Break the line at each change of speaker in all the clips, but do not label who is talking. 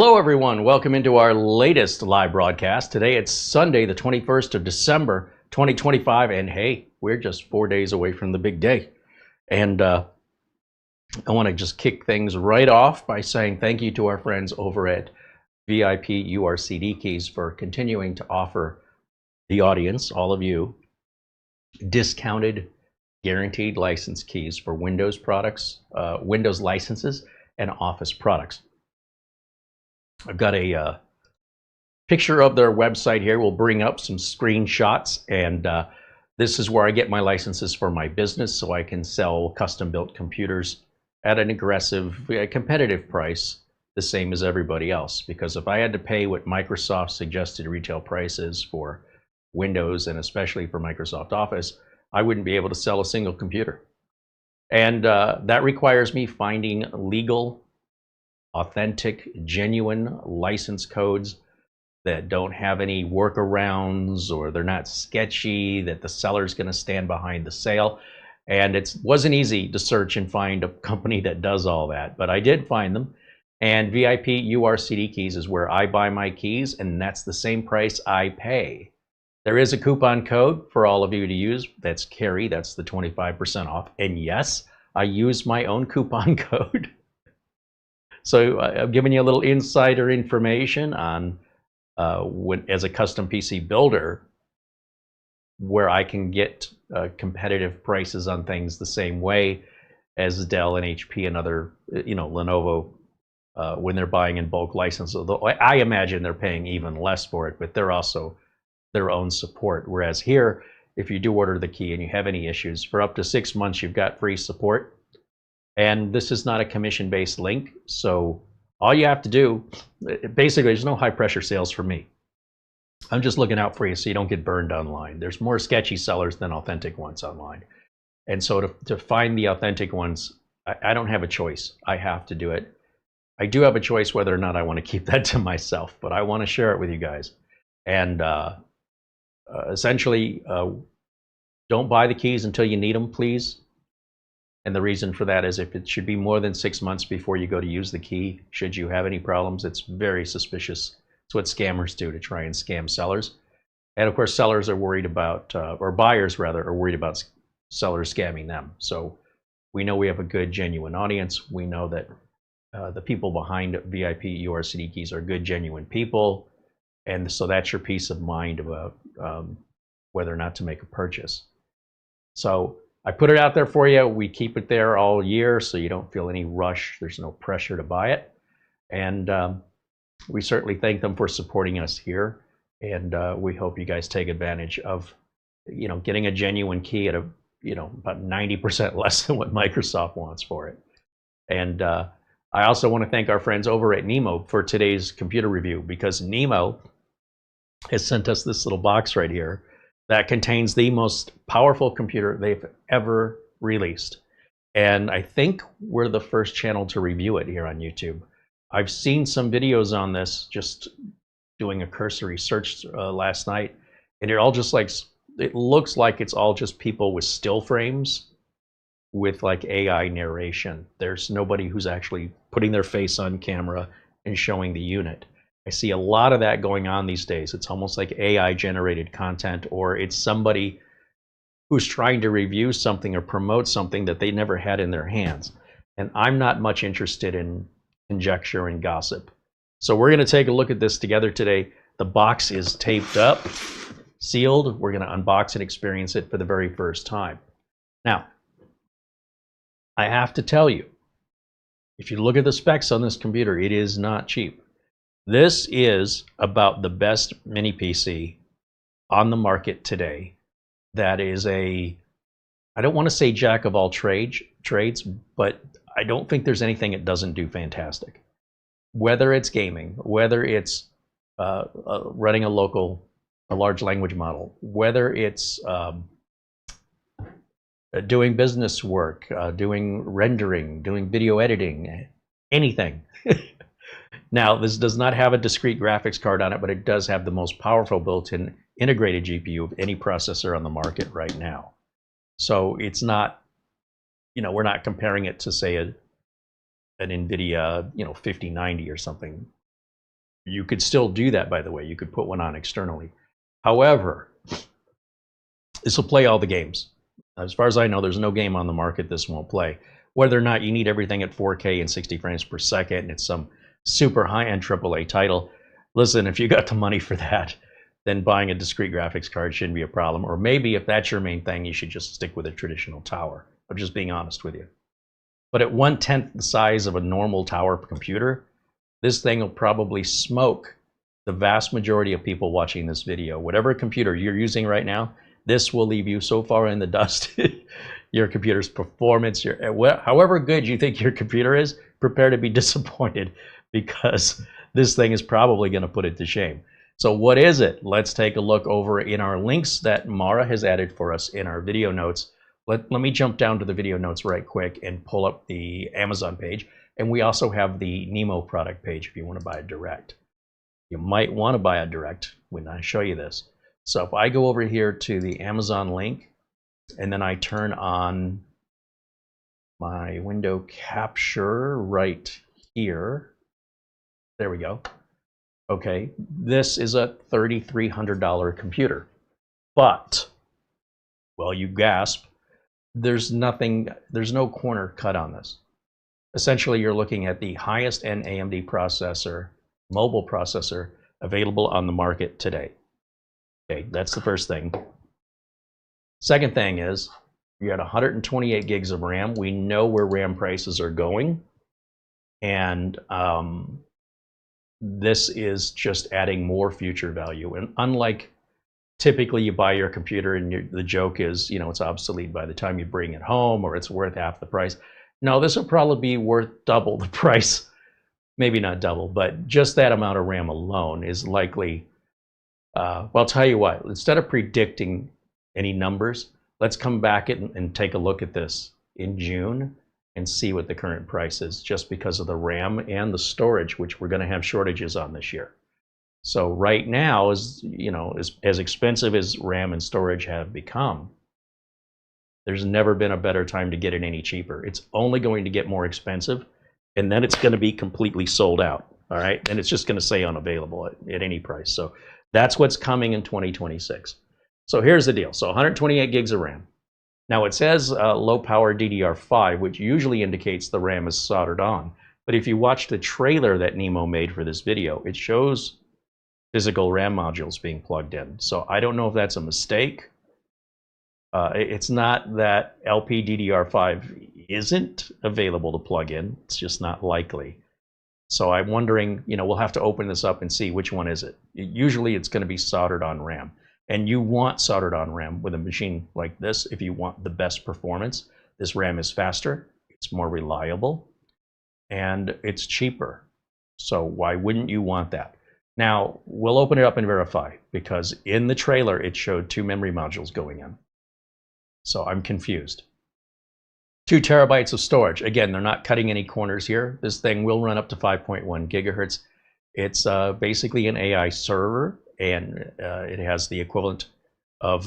Hello everyone, welcome into our latest live broadcast. Today it's Sunday the 21st of December 2025, and hey, we're just 4 days away from the big day. And I want to just kick things right off by saying thank you to our friends over at VIP-URCDKEys for continuing to offer the audience, all of you, discounted guaranteed license keys for Windows products, Windows licenses, and Office products. I've got a picture of their website here. We'll bring up some screenshots, and this is where I get my licenses for my business, so I can sell custom-built computers at an aggressive, competitive price, the same as everybody else. Because if I had to pay what Microsoft suggested retail prices for Windows, and especially for Microsoft Office, I wouldn't be able to sell a single computer. And that requires me finding legal, authentic, genuine license codes that don't have any workarounds, or they're not sketchy, that the seller's going to stand behind the sale. And it wasn't easy to search and find a company that does all that, but I did find them. And VIP-URCDKEys is where I buy my keys, and that's the same price I pay. There is a coupon code for all of you to use. That's Carey, that's the 25% off. And yes, I use my own coupon code. So I'm giving you a little insider information on as a custom PC builder, where I can get competitive prices on things the same way as Dell and HP and other, Lenovo, when they're buying in bulk licenses. Although I imagine they're paying even less for it, but they're also their own support. Whereas here, if you do order the key and you have any issues, for up to 6 months, you've got free support. And this is not a commission-based link, so all you have to do, basically, there's no high-pressure sales for me. I'm just looking out for you so you don't get burned online. There's more sketchy sellers than authentic ones online. And so to find the authentic ones, I don't have a choice. I have to do it. I do have a choice whether or not I want to keep that to myself, but I want to share it with you guys. And essentially, don't buy the keys until you need them, please. And the reason for that is if it should be more than 6 months before you go to use the key, should you have any problems, it's very suspicious. It's what scammers do to try and scam sellers. And of course, sellers are worried about, or buyers rather, are worried about sellers scamming them. So we know we have a good, genuine audience. We know that the people behind VIP-URCDKEys are good, genuine people. And so that's your peace of mind about whether or not to make a purchase. So I put it out there for you. We keep it there all year, so you don't feel any rush. There's no pressure to buy it. And we certainly thank them for supporting us here. And we hope you guys take advantage of, getting a genuine key at about 90% less than what Microsoft wants for it. And I also want to thank our friends over at NIMO for today's computer review, because NIMO has sent us this little box right here that contains the most powerful computer they've ever released. And I think we're the first channel to review it here on YouTube. I've seen some videos on this, just doing a cursory search last night, and it looks like it's all just people with still frames with like AI narration. There's nobody who's actually putting their face on camera and showing the unit. I see a lot of that going on these days. It's almost like AI generated content, or it's somebody who's trying to review something or promote something that they never had in their hands. And I'm not much interested in conjecture and gossip. So we're going to take a look at this together today. The box is taped up, sealed. We're going to unbox and experience it for the very first time. Now, I have to tell you, if you look at the specs on this computer, it is not cheap. This is about the best mini PC on the market today. That is I don't want to say jack of all trades, but I don't think there's anything it doesn't do fantastic. Whether it's gaming, whether it's running a large language model, whether it's doing business work, doing rendering, doing video editing, anything. Now, this does not have a discrete graphics card on it, but it does have the most powerful built-in integrated GPU of any processor on the market right now. So it's not, we're not comparing it to, say, an NVIDIA, 5090 or something. You could still do that, by the way. You could put one on externally. However, this will play all the games. As far as I know, there's no game on the market this won't play. Whether or not you need everything at 4K and 60 frames per second, and it's some super high-end AAA title, listen, if you got the money for that, then buying a discrete graphics card shouldn't be a problem. Or maybe if that's your main thing, you should just stick with a traditional tower. I'm just being honest with you. But at 1/10 the size of a normal tower computer, this thing will probably smoke the vast majority of people watching this video. Whatever computer you're using right now, this will leave you so far in the dust. Your computer's performance, however good you think your computer is, prepare to be disappointed, because this thing is probably going to put it to shame. So what is it? Let's take a look over in our links that Mara has added for us in our video notes. Let me jump down to the video notes right quick and pull up the Amazon page. And we also have the NIMO product page if you want to buy it direct. You might want to buy it direct when I show you this. So if I go over here to the Amazon link, and then I turn on my window capture right here. There we go. Okay, this is a $3,300 computer. But, well, you gasp, there's no corner cut on this. Essentially, you're looking at the highest end AMD processor, mobile processor, available on the market today. Okay, that's the first thing. Second thing is, you got 128 gigs of RAM. We know where RAM prices are going. And this is just adding more future value. And unlike typically you buy your computer and the joke is, you know, it's obsolete by the time you bring it home, or it's worth half the price. No, this will probably be worth double the price. Maybe not double, but just that amount of RAM alone is likely. Well, I'll tell you what, instead of predicting any numbers, let's come back and take a look at this in June and see what the current price is, just because of the RAM and the storage, which we're going to have shortages on this year. So right now, as expensive as RAM and storage have become, there's never been a better time to get it any cheaper. It's only going to get more expensive, and then it's going to be completely sold out. All right, and it's just going to say unavailable at any price. So that's what's coming in 2026. So here's the deal. So 128 gigs of RAM. Now it says low power DDR5, which usually indicates the RAM is soldered on. But if you watch the trailer that NIMO made for this video, it shows physical RAM modules being plugged in. So I don't know if that's a mistake. It's not that LPDDR5 isn't available to plug in. It's just not likely. So I'm wondering, we'll have to open this up and see which one is it. Usually it's going to be soldered on RAM. And you want soldered on RAM with a machine like this if you want the best performance. This RAM is faster, it's more reliable, and it's cheaper. So why wouldn't you want that? Now, we'll open it up and verify, because in the trailer it showed 2 memory modules going in. So I'm confused. 2 terabytes of storage. Again, they're not cutting any corners here. This thing will run up to 5.1 gigahertz. It's basically an AI server, and it has the equivalent of,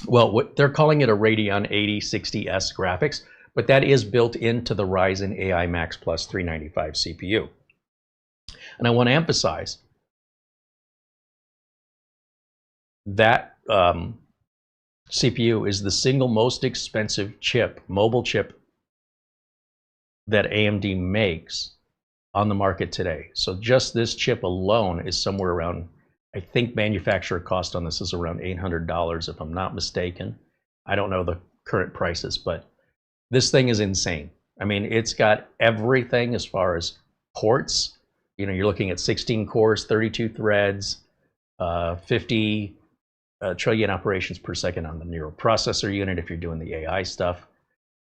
what they're calling it a Radeon 8060S graphics, but that is built into the Ryzen AI Max Plus 395 CPU. And I want to emphasize that CPU is the single most expensive chip, mobile chip, that AMD makes on the market today. So just this chip alone is somewhere around, I think manufacturer cost on this is around $800 if I'm not mistaken. I don't know the current prices, but this thing is insane. I mean, it's got everything as far as ports. You're looking at 16 cores, 32 threads, 50 trillion operations per second on the neural processor unit if you're doing the AI stuff.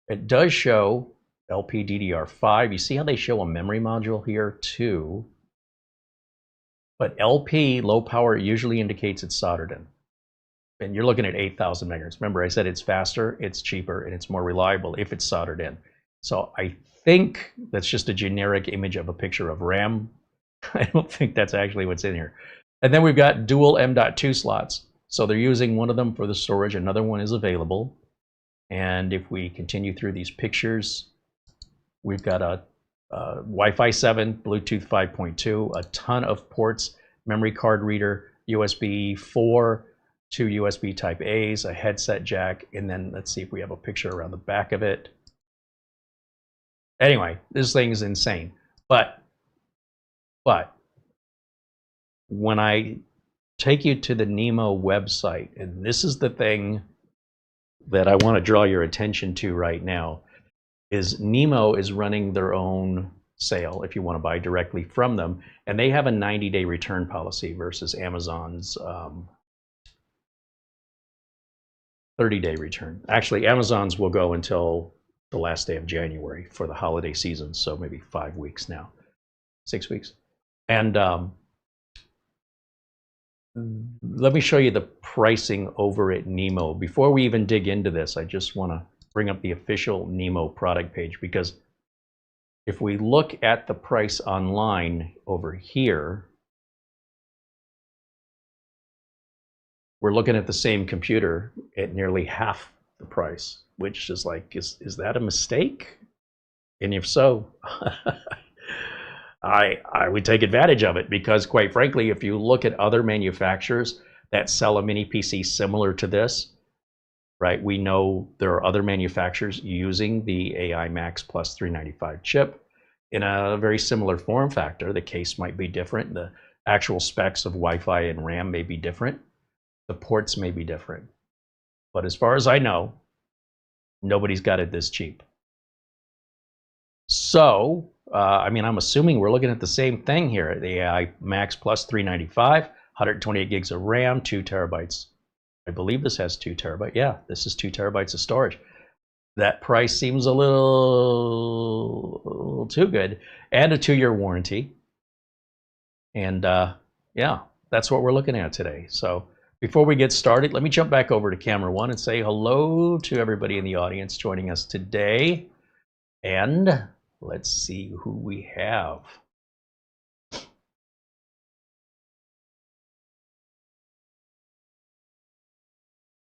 It does show LPDDR5. You see how they show a memory module here too? But LP, low power, usually indicates it's soldered in. And you're looking at 8,000 megahertz. Remember, I said it's faster, it's cheaper, and it's more reliable if it's soldered in. So I think that's just a generic image of a picture of RAM. I don't think that's actually what's in here. And then we've got dual M.2 slots. So they're using one of them for the storage, another one is available. And if we continue through these pictures, we've got a Wi-Fi 7, Bluetooth 5.2, a ton of ports, memory card reader, USB 4, 2 USB Type A's, a headset jack, and then let's see if we have a picture around the back of it. Anyway, this thing is insane. But when I take you to the NIMO website, and this is the thing that I want to draw your attention to right now, is NIMO is running their own sale if you want to buy directly from them, and they have a 90-day return policy versus Amazon's 30-day return. Actually, Amazon's will go until the last day of January for the holiday season, so maybe 5 weeks now, 6 weeks. And let me show you the pricing over at NIMO. Before we even dig into this, I just want to bring up the official NIMO product page, because if we look at the price online over here, we're looking at the same computer at nearly half the price, which is like, is that a mistake? And if so, I would take advantage of it, because quite frankly, if you look at other manufacturers that sell a mini PC similar to this, right, we know there are other manufacturers using the AI Max Plus 395 chip in a very similar form factor. The case might be different. The actual specs of Wi-Fi and RAM may be different. The ports may be different. But as far as I know, nobody's got it this cheap. So, I mean, I'm assuming we're looking at the same thing here. The AI Max Plus 395, 128 gigs of RAM, 2 terabytes. I believe this has 2 terabytes. Yeah, this is 2 terabytes of storage. That price seems a little too good. And a 2-year warranty. And yeah, that's what we're looking at today. So before we get started, let me jump back over to camera one and say hello to everybody in the audience joining us today. And let's see who we have.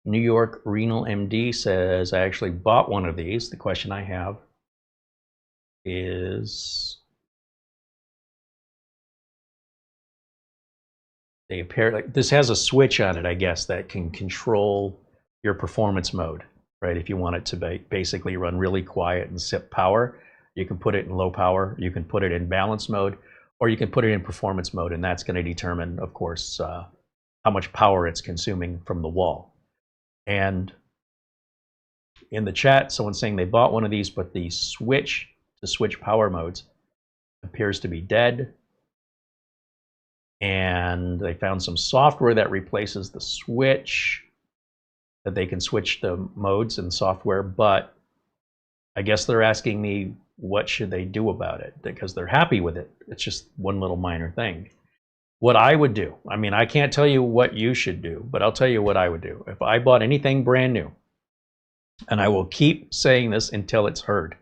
New York Renal MD says, I actually bought one of these. The question I have is, they appear like this has a switch on it, I guess, that can control your performance mode, right? If you want it to basically run really quiet and sip power, you can put it in low power, you can put it in balance mode, or you can put it in performance mode, and that's going to determine, of course, how much power it's consuming from the wall. And in the chat, someone's saying they bought one of these, but the switch to switch power modes appears to be dead. And they found some software that replaces the switch, that they can switch the modes in software, but I guess they're asking me what should they do about it, because they're happy with it. It's just one little minor thing. What I would do, I mean, I can't tell you what you should do, but I'll tell you what I would do. If I bought anything brand new, and I will keep saying this until it's heard,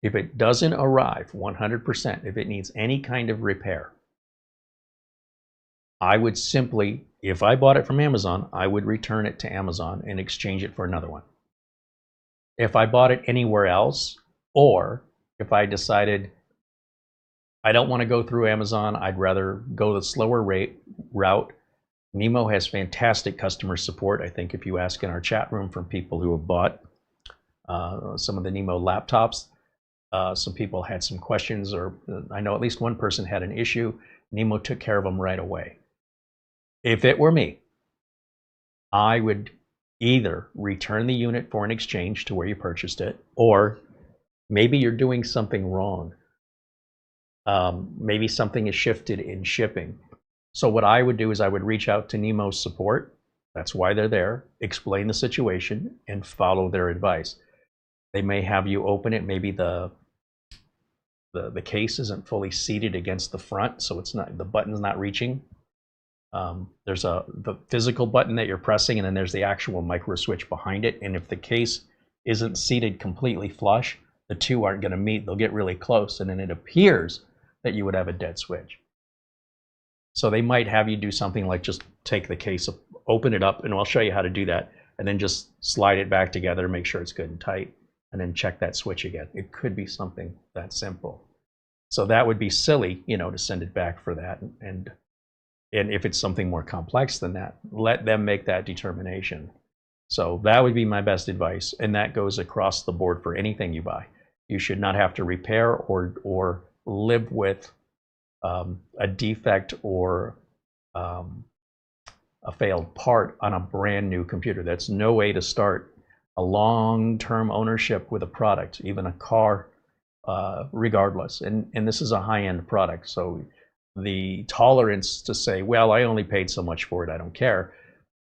if it doesn't arrive 100%, if it needs any kind of repair, I would simply, if I bought it from Amazon, I would return it to Amazon and exchange it for another one. If I bought it anywhere else, or if I decided I don't want to go through Amazon, I'd rather go the slower route. NIMO has fantastic customer support. I think if you ask in our chat room from people who have bought some of the NIMO laptops, some people had some questions, or I know at least one person had an issue. NIMO took care of them right away. If it were me, I would either return the unit for an exchange to where you purchased it, or maybe you're doing something wrong. Maybe something is shifted in shipping. So what I would do is I would reach out to NIMO support. That's why they're there. Explain the situation and follow their advice. They may have you open it. Maybe the case isn't fully seated against the front, so it's not, the button's not reaching. There's the physical button that you're pressing, and then there's the actual micro switch behind it. And if the case isn't seated completely flush, the two aren't going to meet. They'll get really close, and then it appears that you would have a dead switch. So they might have you do something like just take the case, open it up, and I'll show you how to do that, and then just slide it back together, make sure it's good and tight, and then check that switch again. It could be something that simple. So that would be silly, to send it back for that. And if it's something more complex than that, let them make that determination. So that would be my best advice, and that goes across the board for anything you buy. You should not have to repair or live with a defect or a failed part on a brand new computer. That's no way to start a long-term ownership with a product, even a car, regardless. And this is a high-end product, so the tolerance to say, well, I only paid so much for it, I don't care,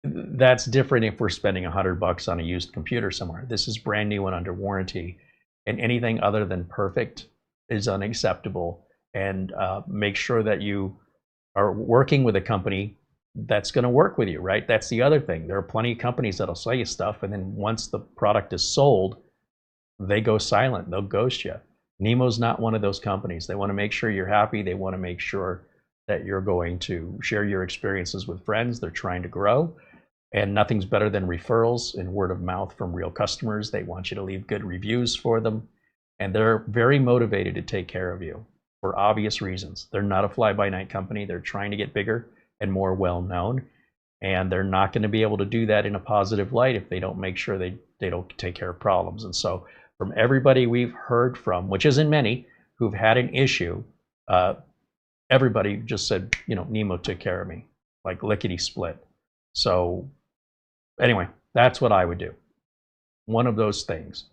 that's different if we're spending $100 on a used computer somewhere. This is brand new and under warranty, and anything other than perfect is unacceptable. And make sure that you are working with a company that's going to work with you, right? That's the other thing. There are plenty of companies that'll sell you stuff, and then once the product is sold, they go silent. They'll ghost you. NIMO's not one of those companies. They want to make sure you're happy. They want to make sure that you're going to share your experiences with friends. They're trying to grow, and nothing's better than referrals and word of mouth from real customers. They want you to leave good reviews for them, and they're very motivated to take care of you for obvious reasons. They're not a fly-by-night company. They're trying to get bigger and more well-known, and they're not going to be able to do that in a positive light if they don't make sure they don't take care of problems. And so from everybody we've heard from, which isn't many, who've had an issue, everybody just said, NIMO took care of me, like lickety split. So anyway, that's what I would do. One of those things.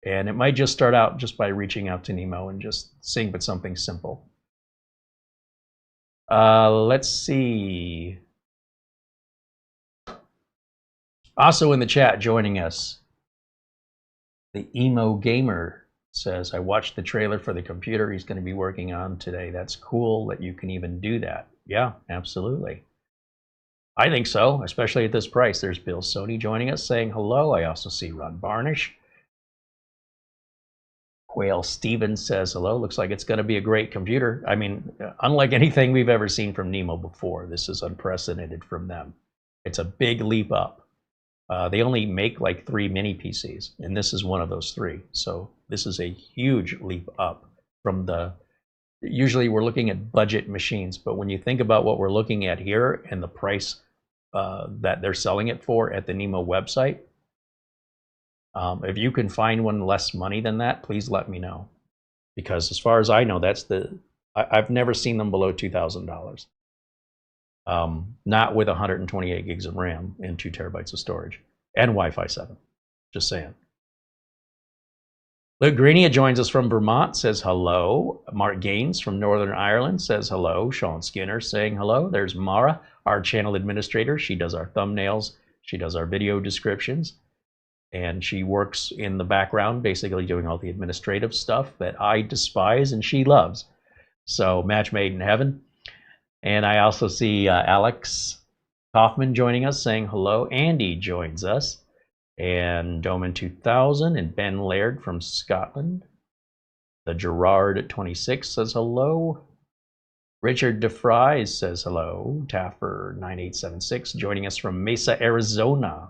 And it might just start out just by reaching out to NIMO and just seeing if it's something simple. Let's see. Also in the chat joining us, the Emo Gamer says, I watched the trailer for the computer he's going to be working on today. That's cool that you can even do that. Yeah, absolutely. I think so, especially at this price. There's Bill Sony joining us saying hello. I also see Ron Barnish. Quail Stevens says hello. Looks like it's going to be a great computer. I mean, unlike anything we've ever seen from NIMO before, this is unprecedented from them. It's a big leap up. They only make like 3 mini PCs, and this is one of those 3. So this is a huge leap up from usually we're looking at budget machines, but when you think about what we're looking at here and the price that they're selling it for at the NIMO website, if you can find one less money than that, please let me know. Because as far as I know, I've never seen them below $2,000. Not with 128 gigs of RAM and 2 terabytes of storage and Wi-Fi 7. Just saying. Luke Greenia joins us from Vermont, says hello. Mark Gaines from Northern Ireland says hello. Sean Skinner saying hello. There's Mara, our channel administrator. She does our thumbnails. She does our video descriptions. And she works in the background, basically doing all the administrative stuff that I despise and she loves. So match made in heaven. And I also see Alex Kaufman joining us saying hello. Andy joins us. And Doman 2000 and Ben Laird from Scotland. The Gerard at 26 says hello. Richard DeFries says hello. Taffer 9876 joining us from Mesa, Arizona.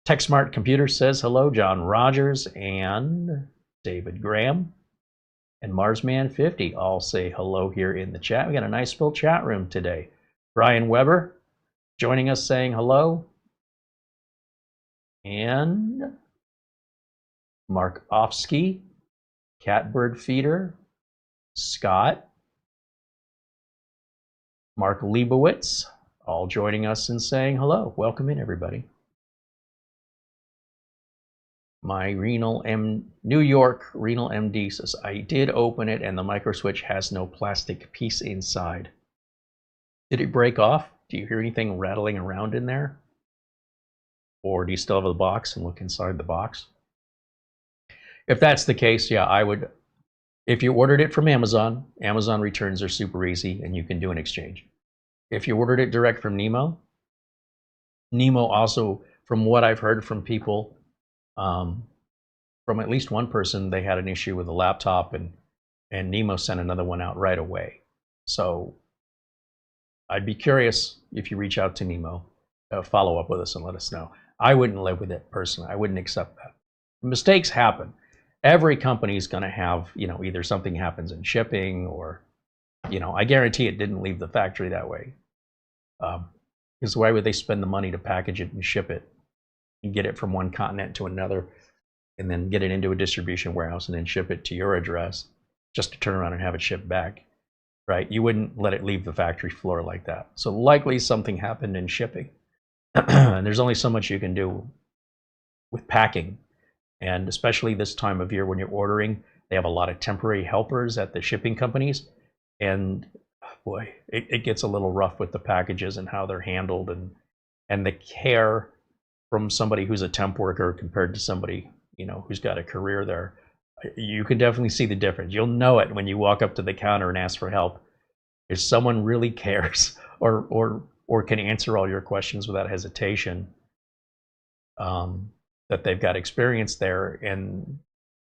TechSmart Computer says hello. John Rogers and David Graham and Marsman50 all say hello here in the chat. We got a nice full chat room today. Brian Weber joining us saying hello. And Mark Ofsky, Catbird Feeder, Scott, Mark Leibowitz, all joining us and saying hello. Welcome in, everybody. My New York Renal MD says, I did open it and the microswitch has no plastic piece inside. Did it break off? Do you hear anything rattling around in there? Or do you still have the box and look inside the box? If that's the case, yeah, I would. If you ordered it from Amazon, Amazon returns are super easy and you can do an exchange. If you ordered it direct from NIMO, NIMO also, from what I've heard from people, from at least one person, they had an issue with a laptop and NIMO sent another one out right away. So I'd be curious if you reach out to NIMO, follow up with us and let us know. I wouldn't live with it personally. I wouldn't accept that. Mistakes happen. every company is going to have, either something happens in shipping or, I guarantee it didn't leave the factory that way. Because why would they spend the money to package it and ship it and get it from one continent to another and then get it into a distribution warehouse and then ship it to your address just to turn around and have it shipped back, right? You wouldn't let it leave the factory floor like that. So likely something happened in shipping. And there's only so much you can do with packing. And especially this time of year when you're ordering, they have a lot of temporary helpers at the shipping companies. And boy, it gets a little rough with the packages and how they're handled and the care from somebody who's a temp worker compared to somebody, who's got a career there. You can definitely see the difference. You'll know it when you walk up to the counter and ask for help. If someone really cares or can answer all your questions without hesitation, that they've got experience there and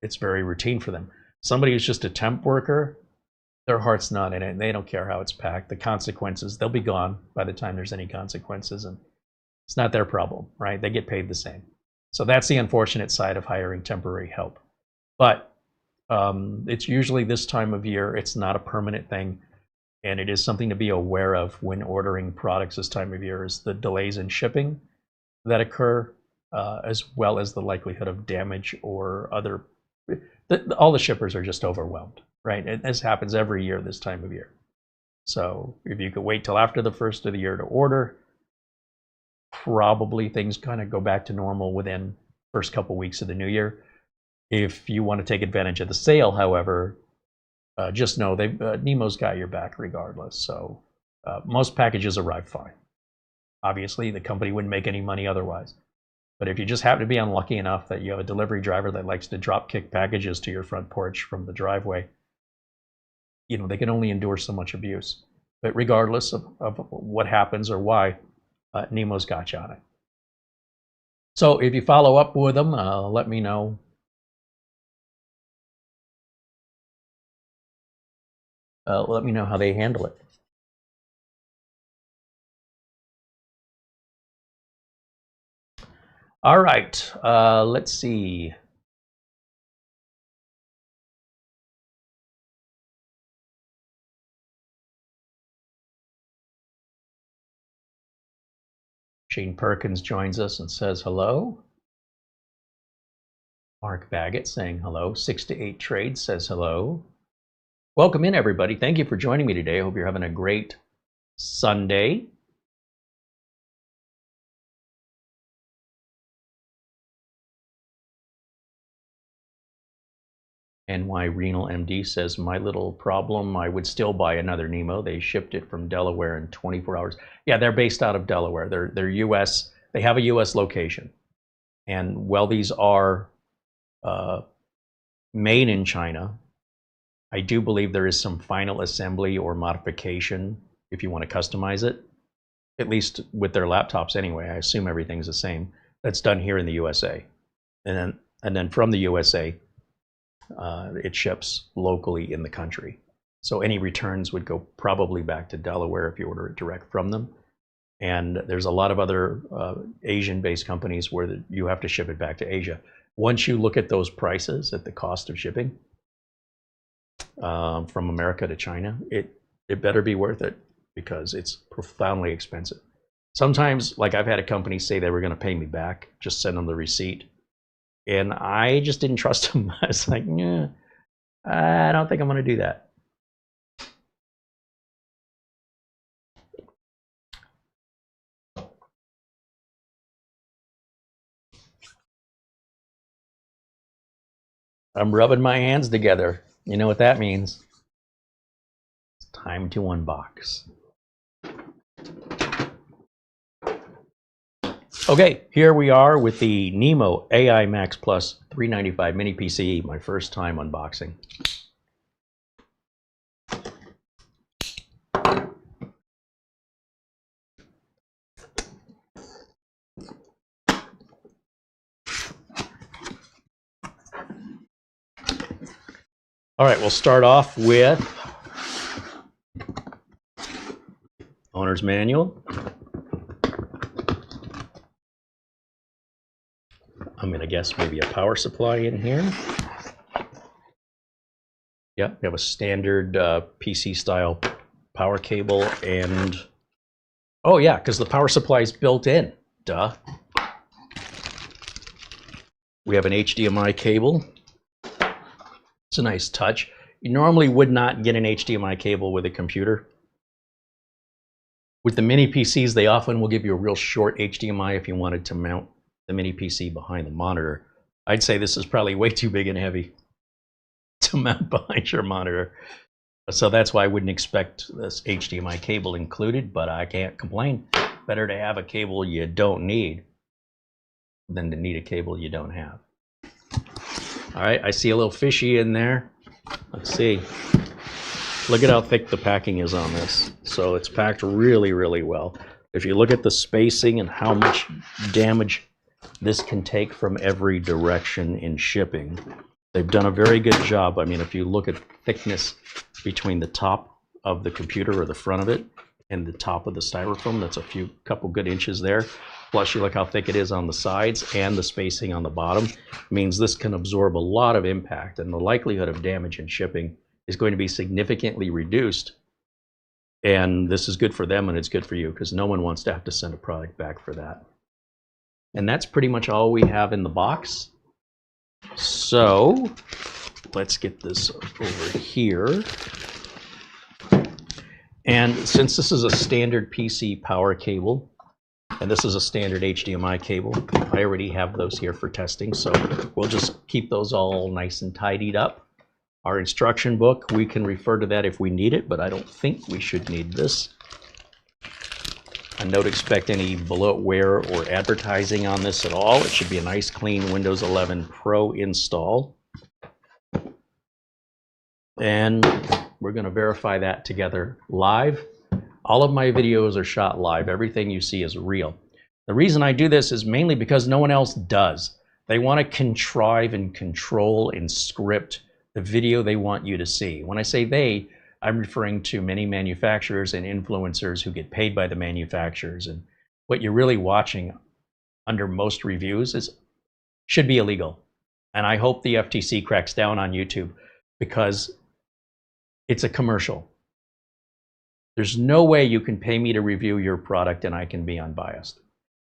it's very routine for them. Somebody who's just a temp worker, their heart's not in it and they don't care how it's packed. The consequences, they'll be gone by the time there's any consequences, and it's not their problem, right? They get paid the same. So that's the unfortunate side of hiring temporary help. But it's usually this time of year, it's not a permanent thing. And it is something to be aware of when ordering products this time of year, is the delays in shipping that occur, as well as the likelihood of damage or other. All the shippers are just overwhelmed, right? And this happens every year this time of year. So if you could wait till after the first of the year to order, probably things kind of go back to normal within first couple weeks of the new year. If you want to take advantage of the sale, however, just know NIMO's got your back regardless. So most packages arrive fine. Obviously, the company wouldn't make any money otherwise. But if you just happen to be unlucky enough that you have a delivery driver that likes to drop kick packages to your front porch from the driveway, they can only endure so much abuse. But regardless of what happens or why, NIMO's got you on it. So if you follow up with them, let me know. Let me know how they handle it. All right, let's see. Shane Perkins joins us and says hello. Mark Baggett saying hello. 6 to 8 Trades says hello. Welcome in, everybody. Thank you for joining me today. I hope you're having a great Sunday. NY Renal MD says, my little problem, I would still buy another NIMO. They shipped it from Delaware in 24 hours. Yeah, they're based out of Delaware. They're US. They have a US location. And while these are made in China, I do believe there is some final assembly or modification if you want to customize it, at least with their laptops anyway. I assume everything's the same. That's done here in the USA. And then from the USA, it ships locally in the country. So any returns would go probably back to Delaware if you order it direct from them. And there's a lot of other Asian-based companies where you have to ship it back to Asia. Once you look at those prices at the cost of shipping from America to China, it better be worth it because it's profoundly expensive. Sometimes, like I've had a company say they were going to pay me back, just send them the receipt. And I just didn't trust them. I was like, yeah, I don't think I'm going to do that. I'm rubbing my hands together. You know what that means? It's time to unbox. Okay, here we are with the NIMO AI Max Plus 395 Mini PC, my first time unboxing. All right, we'll start off with owner's manual. I'm going to guess maybe a power supply in here. Yeah, we have a standard PC style power cable, and oh yeah, because the power supply is built in. Duh. We have an HDMI cable. It's a nice touch. You normally would not get an HDMI cable with a computer. With the mini PCs, they often will give you a real short HDMI if you wanted to mount the mini PC behind the monitor. I'd say this is probably way too big and heavy to mount behind your monitor. So that's why I wouldn't expect this HDMI cable included, but I can't complain. Better to have a cable you don't need than to need a cable you don't have. All right, I see a little fishy in there. Let's see. Look at how thick the packing is on this. So it's packed really, really well. If you look at the spacing and how much damage this can take from every direction in shipping, they've done a very good job. I mean, if you look at thickness between the top of the computer or the front of it and the top of the styrofoam, that's a couple good inches there. Plus you look how thick it is on the sides and the spacing on the bottom. It means this can absorb a lot of impact, and the likelihood of damage in shipping is going to be significantly reduced. And this is good for them and it's good for you, because no one wants to have to send a product back for that. And that's pretty much all we have in the box. So let's get this over here. And since this is a standard PC power cable, and this is a standard HDMI cable, I already have those here for testing, so we'll just keep those all nice and tidied up. Our instruction book, we can refer to that if we need it, but I don't think we should need this. I don't expect any bloatware or advertising on this at all. It should be a nice, clean Windows 11 Pro install. And we're going to verify that together live. All of my videos are shot live. Everything you see is real. The reason I do this is mainly because no one else does. They want to contrive and control and script the video they want you to see. When I say they, I'm referring to many manufacturers and influencers who get paid by the manufacturers. And what you're really watching under most reviews should be illegal. And I hope the FTC cracks down on YouTube, because it's a commercial. There's no way you can pay me to review your product and I can be unbiased.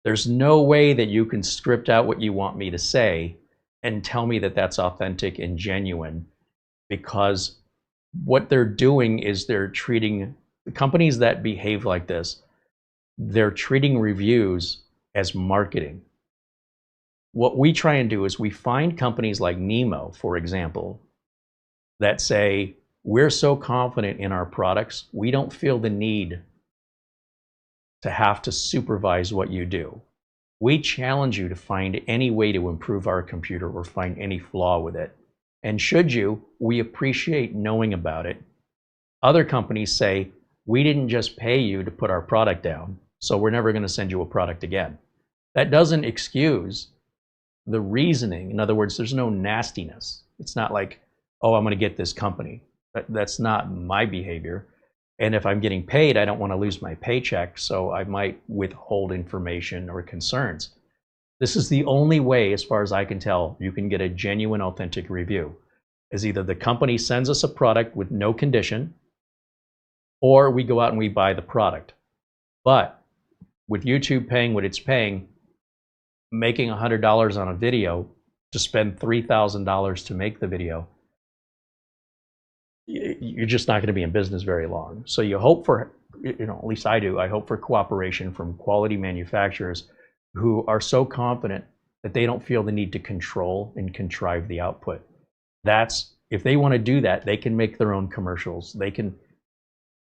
There's no way that you can script out what you want me to say and tell me that that's authentic and genuine, because what they're doing is they're treating the companies that behave like this, they're treating reviews as marketing. What we try and do is we find companies like NIMO, for example, that say, we're so confident in our products, we don't feel the need to have to supervise what you do. We challenge you to find any way to improve our computer or find any flaw with it. And should you, we appreciate knowing about it. Other companies say, we didn't just pay you to put our product down, so we're never going to send you a product again. That doesn't excuse the reasoning. In other words, there's no nastiness. It's not like, oh, I'm going to get this company. That's not my behavior. And if I'm getting paid, I don't want to lose my paycheck, so I might withhold information or concerns. This is the only way, as far as I can tell, you can get a genuine, authentic review, is either the company sends us a product with no condition, or we go out and we buy the product. But with YouTube paying what it's paying, making $100 on a video to spend $3,000 to make the video, you're just not going to be in business very long. So you hope for, at least I do, I hope for cooperation from quality manufacturers who are so confident that they don't feel the need to control and contrive the output. If they want to do that, they can make their own commercials. They can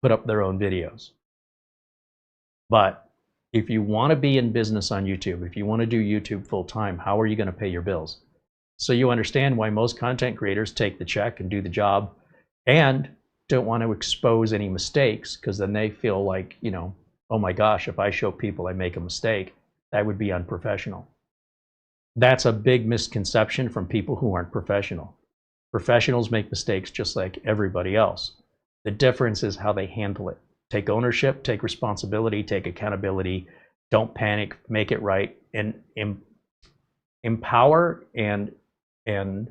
put up their own videos. But if you want to be in business on YouTube, if you want to do YouTube full time, how are you going to pay your bills? So you understand why most content creators take the check and do the job and don't want to expose any mistakes, because then they feel like, oh my gosh, if I show people I make a mistake, that would be unprofessional. That's a big misconception from people who aren't professional. Professionals make mistakes just like everybody else. The difference is how they handle it. Take ownership, take responsibility, take accountability, don't panic, make it right, and empower and there's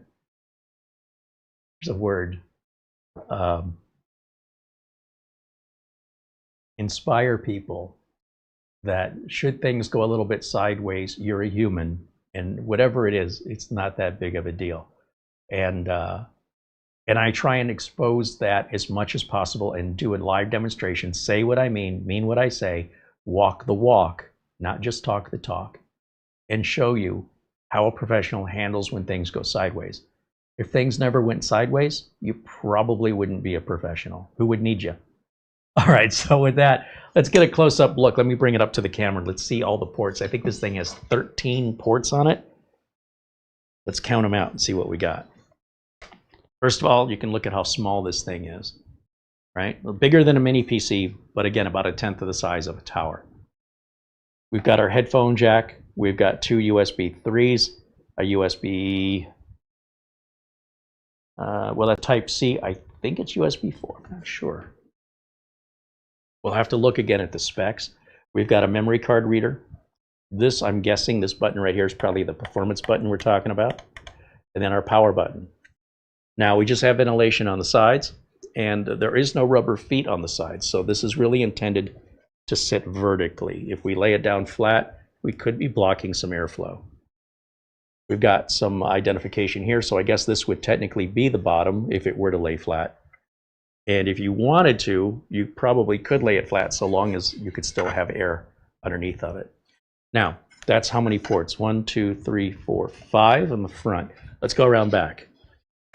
a word. inspire people that should things go a little bit sideways, you're a human, and whatever it is, it's not that big of a deal. And I try and expose that as much as possible and do a live demonstration, say what I mean what I say, walk the walk, not just talk the talk, and show you how a professional handles when things go sideways. If things never went sideways, you probably wouldn't be a professional. Who would need you? All right, so with that, let's get a close-up look. Let me bring it up to the camera. Let's see all the ports. I think this thing has 13 ports on it. Let's count them out and see what we got. First of all, you can look at how small this thing is, right? Well, bigger than a mini PC, but again, about 1/10 of the size of a tower. We've got our headphone jack. We've got 2 USB 3s, a USB, well, a Type-C. I think it's USB 4, I'm not sure. We'll have to look again at the specs. We've got a memory card reader. This, I'm guessing, this button right here is probably the performance button we're talking about. And then our power button. Now, we just have ventilation on the sides, and there is no rubber feet on the sides. So this is really intended to sit vertically. If we lay it down flat, we could be blocking some airflow. We've got some identification here, so I guess this would technically be the bottom if it were to lay flat. And if you wanted to, you probably could lay it flat so long as you could still have air underneath of it. Now, that's how many ports? 1, 2, 3, 4, 5 on the front. Let's go around back.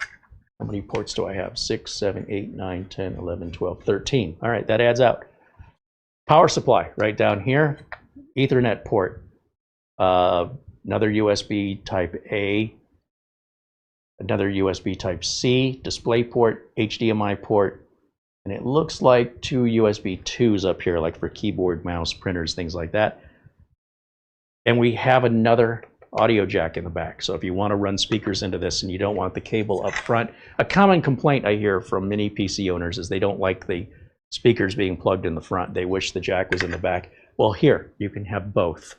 How many ports do I have? 6, 7, 8, 9, 10, 11, 12, 13. All right, that adds out. Power supply right down here. Ethernet port. Another USB Type A. Another USB Type-C, DisplayPort, HDMI port, and it looks like 2 USB 2s up here, like for keyboard, mouse, printers, things like that. And we have another audio jack in the back. So if you want to run speakers into this and you don't want the cable up front, a common complaint I hear from many PC owners is they don't like the speakers being plugged in the front. They wish the jack was in the back. Well, here, you can have both.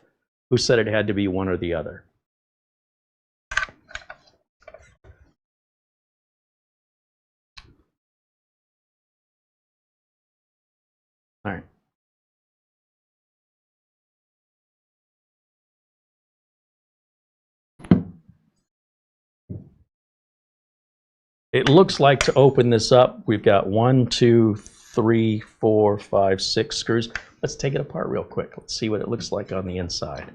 Who said it had to be one or the other? All right. It looks like to open this up, we've got 1, 2, 3, 4, 5, 6 screws. Let's take it apart real quick. Let's see what it looks like on the inside.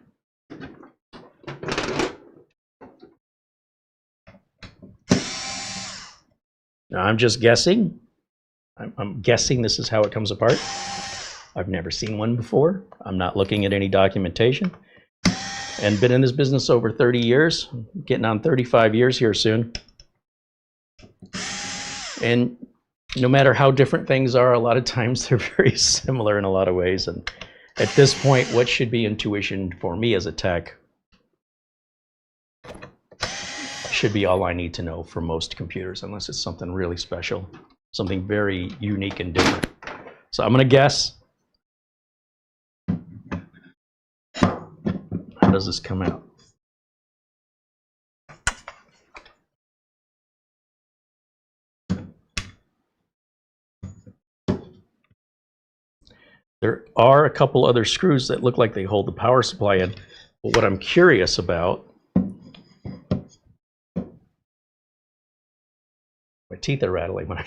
Now, I'm just guessing. I'm guessing this is how it comes apart. I've never seen one before. I'm not looking at any documentation. And been in this business over 30 years, getting on 35 years here soon. And no matter how different things are, a lot of times they're very similar in a lot of ways. And at this point, what should be intuition for me as a tech should be all I need to know for most computers, unless it's something really special, something very unique and different. So I'm going to guess. How does this come out? There are a couple other screws that look like they hold the power supply in. But what I'm curious about, my teeth are rattling when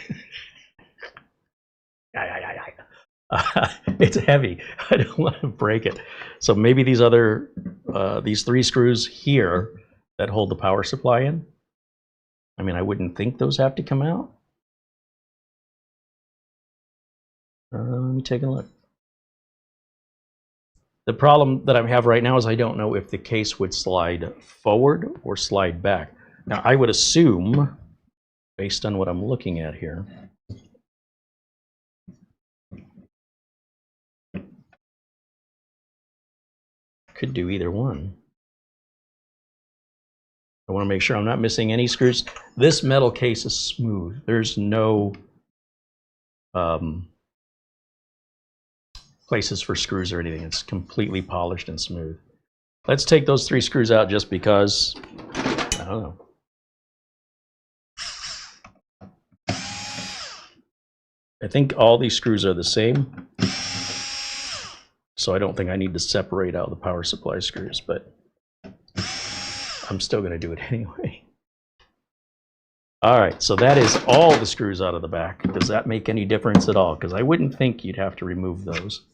it's heavy. I don't want to break it. So maybe these other, these 3 screws here that hold the power supply in. I mean, I wouldn't think those have to come out. Let me take a look. The problem that I have right now is I don't know if the case would slide forward or slide back. Now, I would assume, based on what I'm looking at here, could do either one. I want to make sure I'm not missing any screws. This metal case is smooth. There's no places for screws or anything. It's completely polished and smooth. Let's take those 3 screws out just because, I don't know. I think all these screws are the same, so I don't think I need to separate out the power supply screws, but I'm still going to do it anyway. All right, so that is all the screws out of the back. Does that make any difference at all? Because I wouldn't think you'd have to remove those.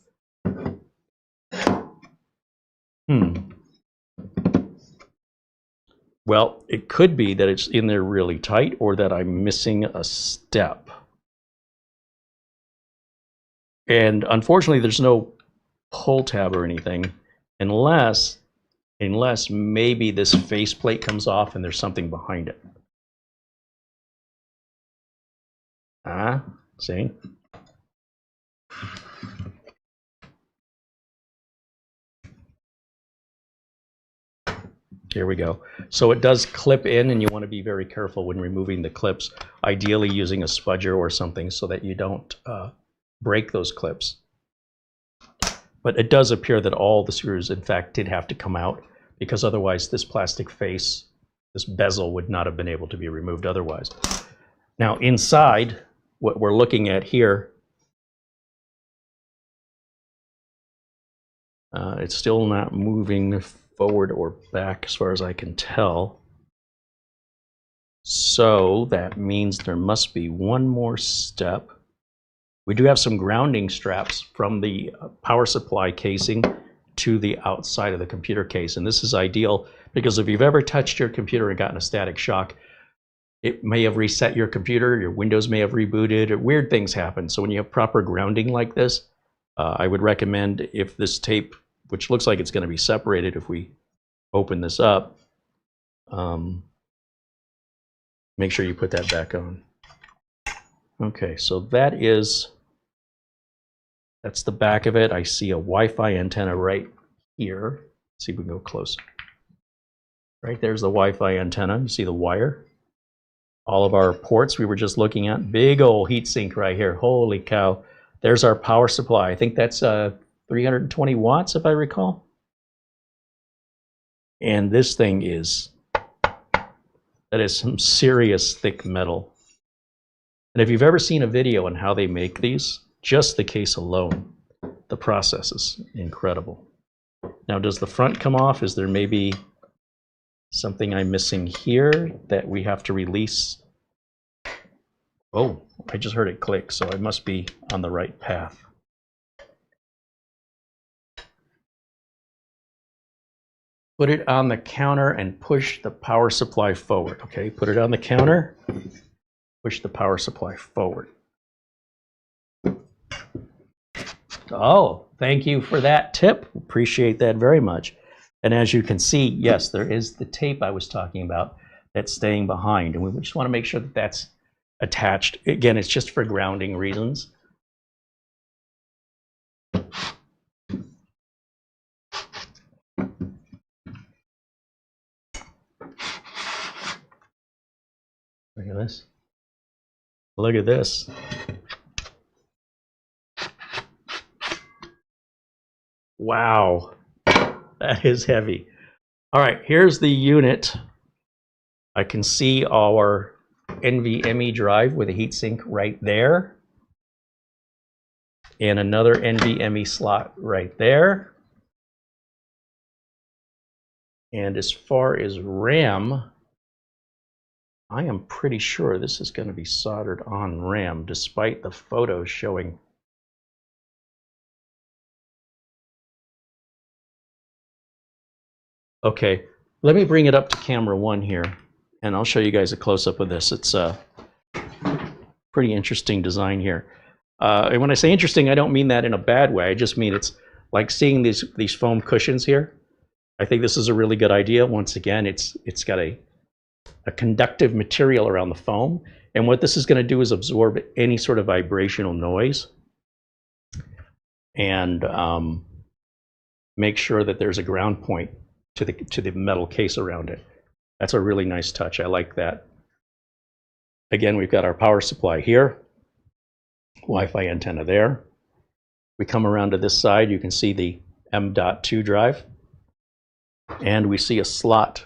Well, it could be that it's in there really tight or that I'm missing a step. And unfortunately, there's no pull tab or anything, unless maybe this faceplate comes off and there's something behind it. See? Here we go. So it does clip in, and you want to be very careful when removing the clips, ideally using a spudger or something so that you don't break those clips. But it does appear that all the screws, in fact, did have to come out, because otherwise this plastic face, this bezel, would not have been able to be removed otherwise. Now inside, what we're looking at here, it's still not moving forward or back as far as I can tell. So that means there must be one more step. We do have some grounding straps from the power supply casing to the outside of the computer case. And this is ideal because if you've ever touched your computer and gotten a static shock, it may have reset your computer, your Windows may have rebooted, or weird things happen. So when you have proper grounding like this, I would recommend, if this tape, which looks like it's going to be separated if we open this up, make sure you put that back on. Okay, so that's the back of it. I see a Wi-Fi antenna right here. Let's see if we can go closer. Right there's the Wi-Fi antenna. You see the wire. All of our ports we were just looking at. Big old heatsink right here. Holy cow. There's our power supply. I think that's 320 watts if I recall. And this thing that is some serious thick metal. And if you've ever seen a video on how they make these, just the case alone, the process is incredible. Now, does the front come off? Is there maybe something I'm missing here that we have to release? Oh, I just heard it click, so I must be on the right path. Put it on the counter and push the power supply forward. Okay, put it on the counter, push the power supply forward. Oh, thank you for that tip. Appreciate that very much. And as you can see, yes, there is the tape I was talking about that's staying behind. And we just want to make sure that that's attached. Again, it's just for grounding reasons. Look at this. Look at this. Wow, that is heavy. All right, here's the unit. I can see our NVMe drive with a heatsink right there. And another NVMe slot right there. And as far as RAM, I am pretty sure this is going to be soldered on RAM, despite the photos showing. Okay, let me bring it up to camera 1 here, and I'll show you guys a close-up of this. It's a pretty interesting design here. And when I say interesting, I don't mean that in a bad way. I just mean it's like seeing these foam cushions here. I think this is a really good idea. Once again, it's got a conductive material around the foam, and what this is going to do is absorb any sort of vibrational noise and make sure that there's a ground point to the metal case around it. That's a really nice touch. I like that. Again, we've got our power supply here, Wi-Fi antenna there. We come around to this side, you can see the M.2 drive, and we see a slot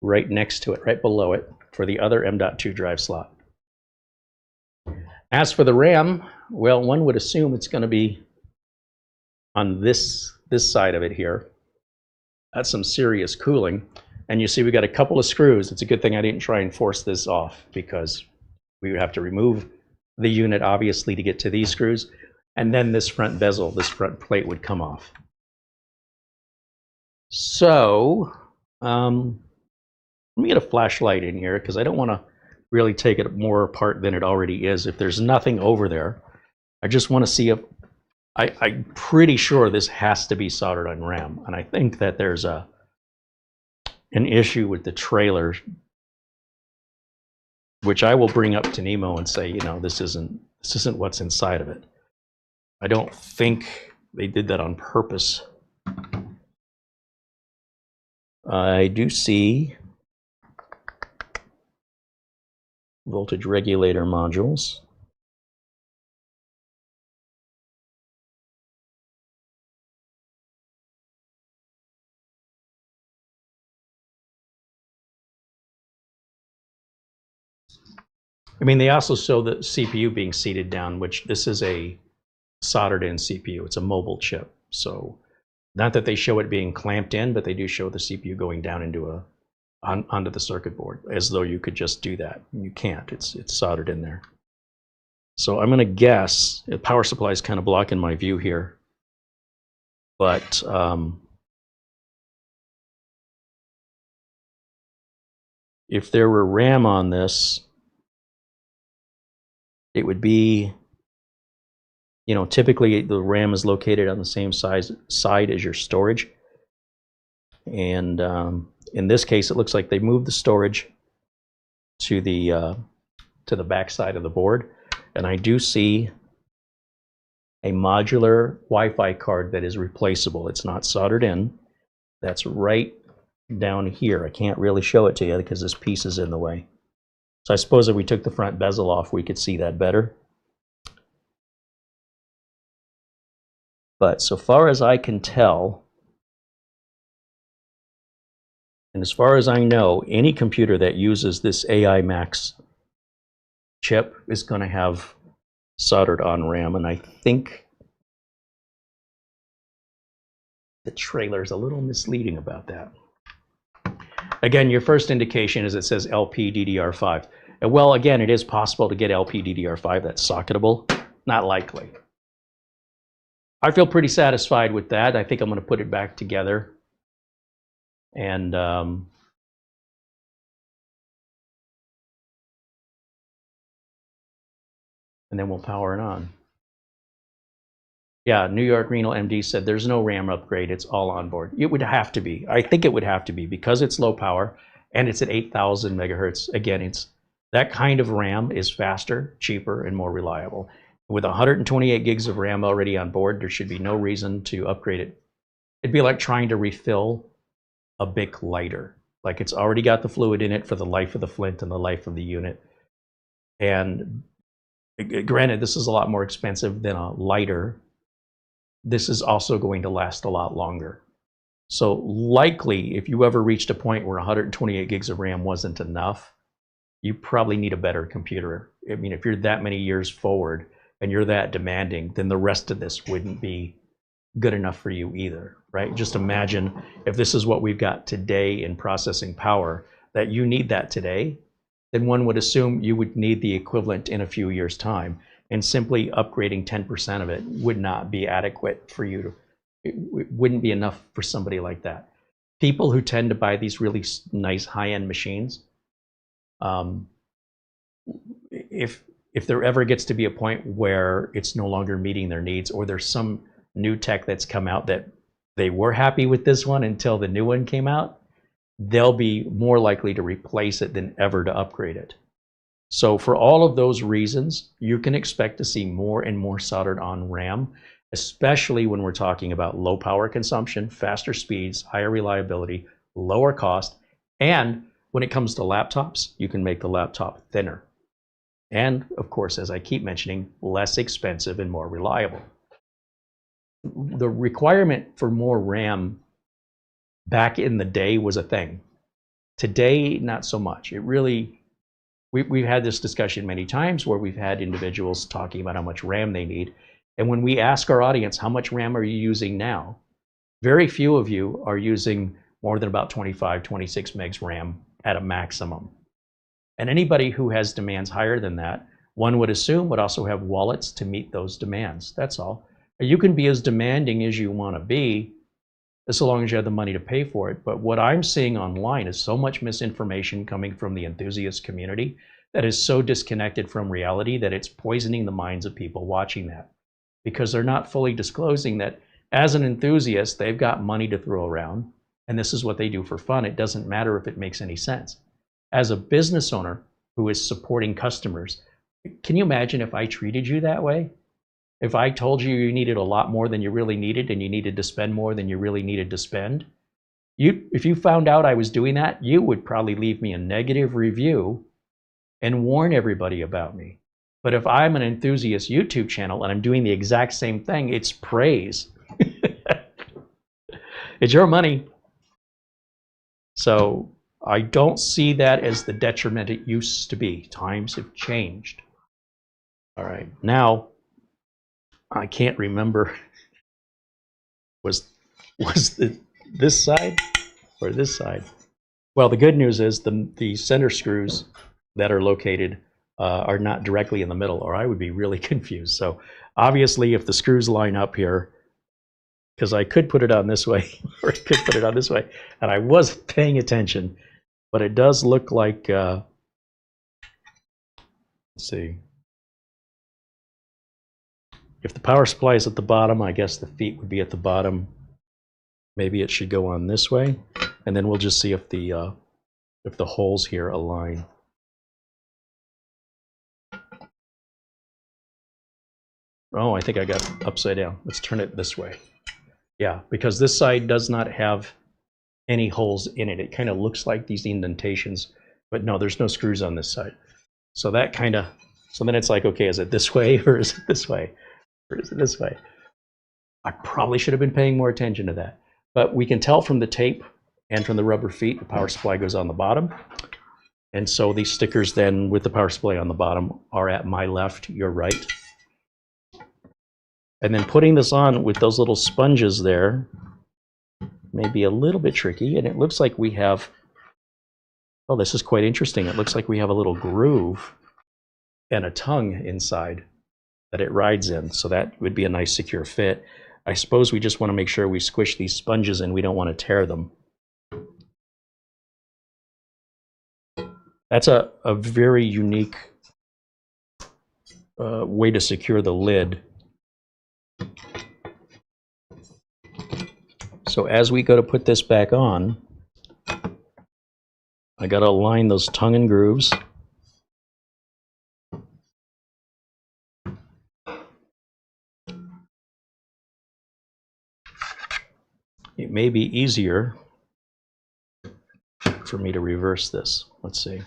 right next to it, right below it, for the other M.2 drive slot. As for the RAM, well, one would assume it's going to be on this side of it here. That's some serious cooling. And you see we got a couple of screws. It's a good thing I didn't try and force this off, because we would have to remove the unit, obviously, to get to these screws. And then this front bezel, this front plate would come off. So, let me get a flashlight in here, because I don't want to really take it more apart than it already is. If there's nothing over there, I just want to see if I'm pretty sure this has to be soldered on RAM, and I think that there's an issue with the trailer, which I will bring up to NIMO and say, you know, this isn't what's inside of it. I don't think they did that on purpose. I do see voltage regulator modules. I mean, they also show the CPU being seated down, which this is a soldered in CPU. It's a mobile chip. So not that they show it being clamped in, but they do show the CPU going down into onto the circuit board, as though you could just do that. You can't. It's soldered in there. So I'm going to guess the power supply is kind of blocking my view here, but if there were RAM on this, it would be, you know, typically the RAM is located on the same side as your storage. And in this case, it looks like they moved the storage to the back side of the board. And I do see a modular Wi-Fi card that is replaceable. It's not soldered in. That's right down here. I can't really show it to you because this piece is in the way. So I suppose if we took the front bezel off, we could see that better. But so far as I can tell, and as far as I know, any computer that uses this AI Max chip is going to have soldered on RAM. And I think the trailer is a little misleading about that. Again, your first indication is it says LPDDR5. And well, again, it is possible to get LPDDR5 that's socketable. Not likely. I feel pretty satisfied with that. I think I'm going to put it back together. And then we'll power it on. Yeah, New York Renal MD said there's no RAM upgrade. It's all on board. It would have to be. I think it would have to be, because it's low power and it's at 8,000 megahertz. Again, it's that kind of RAM is faster, cheaper, and more reliable. With 128 gigs of RAM already on board, there should be no reason to upgrade it. It'd be like trying to refill a Bic lighter. Like, it's already got the fluid in it for the life of the flint and the life of the unit. And granted, this is a lot more expensive than a lighter. This is also going to last a lot longer. So likely, if you ever reached a point where 128 gigs of RAM wasn't enough, you probably need a better computer. I mean, if you're that many years forward and you're that demanding, then the rest of this wouldn't be good enough for you either, right? Just imagine if this is what we've got today in processing power, that you need that today, then one would assume you would need the equivalent in a few years' time. And simply upgrading 10% of it would not be adequate for you to, it wouldn't be enough for somebody like that. People who tend to buy these really nice high-end machines, if there ever gets to be a point where it's no longer meeting their needs, or there's some new tech that's come out that they were happy with this one until the new one came out, they'll be more likely to replace it than ever to upgrade it. So for all of those reasons, you can expect to see more and more soldered on RAM, especially when we're talking about low power consumption, faster speeds, higher reliability, lower cost, and when it comes to laptops, you can make the laptop thinner. And of course, as I keep mentioning, less expensive and more reliable. The requirement for more RAM back in the day was a thing. Today, not so much. It really, we've had this discussion many times where we've had individuals talking about how much RAM they need. And when we ask our audience, how much RAM are you using now? Very few of you are using more than about 25, 26 megs RAM at a maximum. And anybody who has demands higher than that, one would assume would also have wallets to meet those demands. That's all. You can be as demanding as you want to be, as long as you have the money to pay for it. But what I'm seeing online is so much misinformation coming from the enthusiast community that is so disconnected from reality that it's poisoning the minds of people watching that, because they're not fully disclosing that as an enthusiast, they've got money to throw around, and this is what they do for fun. It doesn't matter if it makes any sense. As a business owner who is supporting customers, can you imagine if I treated you that way? If I told you you needed a lot more than you really needed and you needed to spend more than you really needed to spend, if you found out I was doing that, you would probably leave me a negative review and warn everybody about me. But if I'm an enthusiast YouTube channel and I'm doing the exact same thing, it's praise. It's your money. So I don't see that as the detriment it used to be. Times have changed. All right, now I can't remember, was this side or this side? Well, the good news is the center screws that are located are not directly in the middle, or I would be really confused. So obviously if the screws line up here, because I could put it on this way or I could put it on this way, and I wasn't paying attention, but it does look like, let's see. If the power supply is at the bottom, I guess the feet would be at the bottom. Maybe it should go on this way, and then we'll just see if the holes here align. Oh, I think I got it upside down. Let's turn it this way. Yeah, because this side does not have any holes in it. It kind of looks like these indentations, but no, there's no screws on this side. So that kind of, so then it's like, okay, is it this way or is it this way? Or is it this way? I probably should have been paying more attention to that. But we can tell from the tape and from the rubber feet, the power supply goes on the bottom. And so these stickers then with the power supply on the bottom are at my left, your right. And then putting this on with those little sponges there may be a little bit tricky. And it looks like we have, oh, this is quite interesting. It looks like we have a little groove and a tongue inside that it rides in. So that would be a nice secure fit. I suppose we just want to make sure we squish these sponges in. We don't want to tear them. That's a very unique way to secure the lid. So as we go to put this back on, I got to align those tongue and grooves. It may be easier for me to reverse this. Let's see.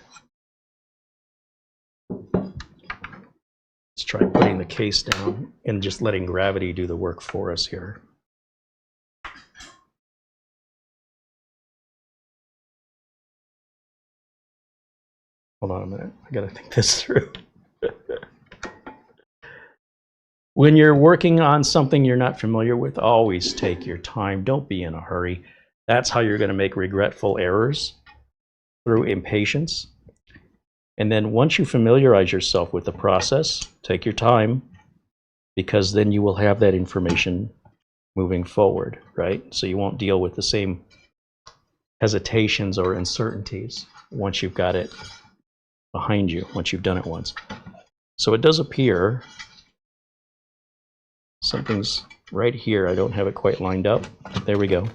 Let's try putting the case down and just letting gravity do the work for us here. Hold on a minute. I got to think this through. When you're working on something you're not familiar with, always take your time. Don't be in a hurry. That's how you're going to make regretful errors, through impatience. And then once you familiarize yourself with the process, take your time, because then you will have that information moving forward, right? So you won't deal with the same hesitations or uncertainties once you've got it behind you, once you've done it once. So it does appear something's right here. I don't have it quite lined up. There we go.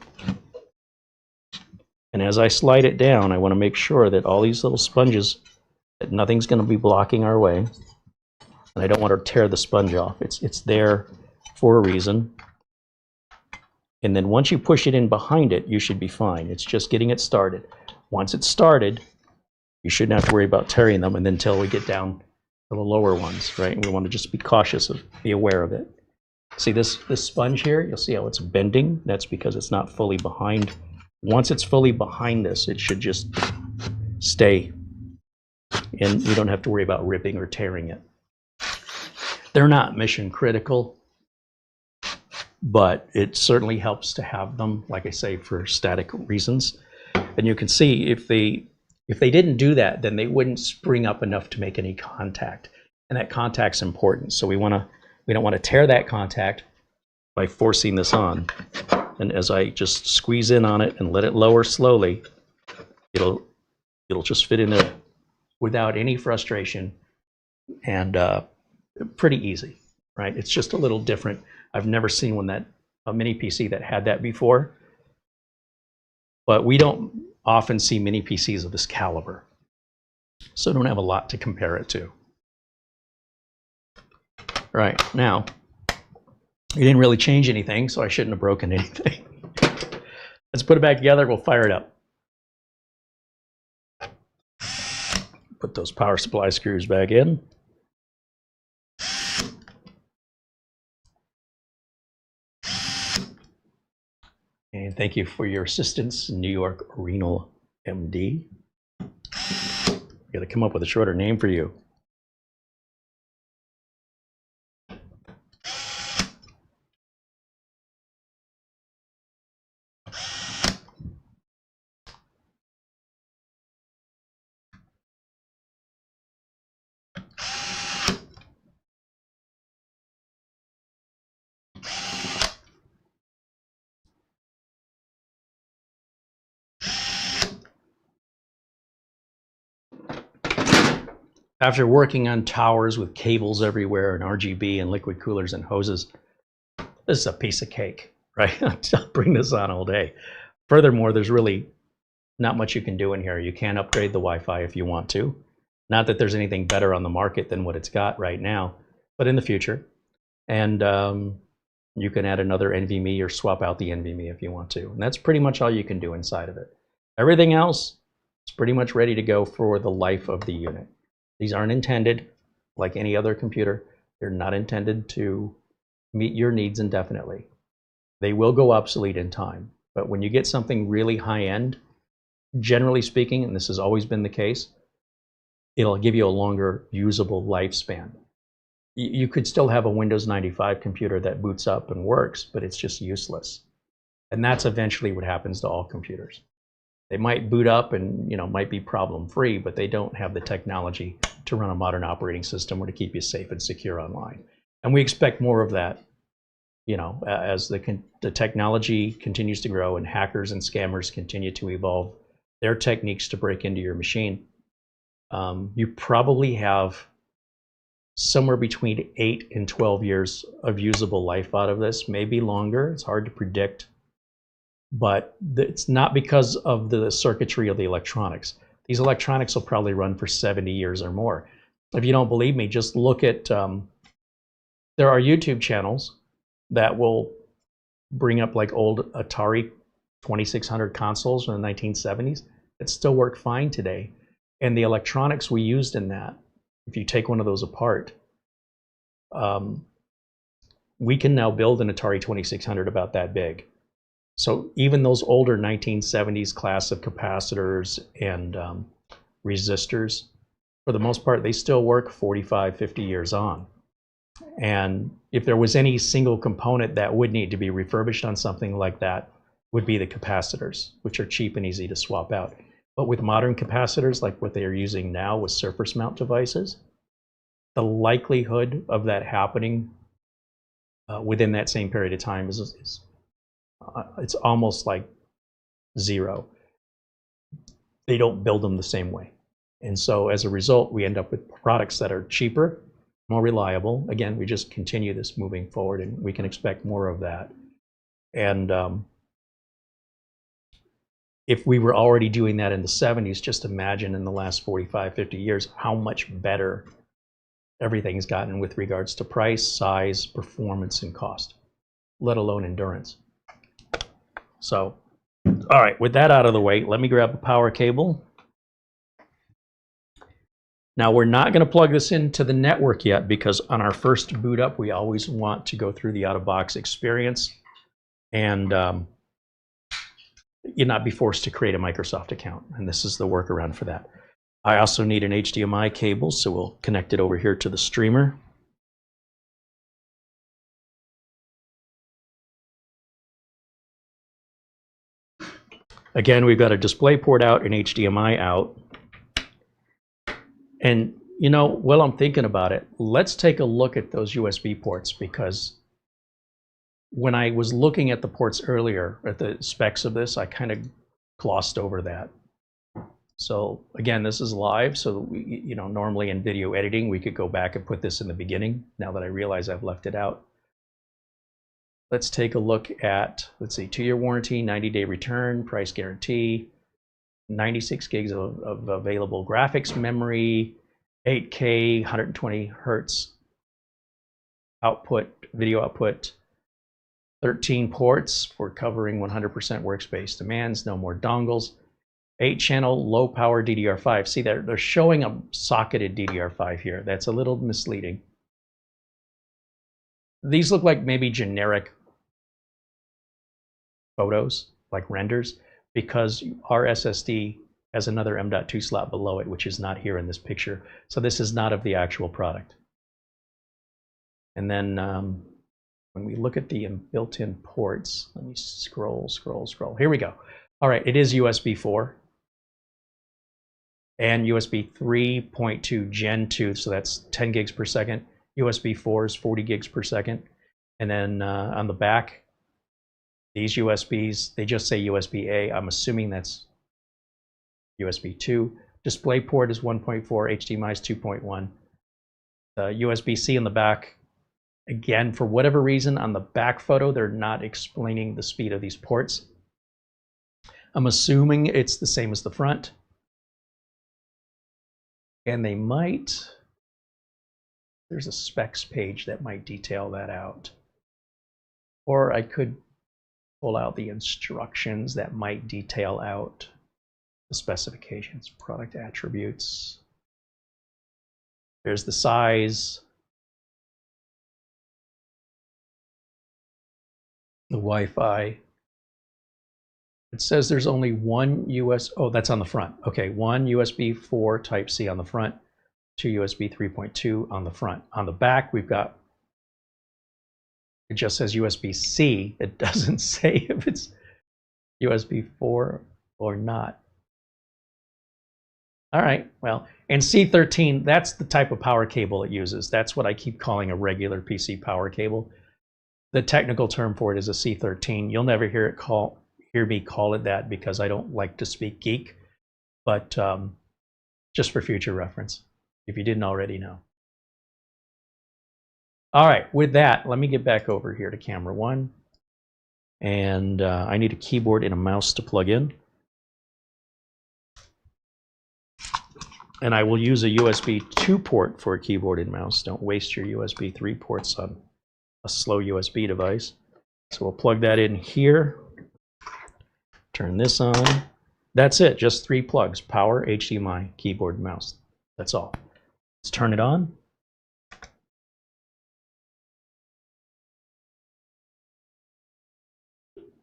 And as I slide it down, I want to make sure that all these little sponges, that nothing's going to be blocking our way. And I don't want to tear the sponge off. It's there for a reason. And then once you push it in behind it, you should be fine. It's just getting it started. Once it's started, you shouldn't have to worry about tearing them, and then until we get down to the lower ones, right? We want to just be cautious, be aware of it. See this sponge here? You'll see how it's bending. That's because it's not fully behind. Once it's fully behind this, it should just stay and you don't have to worry about ripping or tearing it. They're not mission critical, but it certainly helps to have them, like I say, for static reasons. And you can see if they didn't do that, then they wouldn't spring up enough to make any contact. And that contact's important. So we don't want to tear that contact by forcing this on. And as I just squeeze in on it and let it lower slowly, it'll just fit in there without any frustration, and pretty easy, right? It's just a little different. I've never seen a mini PC that had that before, but we don't often see mini PCs of this caliber, so I don't have a lot to compare it to. Right, now, we didn't really change anything, so I shouldn't have broken anything. Let's put it back together, we'll fire it up. Put those power supply screws back in. And thank you for your assistance, New York Renal MD. Got to come up with a shorter name for you. After working on towers with cables everywhere and RGB and liquid coolers and hoses, this is a piece of cake, right? I'll bring this on all day. Furthermore, there's really not much you can do in here. You can upgrade the Wi-Fi if you want to. Not that there's anything better on the market than what it's got right now, but in the future. And you can add another NVMe or swap out the NVMe if you want to. And that's pretty much all you can do inside of it. Everything else is pretty much ready to go for the life of the unit. These aren't intended, like any other computer, they're not intended to meet your needs indefinitely. They will go obsolete in time, but when you get something really high-end, generally speaking, and this has always been the case, it'll give you a longer usable lifespan. You could still have a Windows 95 computer that boots up and works, but it's just useless. And that's eventually what happens to all computers. They might boot up and might be problem-free, but they don't have the technology to run a modern operating system or to keep you safe and secure online. And we expect more of that, as the technology continues to grow and hackers and scammers continue to evolve their techniques to break into your machine. You probably have somewhere between 8 and 12 years of usable life out of this, maybe longer. It's hard to predict. But it's not because of the circuitry of the electronics. These electronics will probably run for 70 years or more. If you don't believe me, just look at, there are YouTube channels that will bring up like old Atari 2600 consoles from the 1970s that still work fine today. And the electronics we used in that, if you take one of those apart, we can now build an Atari 2600 about that big. So even those older 1970s class of capacitors and resistors, for the most part, they still work 45, 50 years on. And if there was any single component that would need to be refurbished on something like that, would be the capacitors, which are cheap and easy to swap out. But with modern capacitors, like what they are using now with surface mount devices, the likelihood of that happening within that same period of time is it's almost like zero. They don't build them the same way. And so as a result, we end up with products that are cheaper, more reliable. Again, we just continue this moving forward, and we can expect more of that. And if we were already doing that in the 70s, just imagine in the last 45, 50 years, how much better everything's gotten with regards to price, size, performance, and cost, let alone endurance. So, all right, with that out of the way, let me grab a power cable. Now, we're not going to plug this into the network yet because on our first boot up, we always want to go through the out-of-box experience and you not be forced to create a Microsoft account. And this is the workaround for that. I also need an HDMI cable, so we'll connect it over here to the streamer. Again, we've got a display port out and HDMI out. And you know, while I'm thinking about it, let's take a look at those USB ports, because when I was looking at the ports earlier, at the specs of this, I kind of glossed over that. So again, this is live, so we, you know, normally in video editing, we could go back and put this in the beginning. Now that I realize I've left it out. Let's take a look at, let's see, 2-year warranty, 90-day return, price guarantee, 96 gigs of available graphics memory, 8K, 120 hertz output, video output, 13 ports for covering 100% workspace demands, no more dongles, 8-channel low power DDR5. See, they're showing a socketed DDR5 here. That's a little misleading. These look like maybe generic photos, like renders, because our SSD has another M.2 slot below it, which is not here in this picture. So this is not of the actual product. And then when we look at the built-in ports, let me scroll. Here we go. All right, it is USB 4 and USB 3.2 Gen 2, so that's 10 gigs per second. USB 4 is 40 gigs per second. And then on the back, these USBs, they just say USB-A. I'm assuming that's USB 2. Display port is 1.4, HDMI is 2.1. The USB-C in the back, again, for whatever reason, on the back photo, they're not explaining the speed of these ports. I'm assuming it's the same as the front. And they might, there's a specs page that might detail that out. Or I could pull out the instructions that might detail out the specifications, product attributes. There's the size, the Wi-Fi. It says there's only one oh, that's on the front. Okay, one USB 4 Type-C on the front, two USB 3.2 on the front. On the back, we've got, it just says USB-C. It doesn't say if it's USB 4 or not. All right, well, and C13, that's the type of power cable it uses. That's what I keep calling a regular PC power cable. The technical term for it is a C13. You'll never hear me call it that, because I don't like to speak geek, but just for future reference, if you didn't already know. All right, with that, let me get back over here to camera 1. And I need a keyboard and a mouse to plug in. And I will use a USB 2 port for a keyboard and mouse. Don't waste your USB 3 ports on a slow USB device. So we'll plug that in here. Turn this on. That's it, just 3 plugs: power, HDMI, keyboard, and mouse. That's all. Let's turn it on.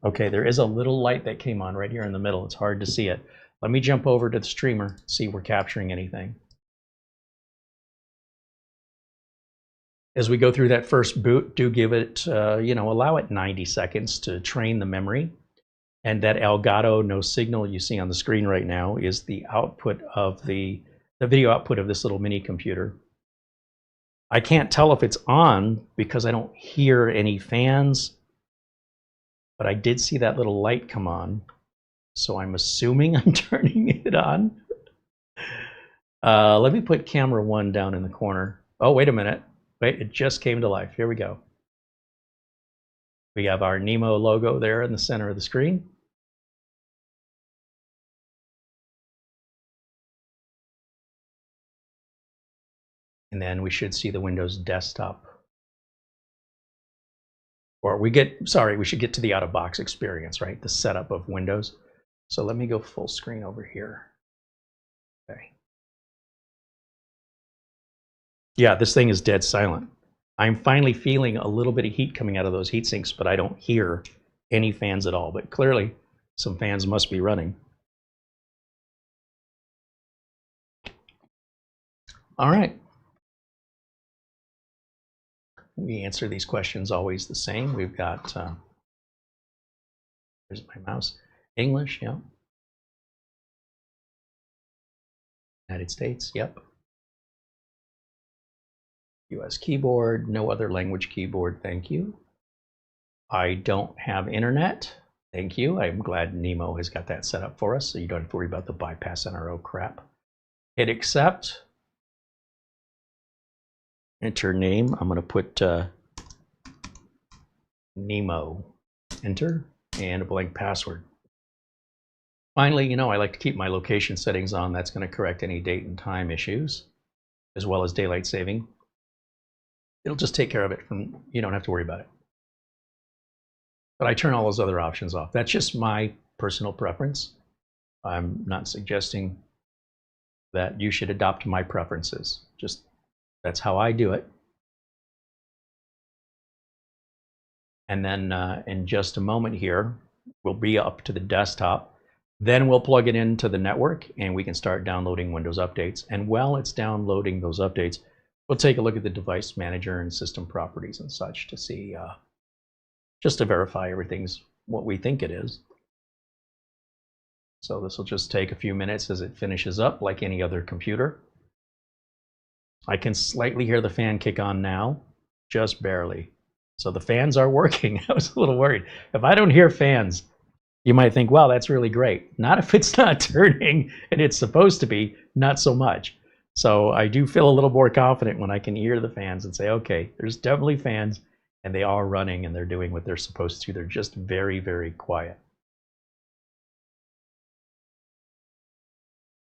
Okay, there is a little light that came on right here in the middle. It's hard to see it. Let me jump over to the streamer, see if we're capturing anything. As we go through that first boot, do give it, allow it 90 seconds to train the memory. And that Elgato no signal you see on the screen right now is the output of the video output of this little mini computer. I can't tell if it's on because I don't hear any fans, but I did see that little light come on. So I'm assuming I'm turning it on. Let me put camera 1 down in the corner. Oh, wait a minute. Wait, it just came to life. Here we go. We have our NIMO logo there in the center of the screen. And then we should see the Windows desktop. Or we should get to the out-of-box experience, right? The setup of Windows. So let me go full screen over here. Okay. Yeah, this thing is dead silent. I'm finally feeling a little bit of heat coming out of those heat sinks, but I don't hear any fans at all. But clearly, some fans must be running. All right. We answer these questions always the same. We've got, here's my mouse, English, yep. United States, yep. US keyboard, no other language keyboard, thank you. I don't have internet, thank you. I'm glad NIMO has got that set up for us, so you don't have to worry about the bypass NRO crap. Hit accept. Enter name. I'm going to put NIMO. Enter, and a blank password. Finally, you know, I like to keep my location settings on. That's going to correct any date and time issues, as well as daylight saving. It'll just take care of it. You don't have to worry about it. But I turn all those other options off. That's just my personal preference. I'm not suggesting that you should adopt my preferences. Just that's how I do it. And then in just a moment here, we'll be up to the desktop. Then we'll plug it into the network and we can start downloading Windows updates. And while it's downloading those updates, we'll take a look at the device manager and system properties and such to see, just to verify everything's what we think it is. So this will just take a few minutes as it finishes up like any other computer. I can slightly hear the fan kick on now, just barely. So the fans are working. I was a little worried. If I don't hear fans, you might think, wow, that's really great. Not if it's not turning and it's supposed to be, not so much. So I do feel a little more confident when I can hear the fans and say, okay, there's definitely fans and they are running and they're doing what they're supposed to. They're just very, very quiet.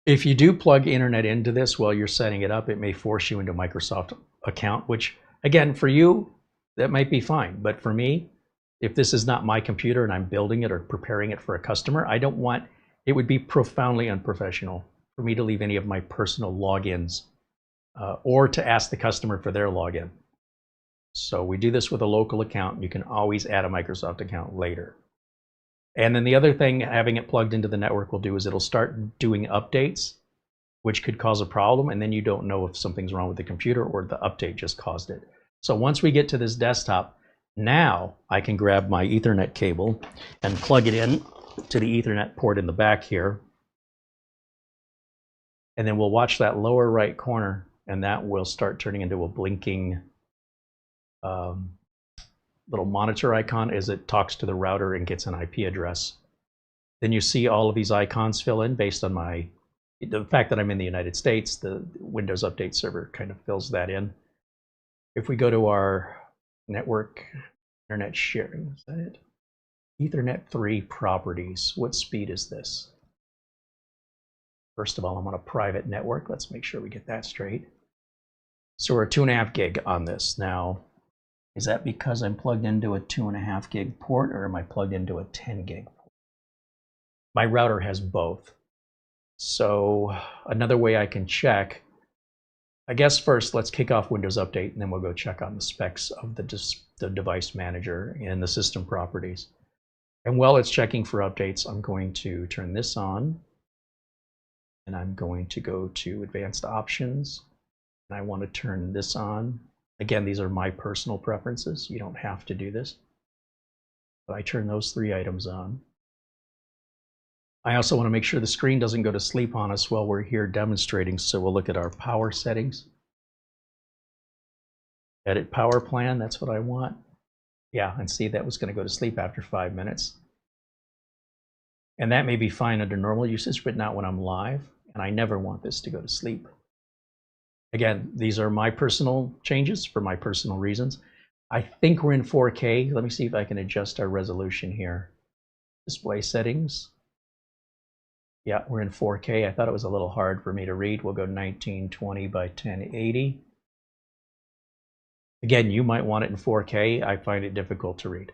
If you do plug internet into this while you're setting it up, it may force you into a Microsoft account, which again, for you, that might be fine. But for me, if this is not my computer and I'm building it or preparing it for a customer, I don't want, it would be profoundly unprofessional for me to leave any of my personal logins or to ask the customer for their login. So we do this with a local account. You can always add a Microsoft account later. And then the other thing having it plugged into the network will do is it'll start doing updates, which could cause a problem. And then you don't know if something's wrong with the computer or the update just caused it. So once we get to this desktop, now I can grab my Ethernet cable and plug it in to the Ethernet port in the back here. And then we'll watch that lower right corner and that will start turning into a blinking little monitor icon as it talks to the router and gets an IP address. Then you see all of these icons fill in based on the fact that I'm in the United States. The Windows Update Server kind of fills that in. If we go to our network internet sharing, is that it? Ethernet 3 properties. What speed is this? First of all, I'm on a private network. Let's make sure we get that straight. So we're 2.5 gig on this. Now, is that because I'm plugged into a 2.5 gig port or am I plugged into a 10 gig port? My router has both. So another way I can check, I guess first let's kick off Windows Update and then we'll go check on the specs of the device manager and the system properties. And while it's checking for updates, I'm going to turn this on and I'm going to go to Advanced Options and I want to turn this on. Again, these are my personal preferences. You don't have to do this. But I turn those 3 items on. I also want to make sure the screen doesn't go to sleep on us while we're here demonstrating. So we'll look at our power settings. Edit power plan, that's what I want. Yeah, and see that was going to go to sleep after 5 minutes. And that may be fine under normal usage, but not when I'm live. And I never want this to go to sleep. Again, these are my personal changes for my personal reasons. I think we're in 4K. Let me see if I can adjust our resolution here. Display settings. Yeah, we're in 4K. I thought it was a little hard for me to read. We'll go 1920 by 1080. Again, you might want it in 4K. I find it difficult to read.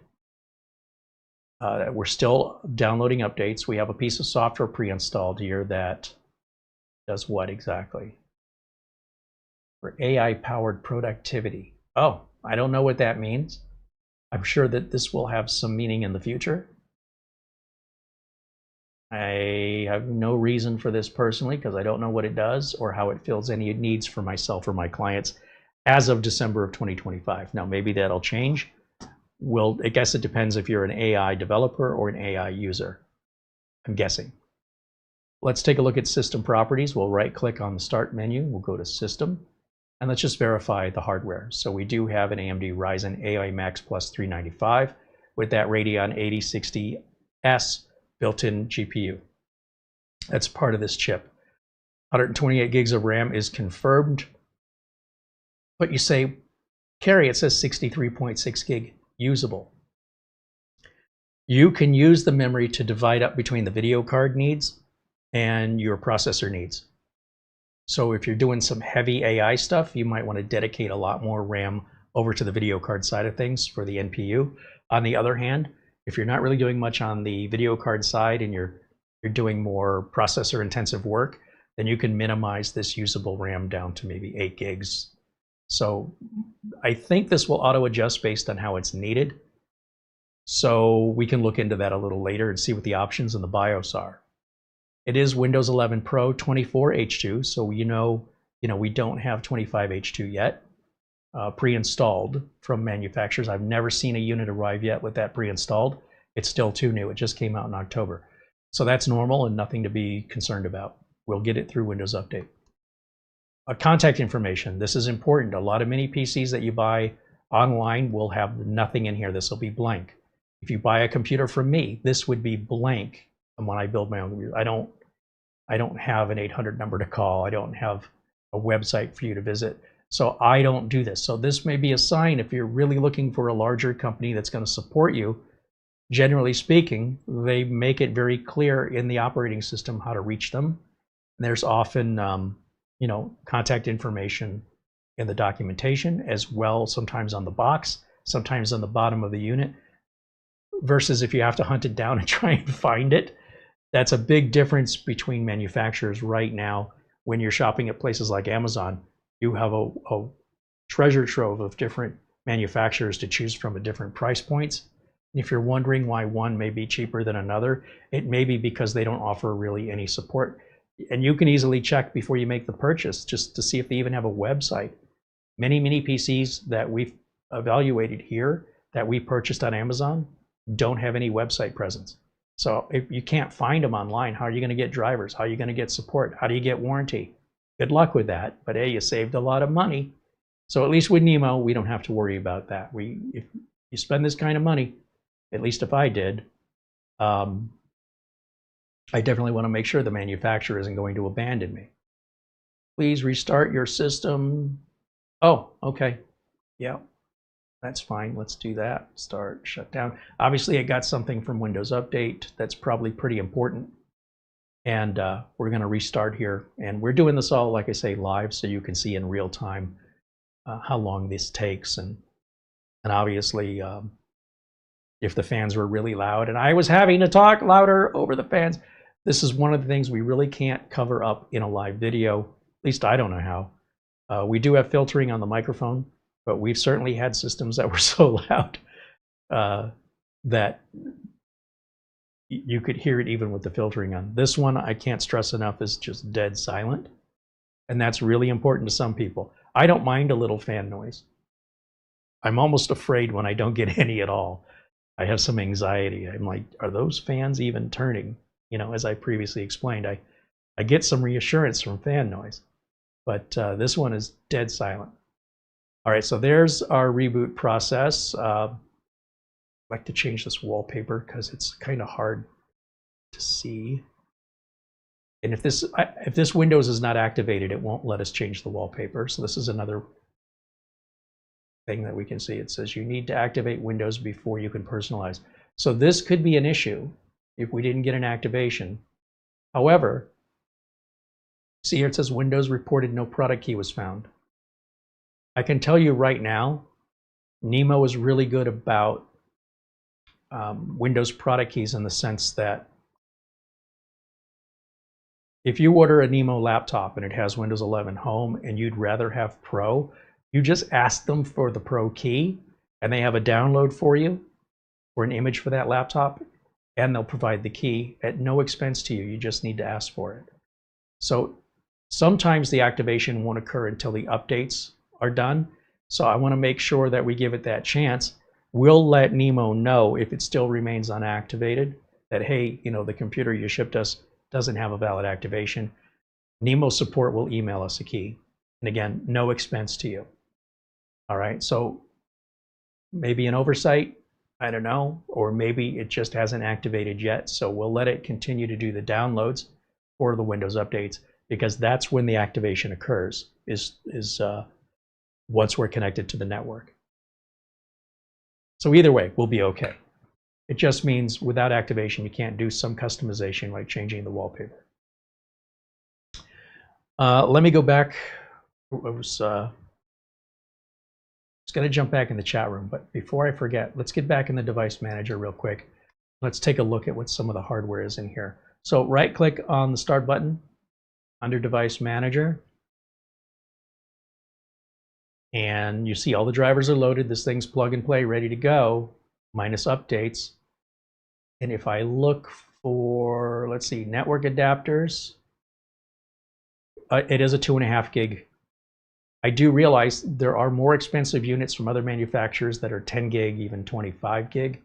We're still downloading updates. We have a piece of software pre-installed here that does what exactly? For AI-powered productivity. Oh, I don't know what that means. I'm sure that this will have some meaning in the future. I have no reason for this personally because I don't know what it does or how it fills any needs for myself or my clients as of December of 2025. Now, maybe that'll change. Well, I guess it depends if you're an AI developer or an AI user. I'm guessing. Let's take a look at system properties. We'll right click on the start menu. We'll go to system and let's just verify the hardware. So we do have an AMD Ryzen AI Max Plus 395 with that Radeon 8060S built-in GPU. That's part of this chip. 128 gigs of RAM is confirmed. But you say, Carey, it says 63.6 gig usable. You can use the memory to divide up between the video card needs and your processor needs. So if you're doing some heavy AI stuff, you might want to dedicate a lot more RAM over to the video card side of things for the NPU. On the other hand, if you're not really doing much on the video card side and you're doing more processor intensive work, then you can minimize this usable RAM down to maybe 8 gigs. So I think this will auto adjust based on how it's needed. So we can look into that a little later and see what the options in the BIOS are. It is Windows 11 Pro 24H2, so we don't have 25H2 yet pre-installed from manufacturers. I've never seen a unit arrive yet with that pre-installed. It's still too new. It just came out in October. So that's normal and nothing to be concerned about. We'll get it through Windows Update. Contact information. This is important. A lot of mini PCs that you buy online will have nothing in here. This will be blank. If you buy a computer from me, this would be blank. And when I build my own computer, I don't have an 800 number to call. I don't have a website for you to visit. So I don't do this. So this may be a sign if you're really looking for a larger company that's going to support you. Generally speaking, they make it very clear in the operating system how to reach them. There's often contact information in the documentation as well, sometimes on the box, sometimes on the bottom of the unit, versus if you have to hunt it down and try and find it. That's a big difference between manufacturers right now. When you're shopping at places like Amazon, you have a treasure trove of different manufacturers to choose from at different price points. If you're wondering why one may be cheaper than another, it may be because they don't offer really any support. And you can easily check before you make the purchase just to see if they even have a website. Many mini PCs that we've evaluated here that we purchased on Amazon don't have any website presence. So if you can't find them online, how are you going to get drivers? How are you going to get support? How do you get warranty? Good luck with that. But hey, you saved a lot of money. So at least with NIMO, we don't have to worry about that. If you spend this kind of money, at least if I did, I definitely want to make sure the manufacturer isn't going to abandon me. Please restart your system. Oh, okay. Yeah, that's fine. Let's do that. Start, shut down. Obviously, I got something from Windows Update that's probably pretty important. And we're going to restart here. And we're doing this all, like I say, live so you can see in real time how long this takes. And obviously, if the fans were really loud and I was having to talk louder over the fans, this is one of the things we really can't cover up in a live video. At least I don't know how. We do have filtering on the microphone, but we've certainly had systems that were so loud that you could hear it even with the filtering on. This one, I can't stress enough, is just dead silent. And that's really important to some people. I don't mind a little fan noise. I'm almost afraid when I don't get any at all. I have some anxiety. I'm like, are those fans even turning? As I previously explained, I get some reassurance from fan noise, but this one is dead silent. All right, so there's our reboot process. I'd like to change this wallpaper because it's kind of hard to see. And if this Windows is not activated, it won't let us change the wallpaper. So this is another thing that we can see. It says you need to activate Windows before you can personalize. So this could be an issue if we didn't get an activation. However, see here it says Windows reported no product key was found. I can tell you right now, NIMO is really good about Windows product keys in the sense that if you order a NIMO laptop and it has Windows 11 Home and you'd rather have Pro, you just ask them for the Pro key and they have a download for you or an image for that laptop.
and they'll provide the key at no expense to you. You just need to ask for it. So sometimes the activation won't occur until the updates are done. So I want to make sure that we give it that chance. We'll let NIMO know if it still remains unactivated that, hey, you know, the computer you shipped us doesn't have a valid activation. NIMO support will email us a key. And again, no expense to you. All right, so maybe an oversight, I don't know, or maybe it just hasn't activated yet. So we'll let it continue to do the downloads for the Windows updates, because that's when the activation occurs, is once we're connected to the network. So either way, we'll be okay. It just means without activation, you can't do some customization like changing the wallpaper. Let me go back. I was going to jump back in the chat room, but before I forget, let's get back in the device manager real quick. Let's take a look at what some of the hardware is in here. So right click on the start button under device manager. And you see all the drivers are loaded. This thing's plug and play, ready to go, minus updates. And if I look for, let's see, network adapters, it is a 2.5 gig. I do realize there are more expensive units from other manufacturers that are 10 gig, even 25 gig.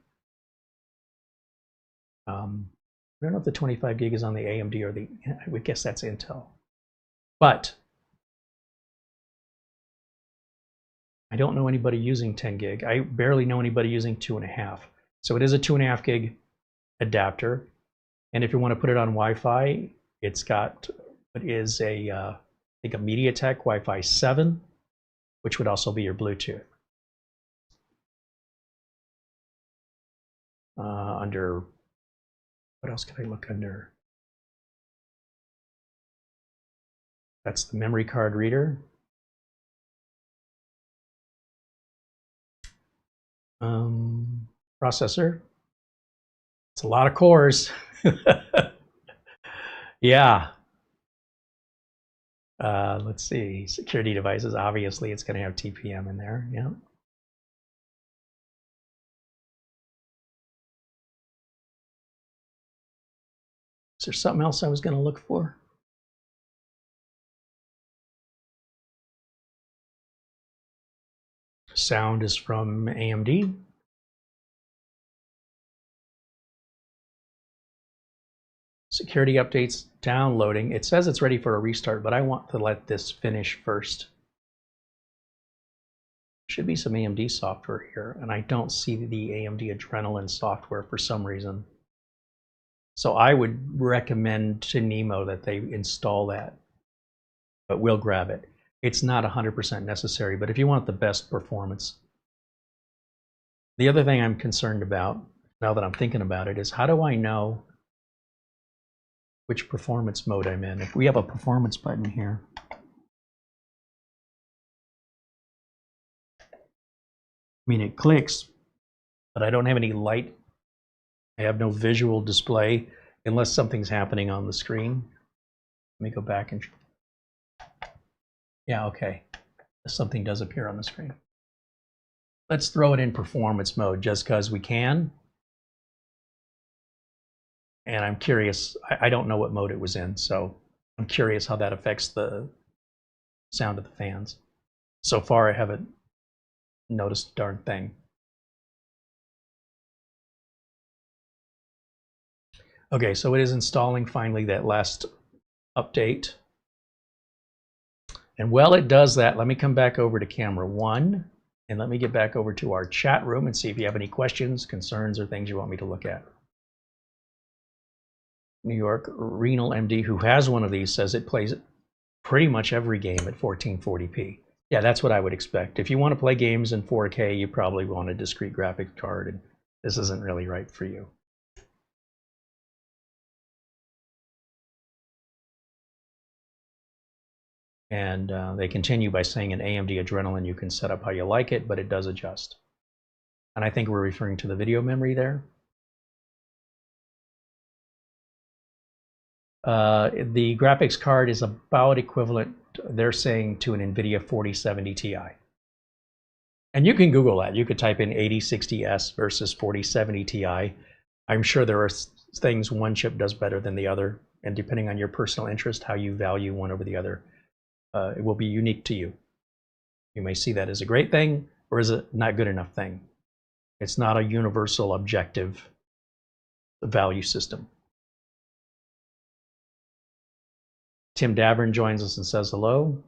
I don't know if the 25 gig is on the AMD or the, I would guess that's Intel. But I don't know anybody using 10 gig. I barely know anybody using 2.5. So it is a 2.5 gig adapter. And if you want to put it on Wi-Fi, it's got, it is a, I think a MediaTek Wi-Fi 7, which would also be your Bluetooth. Under, what else can I look under? That's the memory card reader. Processor. It's a lot of cores. Yeah. Let's see. Security devices. Obviously, it's going to have TPM in there. Yeah. Is there something else I was going to look for? Sound is from AMD. Security updates downloading. It says it's ready for a restart, but I want to let this finish first. Should be some AMD software here, and I don't see the AMD Adrenalin software for some reason. So I would recommend to NIMO that they install that, but we'll grab it. It's not 100% necessary, but if you want the best performance. The other thing I'm concerned about, now that I'm thinking about it, is how do I know which performance mode I'm in? If we have a performance button here, I mean, it clicks, but I don't have any light. I have no visual display unless something's happening on the screen. Let me go back and, yeah, okay. Something does appear on the screen. Let's throw it in performance mode just because we can. And I'm curious, I don't know what mode it was in, so I'm curious how that affects the sound of the fans. So far, I haven't noticed a darn thing. Okay, so it is installing finally that last update. And while it does that, let me come back over to camera 1 and let me get back over to our chat room and see if you have any questions, concerns, or things you want me to look at. New York Renal MD, who has one of these, says it plays pretty much every game at 1440p. Yeah, that's what I would expect. If you want to play games in 4K, you probably want a discrete graphics card, and this isn't really right for you. And they continue by saying an AMD Adrenalin, you can set up how you like it, but it does adjust. And I think we're referring to the video memory there. The graphics card is about equivalent, they're saying, to an NVIDIA 4070 Ti. And you can Google that. You could type in 8060S versus 4070 Ti. I'm sure there are things one chip does better than the other, and depending on your personal interest, how you value one over the other, it will be unique to you. You may see that as a great thing or as a not good enough thing. It's not a universal objective value system. Tim Davern joins us and says hello.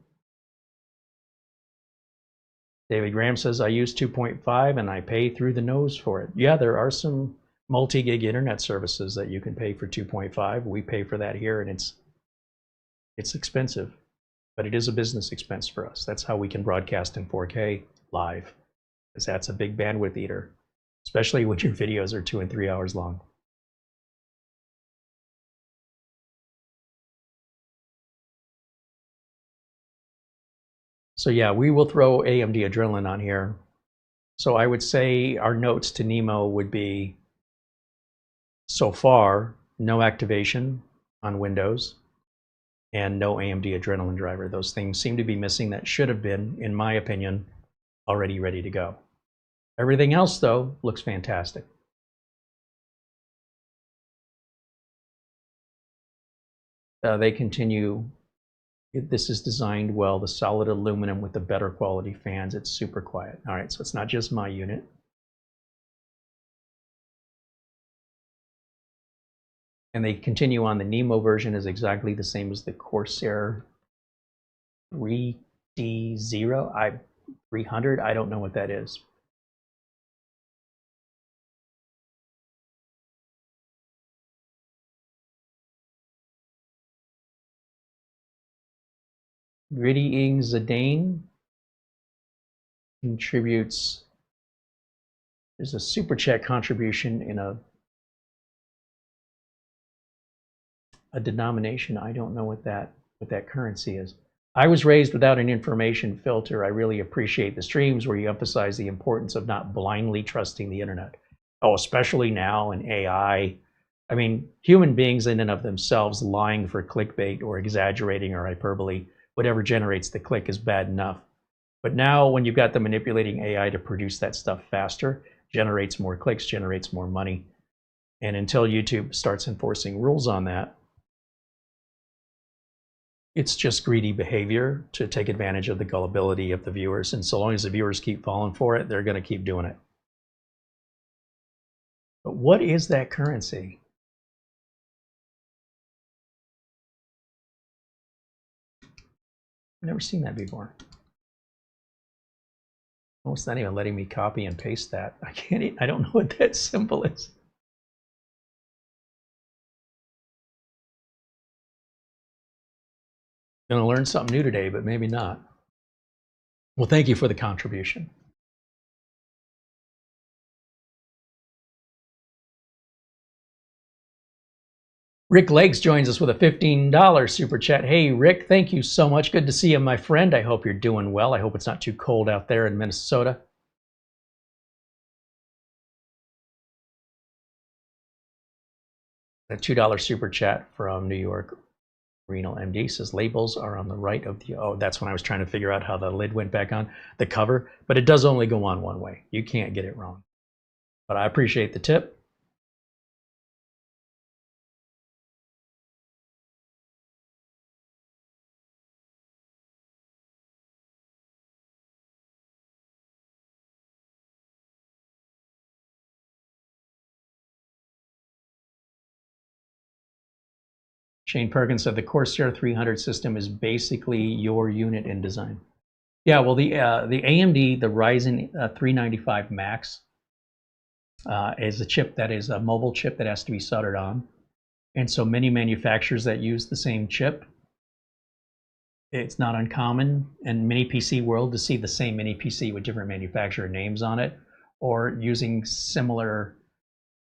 David Graham says, I use 2.5 and I pay through the nose for it. Yeah, there are some multi-gig internet services that you can pay for 2.5. We pay for that here, and it's expensive, but it is a business expense for us. That's how we can broadcast in 4K live, because that's a big bandwidth eater, especially when your videos are 2 and 3 hours long. So yeah, we will throw AMD Adrenalin on here. So I would say our notes to NIMO would be, so far, no activation on Windows and no AMD Adrenalin driver. Those things seem to be missing that should have been, in my opinion, already ready to go. Everything else, though, looks fantastic. They continue, this is designed well, the solid aluminum with the better quality fans. It's super quiet. All right, so it's not just my unit. And they continue on, the NIMO version is exactly the same as the Corsair 3D0, 300, I don't know what that is. Gritty Zidane contributes, there's a super chat contribution in a denomination. I don't know what that currency is. I was raised without an information filter. I really appreciate the streams where you emphasize the importance of not blindly trusting the internet. Oh, especially now in AI. I mean, human beings in and of themselves lying for clickbait or exaggerating or hyperbole, whatever generates the click is bad enough. But now when you've got the manipulating AI to produce that stuff faster, generates more clicks, generates more money. And until YouTube starts enforcing rules on that, it's just greedy behavior to take advantage of the gullibility of the viewers. And so long as the viewers keep falling for it, they're going to keep doing it. But what is that currency? I've never seen that before. Oh, it's not even letting me copy and paste that. I don't know what that symbol is. Gonna learn something new today, but maybe not. Well, thank you for the contribution. Rick Legs joins us with a $15 super chat. Hey, Rick, thank you so much. Good to see you, my friend. I hope you're doing well. I hope it's not too cold out there in Minnesota. A $2 super chat from New York. Renal MD says labels are on the right of the, oh, that's when I was trying to figure out how the lid went back on, the cover, but it does only go on one way. You can't get it wrong. But I appreciate the tip. Shane Perkins said the Corsair 300 system is basically your unit in design. Yeah, well, the AMD, the Ryzen 395 Max is a chip that is a mobile chip that has to be soldered on. And so many manufacturers that use the same chip, it's not uncommon in mini PC world to see the same mini PC with different manufacturer names on it, or using similar.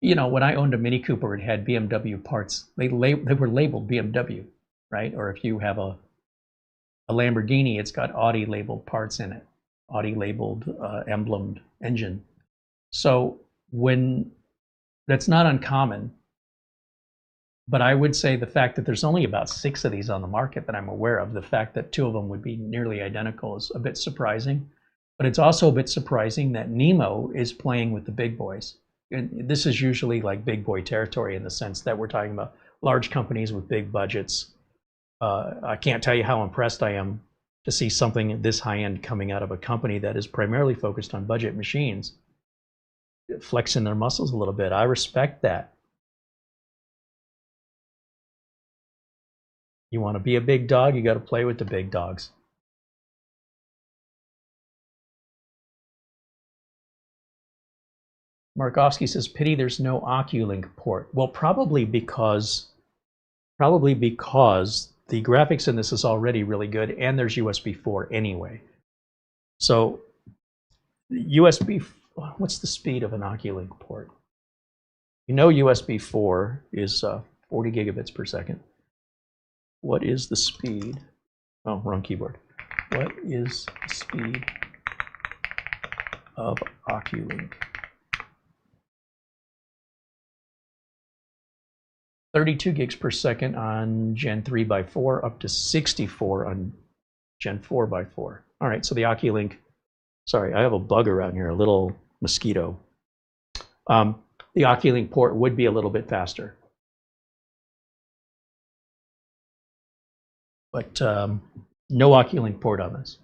You know, when I owned a Mini Cooper, it had BMW parts. They were labeled BMW, right? Or if you have a Lamborghini, it's got Audi labeled parts in it, Audi labeled emblemed engine. So when that's not uncommon, but I would say the fact that there's only about 6 of these on the market that I'm aware of, the fact that 2 of them would be nearly identical is a bit surprising. But it's also a bit surprising that NIMO is playing with the big boys. and this is usually like big boy territory in the sense that we're talking about large companies with big budgets. I can't tell you how impressed I am to see something this high end coming out of a company that is primarily focused on budget machines, flexing their muscles a little bit. I respect that. You want to be a big dog, you got to play with the big dogs. Markovsky says, pity there's no Oculink port. Well, probably because the graphics in this is already really good, and there's USB 4 anyway. So USB, what's the speed of an Oculink port? You know USB 4 is 40 gigabits per second. What is the speed? Oh, wrong keyboard. What is the speed of Oculink? 32 gigs per second on Gen 3x4, up to 64 on Gen 4x4. All right, so the Oculink, sorry, I have a bug around here, a little mosquito. The Oculink port would be a little bit faster. But no Oculink port on this.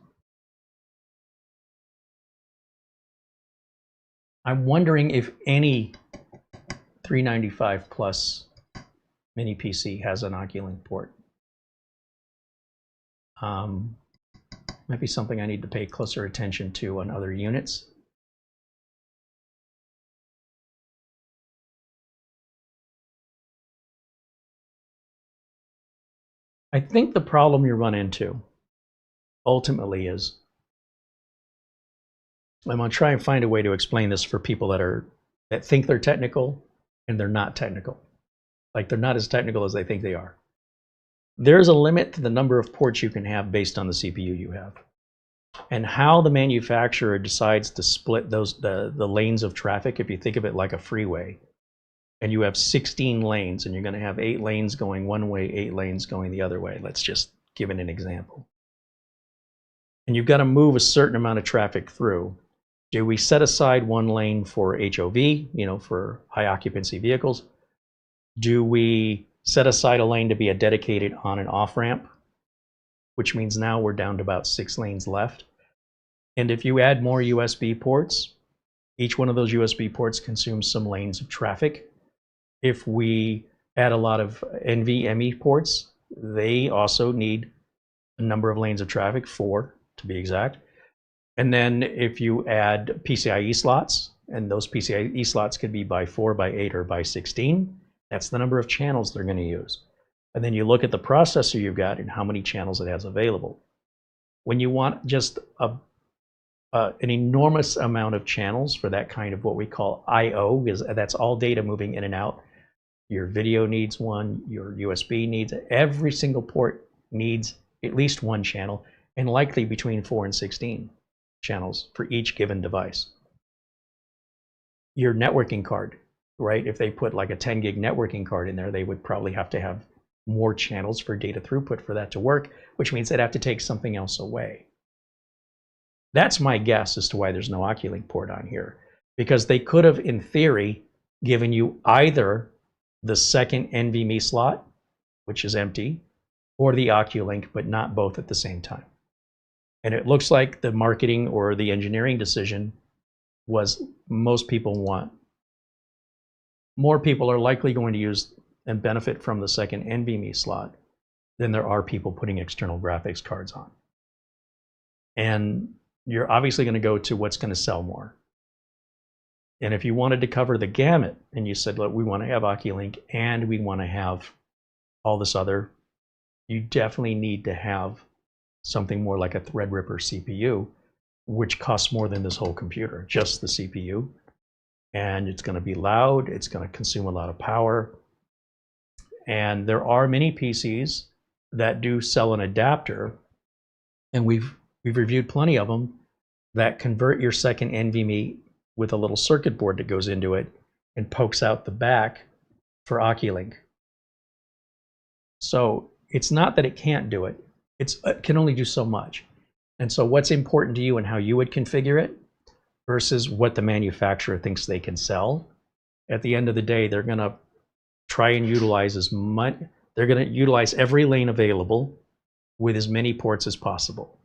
I'm wondering if any 395 plus mini PC has an Oculink port. Might be something I need to pay closer attention to on other units. I think the problem you run into ultimately is, I'm going to try and find a way to explain this for people that think they're technical and they're not technical. Like they're not as technical as they think they are. There's a limit to the number of ports you can have based on the CPU you have. And how the manufacturer decides to split the lanes of traffic, if you think of it like a freeway, and you have 16 lanes, and you're going to have 8 lanes going one way, 8 lanes going the other way. Let's just give it an example. And you've got to move a certain amount of traffic through. Do we set aside one lane for HOV, for high occupancy vehicles? Do we set aside a lane to be a dedicated on and off ramp, which means now we're down to about 6 lanes left? And if you add more USB ports, each one of those USB ports consumes some lanes of traffic. If we add a lot of NVMe ports, they also need a number of lanes of traffic, 4 to be exact. And then if you add PCIe slots, and those PCIe slots could be by 4, by 8, or by 16, that's the number of channels they're going to use. And then you look at the processor you've got and how many channels it has available. When you want just an enormous amount of channels for that kind of what we call I/O, because that's all data moving in and out. Your video needs one, your USB needs, every single port needs at least one channel, and likely between 4 and 16 channels for each given device. Your networking card, right? If they put like a 10 gig networking card in there, they would probably have to have more channels for data throughput for that to work, which means they'd have to take something else away. That's my guess as to why there's no Oculink port on here, because they could have, in theory, given you either the second NVMe slot, which is empty, or the Oculink, but not both at the same time. And it looks like the marketing or the engineering decision was more people are likely going to use and benefit from the second NVMe slot than there are people putting external graphics cards on. And you're obviously going to go to what's going to sell more. And if you wanted to cover the gamut and you said, look, we want to have Oculink and we want to have all this other, you definitely need to have something more like a Threadripper CPU, which costs more than this whole computer, just the CPU. And it's going to be loud, it's going to consume a lot of power. And there are many PCs that do sell an adapter, and we've reviewed plenty of them, that convert your second NVMe with a little circuit board that goes into it and pokes out the back for Oculink. So it's not that it can't do it, it can only do so much. And so what's important to you and how you would configure it versus what the manufacturer thinks they can sell at the end of the day, they're going to try and utilize as much, they're going to utilize every lane available with as many ports as possible.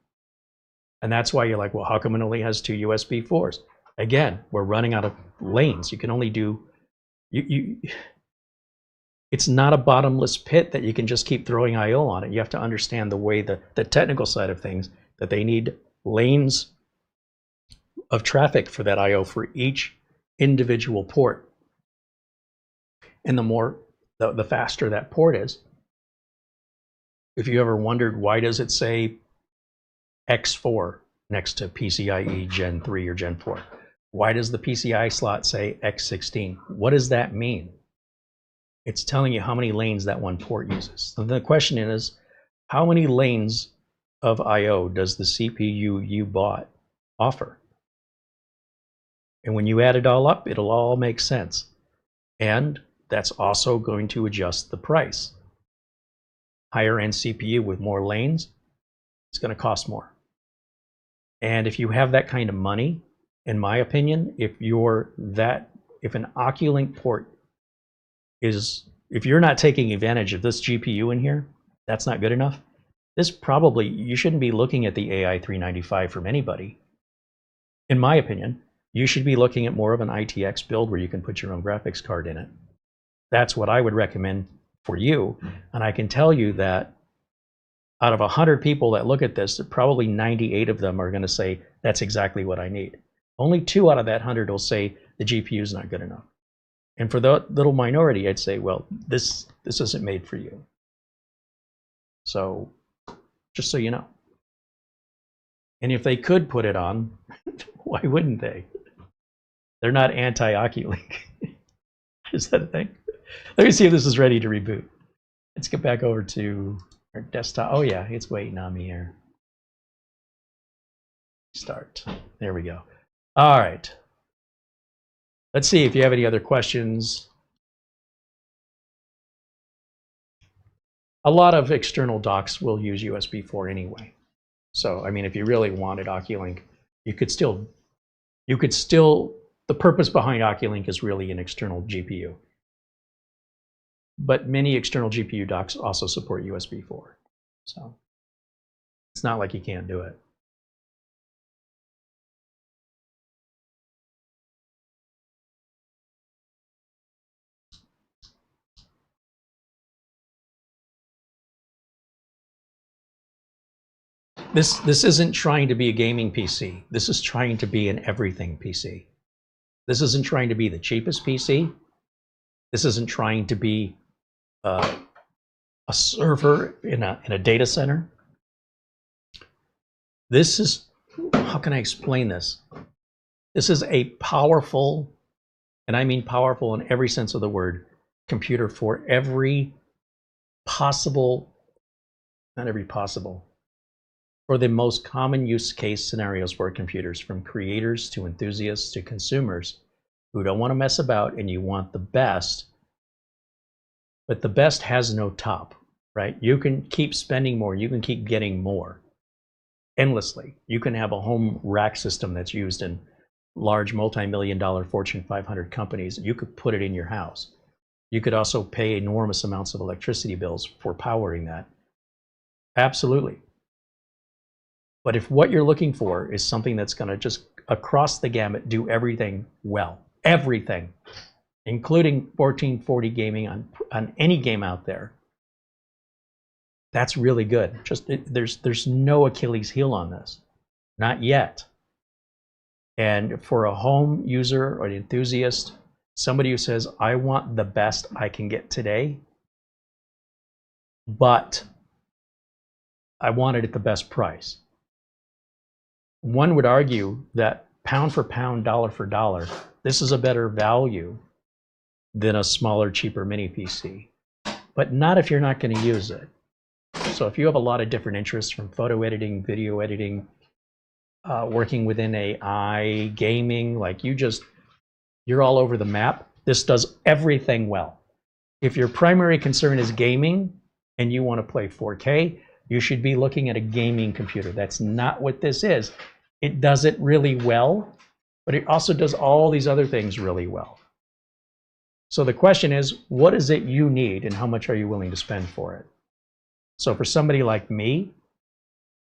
And that's why you're like, well, how come it only has 2 USB 4s? Again, we're running out of lanes. You can only do, it's not a bottomless pit that you can just keep throwing I/O on it. You have to understand the way, the technical side of things, that they need lanes of traffic for that I/O for each individual port. And the faster that port is. If you ever wondered, why does it say X4 next to PCIe Gen 3 or Gen 4? Why does the PCI slot say X16? What does that mean? It's telling you how many lanes that one port uses. So the question is, how many lanes of I/O does the CPU you bought offer? And when you add it all up, it'll all make sense. And that's also going to adjust the price. Higher end CPU with more lanes, it's going to cost more. And if you have that kind of money, in my opinion, if an Oculink port is, if you're not taking advantage of this GPU in here, that's not good enough. This probably, you shouldn't be looking at the AI 395 from anybody. In my opinion, you should be looking at more of an ITX build where you can put your own graphics card in it. That's what I would recommend for you. And I can tell you that out of 100 people that look at this, probably 98 of them are going to say, that's exactly what I need. Only 2 out of that 100 will say the GPU is not good enough. And for the little minority, I'd say, well, this isn't made for you. So just so you know. And if they could put it on, why wouldn't they? They're not anti-Oculink. Is that a thing? Let me see if this is ready to reboot. Let's get back over to our desktop. Oh yeah, it's waiting on me here. Start. There we go. All right. Let's see if you have any other questions. A lot of external docks will use USB 4 anyway. So, I mean, if you really wanted Oculink, you could still, the purpose behind Oculink is really an external GPU. But many external GPU docks also support USB 4. So, it's not like you can't do it. This isn't trying to be a gaming PC. This is trying to be an everything PC. This isn't trying to be the cheapest PC. This isn't trying to be a server in a data center. This is, how can I explain this? This is a powerful, and I mean powerful in every sense of the word, computer for every possible, not every possible, for the most common use case scenarios for computers, from creators to enthusiasts to consumers who don't want to mess about and you want the best, but the best has no top, right? You can keep spending more, you can keep getting more endlessly. You can have a home rack system that's used in large multi-million-dollar Fortune 500 companies. You could put it in your house. You could also pay enormous amounts of electricity bills for powering that. Absolutely. But if what you're looking for is something that's going to just across the gamut do everything well, everything, including 1440 gaming on any game out there, that's really good. Just there's no Achilles heel on this, not yet. And for a home user or an enthusiast, somebody who says, I want the best I can get today, but I want it at the best price. One would argue that pound for pound, dollar for dollar, this is a better value than a smaller, cheaper mini PC, but not if you're not going to use it. So if you have a lot of different interests, from photo editing, video editing, working within AI, gaming, like you're all over the map, this does everything well. If your primary concern is gaming and you want to play 4K, you should be looking at a gaming computer. That's not what this is. It does it really well, but it also does all these other things really well. So the question is, what is it you need and how much are you willing to spend for it? So for somebody like me,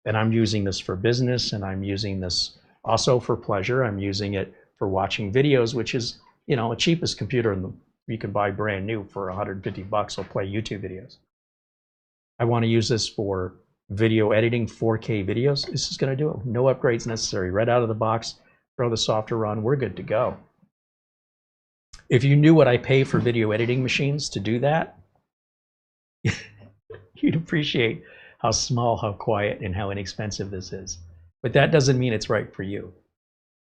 and I'm using this for business and I'm using this also for pleasure, I'm using it for watching videos, which is, you know, the cheapest computer you can buy brand new for $150 will play YouTube videos. I want to use this for video editing, 4K videos. This is going to do it. No upgrades necessary. Right out of the box, throw the software on, we're good to go. If you knew what I pay for video editing machines to do that, you'd appreciate how small, how quiet, and how inexpensive this is. But that doesn't mean it's right for you.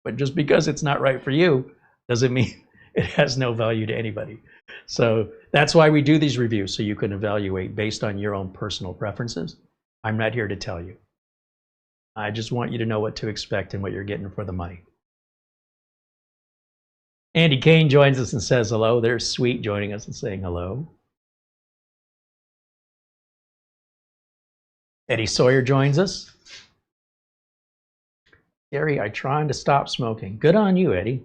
But just because it's not right for you doesn't mean it has no value to anybody. So that's why we do these reviews, so you can evaluate based on your own personal preferences. I'm not here to tell you. I just want you to know what to expect and what you're getting for the money. Andy Kane joins us and says hello. There's Sweet joining us and saying hello. Eddie Sawyer joins us. Gary, I'm trying to stop smoking. Good on you, Eddie.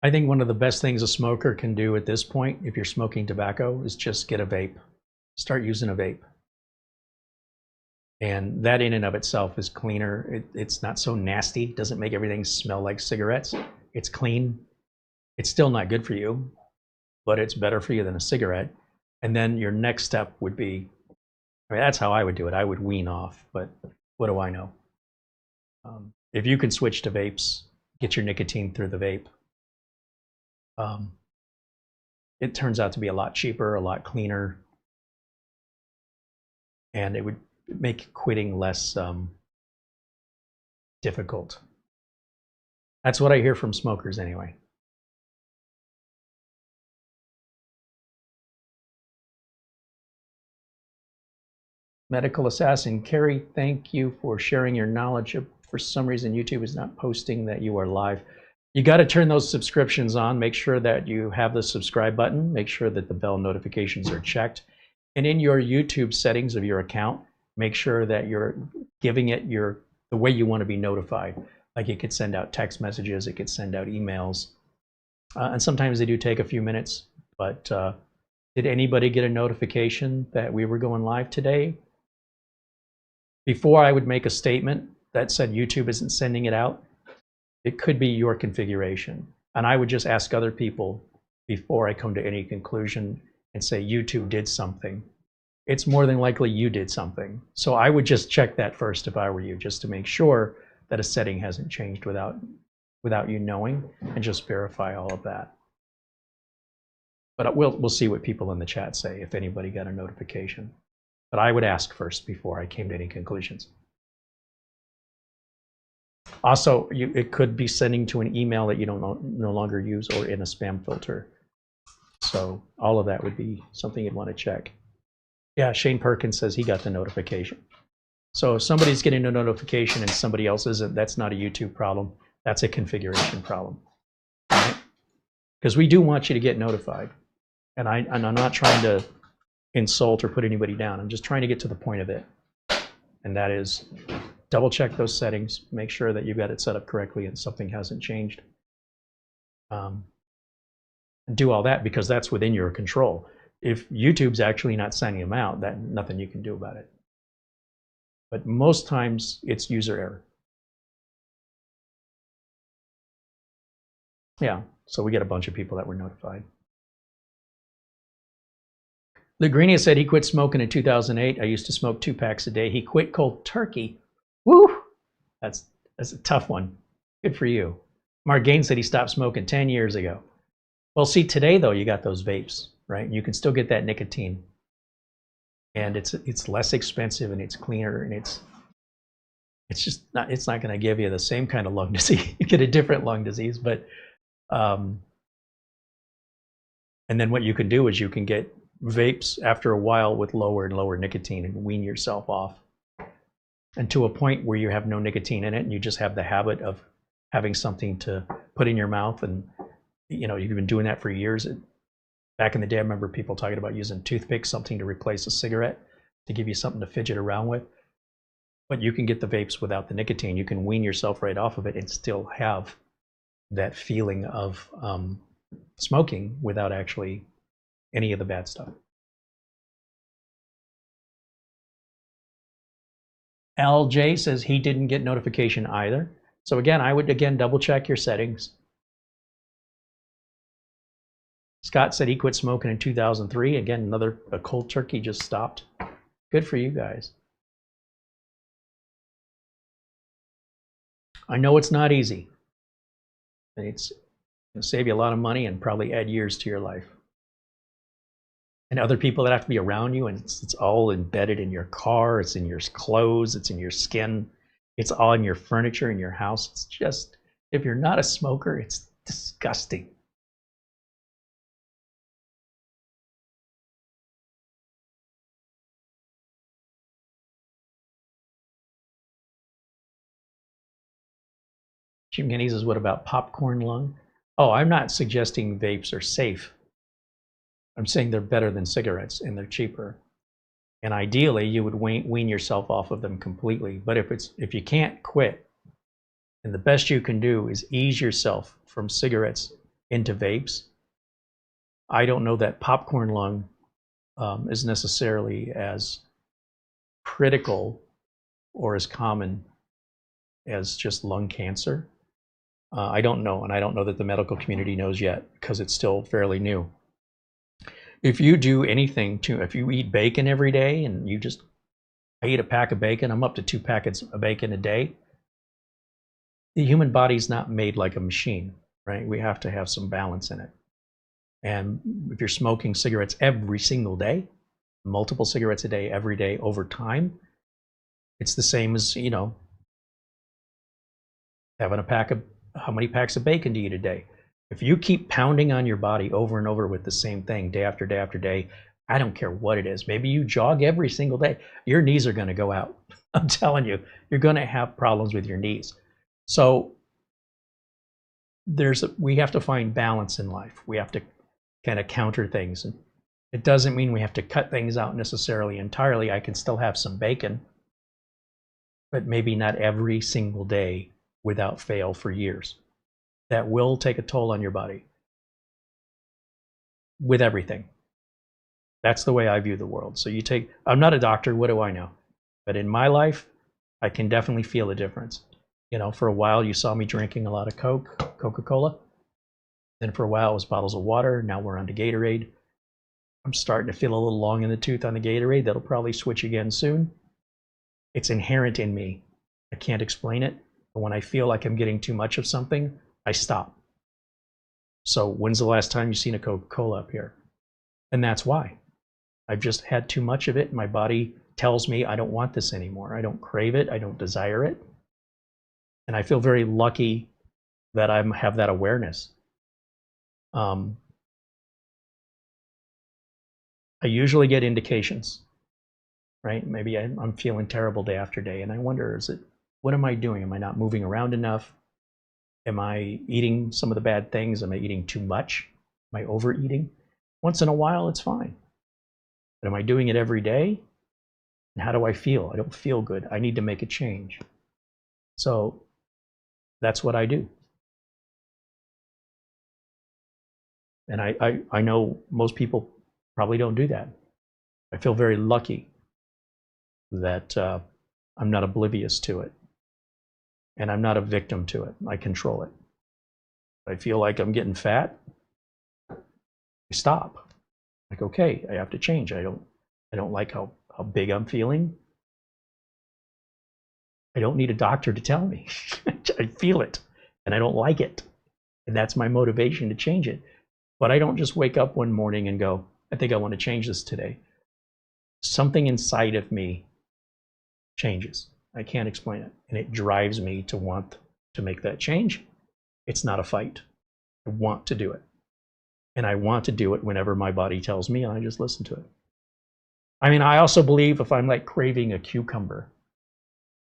I think one of the best things a smoker can do at this point, if you're smoking tobacco, is just get a vape. Start using a vape. And that in and of itself is cleaner. It's not so nasty. Doesn't make everything smell like cigarettes. It's clean. It's still not good for you, but it's better for you than a cigarette. And then your next step would be, I mean, that's how I would do it. I would wean off, but what do I know? If you can switch to vapes, get your nicotine through the vape, it turns out to be a lot cheaper, a lot cleaner, and it would make quitting less difficult. That's what I hear from smokers anyway. Medical Assassin, Carey, thank you for sharing your knowledge. For some reason, YouTube is not posting that you are live. You got to turn those subscriptions on. Make sure that you have the subscribe button. Make sure that the bell notifications are checked. And in your YouTube settings of your account, make sure that you're giving it the way you want to be notified. Like it could send out text messages, it could send out emails. And sometimes they do take a few minutes, but did anybody get a notification that we were going live today? Before I would make a statement that said YouTube isn't sending it out, it could be your configuration. And I would just ask other people before I come to any conclusion and say YouTube did something. It's more than likely you did something. So I would just check that first if I were you, just to make sure that a setting hasn't changed without you knowing, and just verify all of that. But we'll see what people in the chat say, if anybody got a notification. But I would ask first before I came to any conclusions. Also, it could be sending to an email that you no longer use, or in a spam filter. So all of that would be something you'd want to check. Yeah, Shane Perkins says he got the notification. So if somebody's getting a notification and somebody else isn't, that's not a YouTube problem. That's a configuration problem. Right? Because we do want you to get notified. And I'm not trying to insult or put anybody down. I'm just trying to get to the point of it. And that is, double check those settings, make sure that you've got it set up correctly and something hasn't changed. And do all that, because that's within your control. If YouTube's actually not sending them out, nothing you can do about it. But most times it's user error. Yeah, so we get a bunch of people that were notified. Lagrinia said he quit smoking in 2008. I used to smoke 2 packs a day. He quit cold turkey. Woo! That's a tough one. Good for you. Mark Gaines said he stopped smoking 10 years ago. Well, see, today though, you got those vapes, right? You can still get that nicotine, and it's less expensive and it's cleaner, and it's not going to give you the same kind of lung disease. You get a different lung disease, but and then what you can do is you can get vapes after a while with lower and lower nicotine and wean yourself off, and to a point where you have no nicotine in it and you just have the habit of having something to put in your mouth. And you know, you've been doing that for years. Back in the day, I remember people talking about using toothpicks, something to replace a cigarette, to give you something to fidget around with. But you can get the vapes without the nicotine. You can wean yourself right off of it and still have that feeling of smoking without actually any of the bad stuff. LJ says he didn't get notification either. So again, I would double check your settings. Scott said he quit smoking in 2003. Again, a cold turkey just stopped. Good for you guys. I know it's not easy. It's going to save you a lot of money and probably add years to your life. And other people that have to be around you, and it's all embedded in your car, it's in your clothes, it's in your skin, it's all in your furniture in your house. It's just, if you're not a smoker, it's disgusting. Jim Guinea says, what about popcorn lung? Oh, I'm not suggesting vapes are safe. I'm saying they're better than cigarettes and they're cheaper. And ideally, you would wean yourself off of them completely. But if you can't quit, and the best you can do is ease yourself from cigarettes into vapes, I don't know that popcorn lung is necessarily as critical or as common as just lung cancer. I don't know, and I don't know that the medical community knows yet because it's still fairly new. If you do anything if you eat bacon every day and I eat a pack of bacon, I'm up to 2 packets of bacon a day. The human body's not made like a machine, right? We have to have some balance in it. And if you're smoking cigarettes every single day, multiple cigarettes a day, every day over time, it's the same as, having a pack of, how many packs of bacon do you eat a day? If you keep pounding on your body over and over with the same thing day after day after day, I don't care what it is. Maybe you jog every single day. Your knees are going to go out. I'm telling you, you're going to have problems with your knees. So we have to find balance in life. We have to kind of counter things. And it doesn't mean we have to cut things out necessarily entirely. I can still have some bacon, but maybe not every single day without fail for years. That will take a toll on your body with everything. That's the way I view the world. So I'm not a doctor, what do I know? But in my life, I can definitely feel a difference. For a while you saw me drinking a lot of Coca-Cola. Then for a while it was bottles of water. Now we're on to Gatorade. I'm starting to feel a little long in the tooth on the Gatorade. That'll probably switch again soon. It's inherent in me. I can't explain it. But when I feel like I'm getting too much of something, I stop. So when's the last time you've seen a Coca-Cola up here? And that's why. I've just had too much of it. My body tells me I don't want this anymore. I don't crave it. I don't desire it. And I feel very lucky that I have that awareness. I usually get indications, right? Maybe I'm feeling terrible day after day, and I wonder, what am I doing? Am I not moving around enough? Am I eating some of the bad things? Am I eating too much? Am I overeating? Once in a while, it's fine. But am I doing it every day? And how do I feel? I don't feel good. I need to make a change. So that's what I do. And I know most people probably don't do that. I feel very lucky that I'm not oblivious to it. And I'm not a victim to it. I control it. If I feel like I'm getting fat, I stop. Like, okay, I have to change. I don't like how big I'm feeling. I don't need a doctor to tell me. I feel it, and I don't like it. And that's my motivation to change it. But I don't just wake up one morning and go, I think I want to change this today. Something inside of me changes. I can't explain it. And it drives me to want to make that change. It's not a fight. I want to do it. And I want to do it whenever my body tells me, and I just listen to it. I mean, I also believe if I'm like craving a cucumber,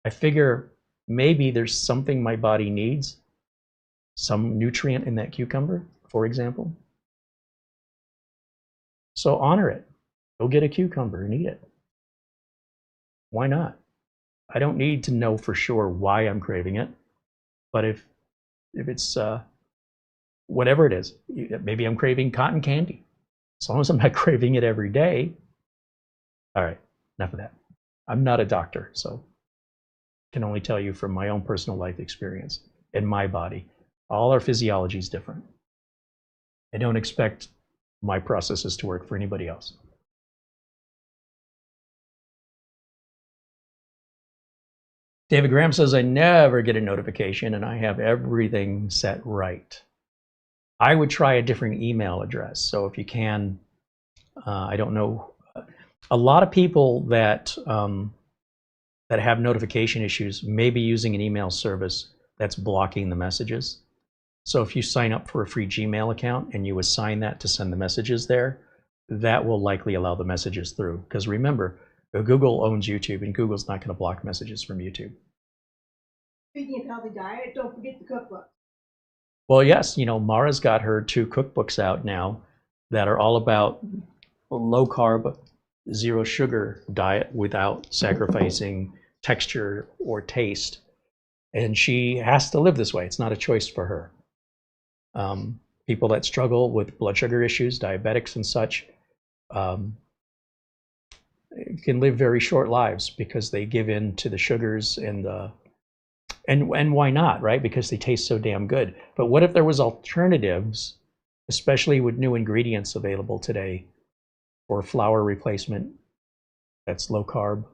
I figure maybe there's something my body needs, some nutrient in that cucumber, for example. So honor it. Go get a cucumber and eat it. Why not? I don't need to know for sure why I'm craving it, but if it's whatever it is, maybe I'm craving cotton candy. As long as I'm not craving it every day. All right, enough of that. I'm not a doctor, so I can only tell you from my own personal life experience in my body. All our physiology is different. I don't expect my processes to work for anybody else. David Graham says, I never get a notification and I have everything set right. I would try a different email address. So if you can, I don't know, a lot of people that that have notification issues may be using an email service that's blocking the messages. So if you sign up for a free Gmail account and you assign that to send the messages there, that will likely allow the messages through. Because remember, Google owns YouTube and Google's not going to block messages from YouTube.
Speaking of healthy diet, don't forget the cookbook.
Well, yes, you know, Mara's got her 2 cookbooks out now that are all about a low carb, zero sugar diet without sacrificing texture or taste. And she has to live this way. It's not a choice for her. People that struggle with blood sugar issues, diabetics and such, can live very short lives because they give in to the sugars and why not, right? Because they taste so damn good. But what if there was alternatives, especially with new ingredients available today for flour replacement that's low carb,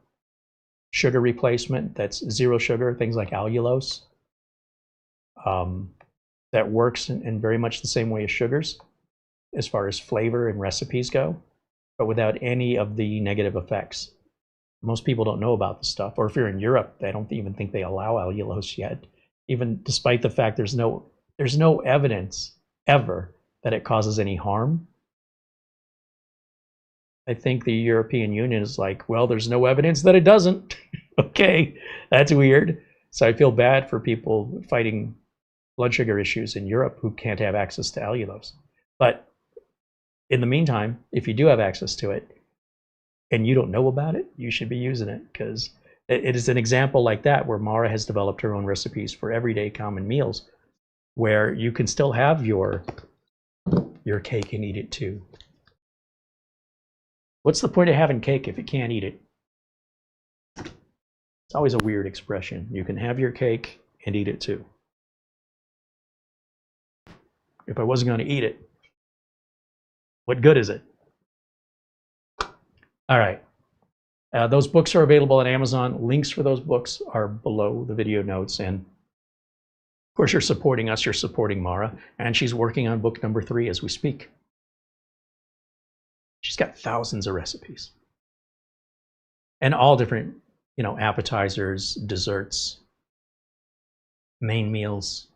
sugar replacement that's zero sugar, things like allulose, that works in very much the same way as sugars as far as flavor and recipes go, but without any of the negative effects. Most people don't know about this stuff, or if you're in Europe, they don't even think they allow allulose yet, even despite the fact there's no evidence ever that it causes any harm. I think the European Union is like, well, there's no evidence that it doesn't. Okay, that's weird. So I feel bad for people fighting blood sugar issues in Europe who can't have access to allulose. But in the meantime, if you do have access to it and you don't know about it, you should be using it, because it is an example like that where Mara has developed her own recipes for everyday common meals where you can still have your cake and eat it too. What's the point of having cake if you can't eat it? It's always a weird expression. You can have your cake and eat it too. If I wasn't going to eat it, what good is it? All right. Those books are available on Amazon. Links for those books are below the video notes. And of course, you're supporting us. You're supporting Mara. And she's working on book number 3 as we speak. She's got thousands of recipes. And all different, you know, appetizers, desserts, main meals.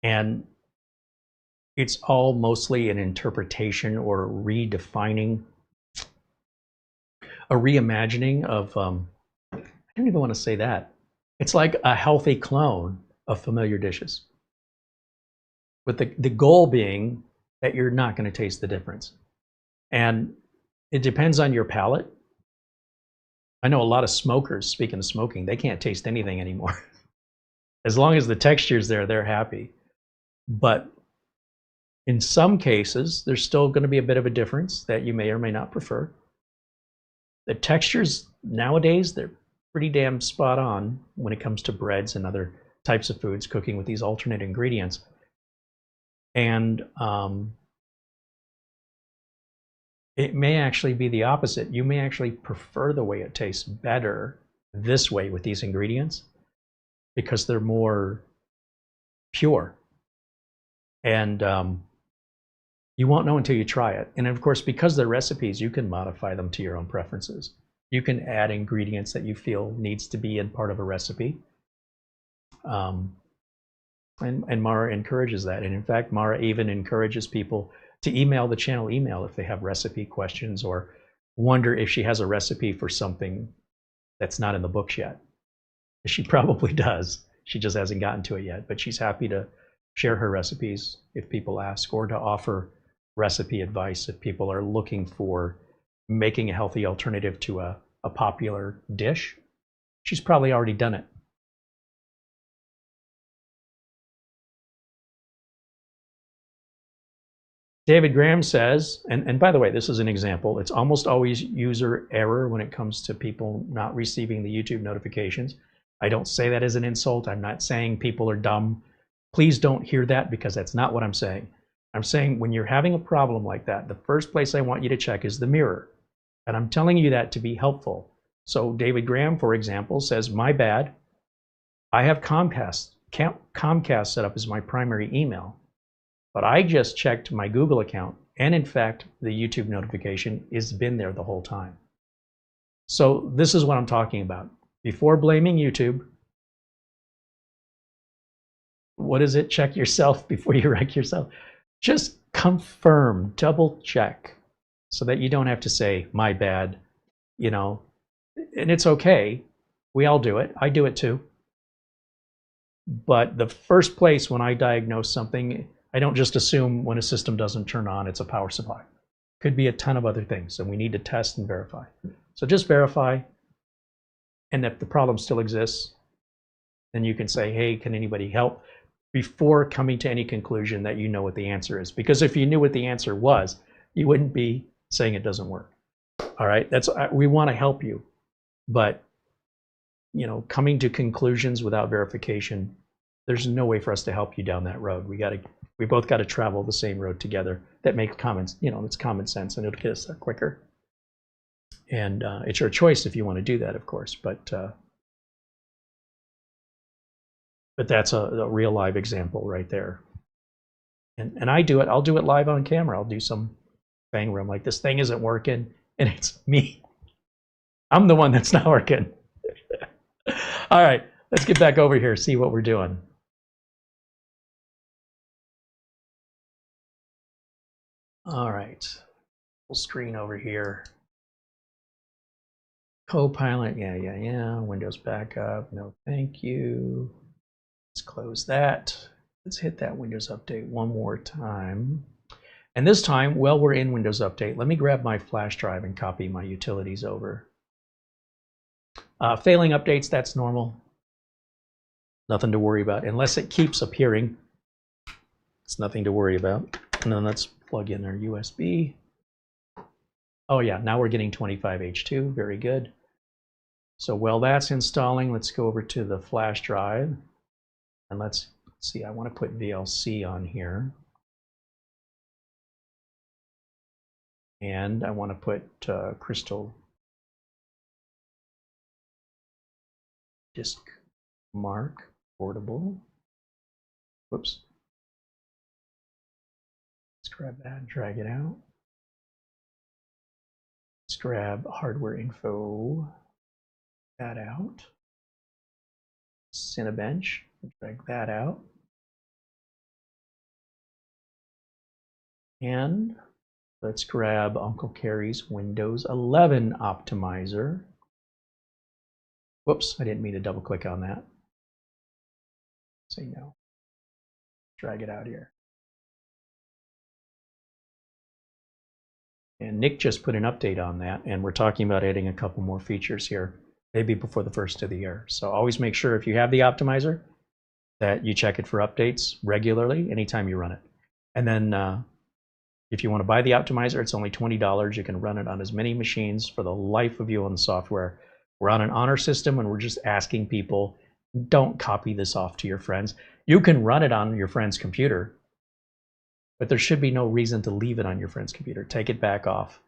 And it's all mostly an interpretation or redefining, a reimagining of, I don't even want to say that. It's like a healthy clone of familiar dishes. With the goal being that you're not going to taste the difference. And it depends on your palate. I know a lot of smokers, speaking of smoking, they can't taste anything anymore. As long as the texture's there, they're happy. But in some cases, there's still going to be a bit of a difference that you may or may not prefer. The textures nowadays, they're pretty damn spot on when it comes to breads and other types of foods, cooking with these alternate ingredients. And it may actually be the opposite. You may actually prefer the way it tastes better this way with these ingredients because they're more pure. And you won't know until you try it. And of course, because they're recipes, you can modify them to your own preferences. You can add ingredients that you feel needs to be in part of a recipe. And Mara encourages that. And in fact, Mara even encourages people to email the channel email if they have recipe questions or wonder if she has a recipe for something that's not in the books yet. She probably does. She just hasn't gotten to it yet. But she's happy to share her recipes if people ask, or to offer recipe advice if people are looking for making a healthy alternative to a popular dish she's probably already done it. David Graham says, and by the way, this is an example, it's almost always user error when it comes to people not receiving the YouTube notifications. I don't say that as an insult. I'm not saying people are dumb. Please don't hear that, because that's not what I'm saying. I'm saying when you're having a problem like that, the first place I want you to check is the mirror. And I'm telling you that to be helpful. So David Graham, for example, says, my bad. I have Comcast set up as my primary email. But I just checked my Google account, and in fact, the YouTube notification has been there the whole time. So this is what I'm talking about. Before blaming YouTube, what is it? Check yourself before you wreck yourself. Just confirm, double check, so that you don't have to say, my bad, you know, and it's okay. We all do it. I do it too. But the first place when I diagnose something, I don't just assume when a system doesn't turn on, it's a power supply. Could be a ton of other things, and we need to test and verify. So just verify, and if the problem still exists, then you can say, hey, can anybody help? Before coming to any conclusion that you know what the answer is. Because if you knew what the answer was, you wouldn't be saying it doesn't work. All right, we want to help you, but you know, coming to conclusions without verification, there's no way for us to help you down that road. We both got to travel the same road together. That makes it's common sense, and it'll get us there quicker. And it's your choice if you want to do that, of course. But that's a real live example right there. And I do it. I'll do it live on camera. I'll do some thing where I'm like, this thing isn't working, and it's me. I'm the one that's not working. All right, let's get back over here, see what we're doing. All right, full screen over here. Copilot, yeah. Windows backup, no thank you. Let's close that. Let's hit that Windows Update one more time. And this time, while we're in Windows Update, let me grab my flash drive and copy my utilities over. Failing updates, that's normal. Nothing to worry about, unless it keeps appearing. It's nothing to worry about. And then let's plug in our USB. Oh yeah, now we're getting 25H2, very good. So while that's installing, let's go over to the flash drive. And let's see, I want to put VLC on here. And I want to put Crystal Disk Mark Portable. Whoops. Let's grab that and drag it out. Let's grab hardware info, that out. Cinebench, drag that out. And let's grab Uncle Carey's Windows 11 optimizer. Whoops, I didn't mean to double click on that. Say no. Drag it out here. And Nick just put an update on that, and we're talking about adding a couple more features here, maybe before the first of the year. So always make sure if you have the optimizer that you check it for updates regularly anytime you run it. And then if you want to buy the optimizer, it's only $20. You can run it on as many machines for the life of you on the software. We're on an honor system, and we're just asking people, don't copy this off to your friends. You can run it on your friend's computer, but there should be no reason to leave it on your friend's computer. Take it back off.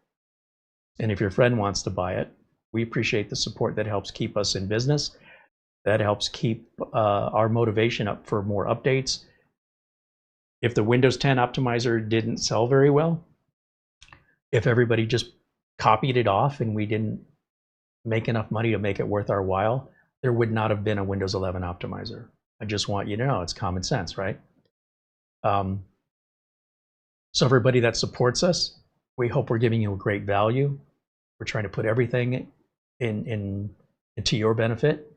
And if your friend wants to buy it, we appreciate the support. That helps keep us in business. That helps keep our motivation up for more updates. If the Windows 10 optimizer didn't sell very well, if everybody just copied it off and we didn't make enough money to make it worth our while, there would not have been a Windows 11 optimizer. I just want you to know, it's common sense, right? So everybody that supports us, we hope we're giving you a great value. We're trying to put everything into your benefit,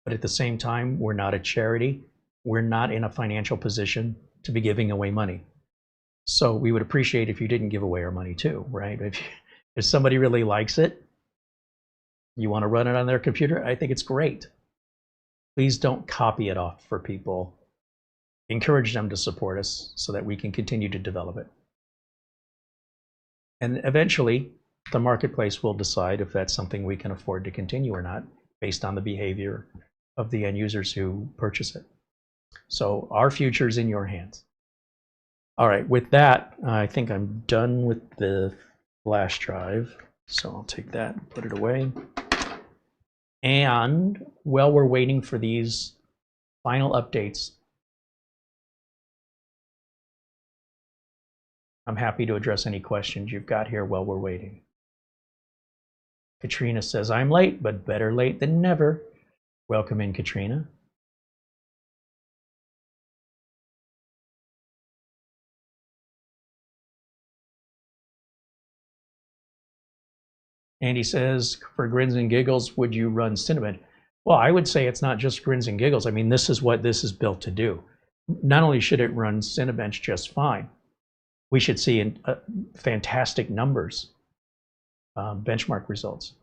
but at the same time, we're not a charity. We're not in a financial position to be giving away money. So we would appreciate if you didn't give away our money too, right? If somebody really likes it, You want to run it on their computer? I think it's great. Please don't copy it off for people. Encourage them to support us so that we can continue to develop it. And eventually, the marketplace will decide if that's something we can afford to continue or not, based on the behavior of the end users who purchase it. So our future is in your hands. All right, with that, I think I'm done with the flash drive. So I'll take that and put it away. And while we're waiting for these final updates, I'm happy to address any questions you've got here while we're waiting. Katrina says, I'm late, but better late than never. Welcome in, Katrina. Andy says, for grins and giggles, would you run Cinnamon? Well, I would say it's not just grins and giggles. I mean, this is what this is built to do. Not only should it run Cinebench just fine, we should see fantastic numbers, benchmark results.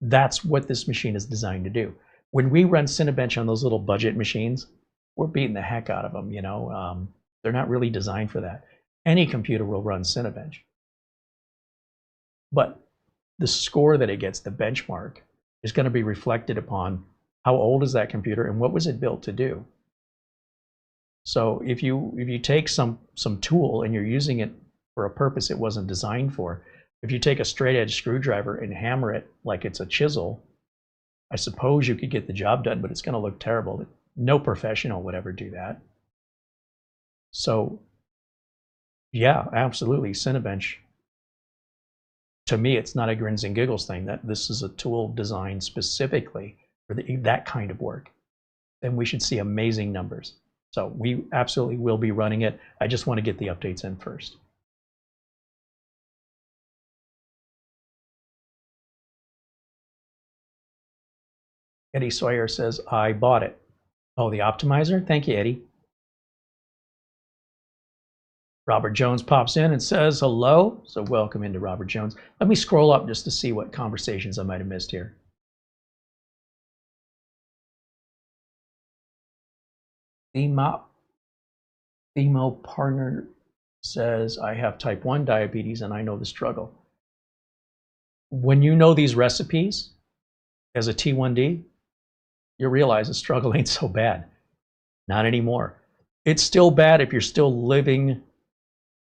That's what this machine is designed to do. When we run Cinebench on those little budget machines, we're beating the heck out of them. You know, they're not really designed for that. Any computer will run Cinebench, but the score that it gets, the benchmark, is going to be reflected upon how old is that computer and what was it built to do. So if you take some tool and you're using it for a purpose it wasn't designed for, if you take a straight edge screwdriver and hammer it like it's a chisel, I suppose you could get the job done, but it's going to look terrible. No professional would ever do that. So yeah, absolutely, Cinebench. To me, it's not a grins and giggles thing. That this is a tool designed specifically for that kind of work. Then we should see amazing numbers. So we absolutely will be running it. I just want to get the updates in first. Eddie Sawyer says, I bought it. Oh, the optimizer? Thank you, Eddie. Robert Jones pops in and says hello. So welcome into Robert Jones. Let me scroll up just to see what conversations I might have missed here. Themo Partner says, I have type 1 diabetes and I know the struggle. When you know these recipes as a T1D, you realize the struggle ain't so bad. Not anymore. It's still bad if you're still living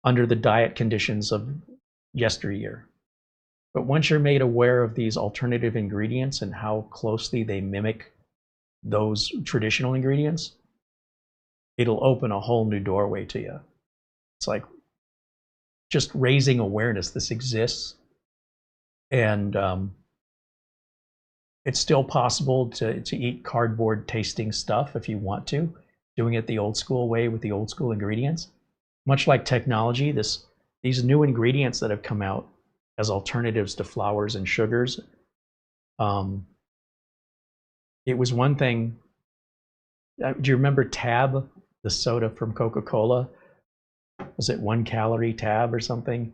under the diet conditions of yesteryear. But once you're made aware of these alternative ingredients and how closely they mimic those traditional ingredients, it'll open a whole new doorway to you. It's like just raising awareness this exists. And it's still possible to eat cardboard tasting stuff if you want to, doing it the old school way with the old school ingredients. Much like technology, these new ingredients that have come out as alternatives to flours and sugars, it was one thing. Do you remember Tab, the soda from Coca-Cola? Was it 1 calorie Tab or something?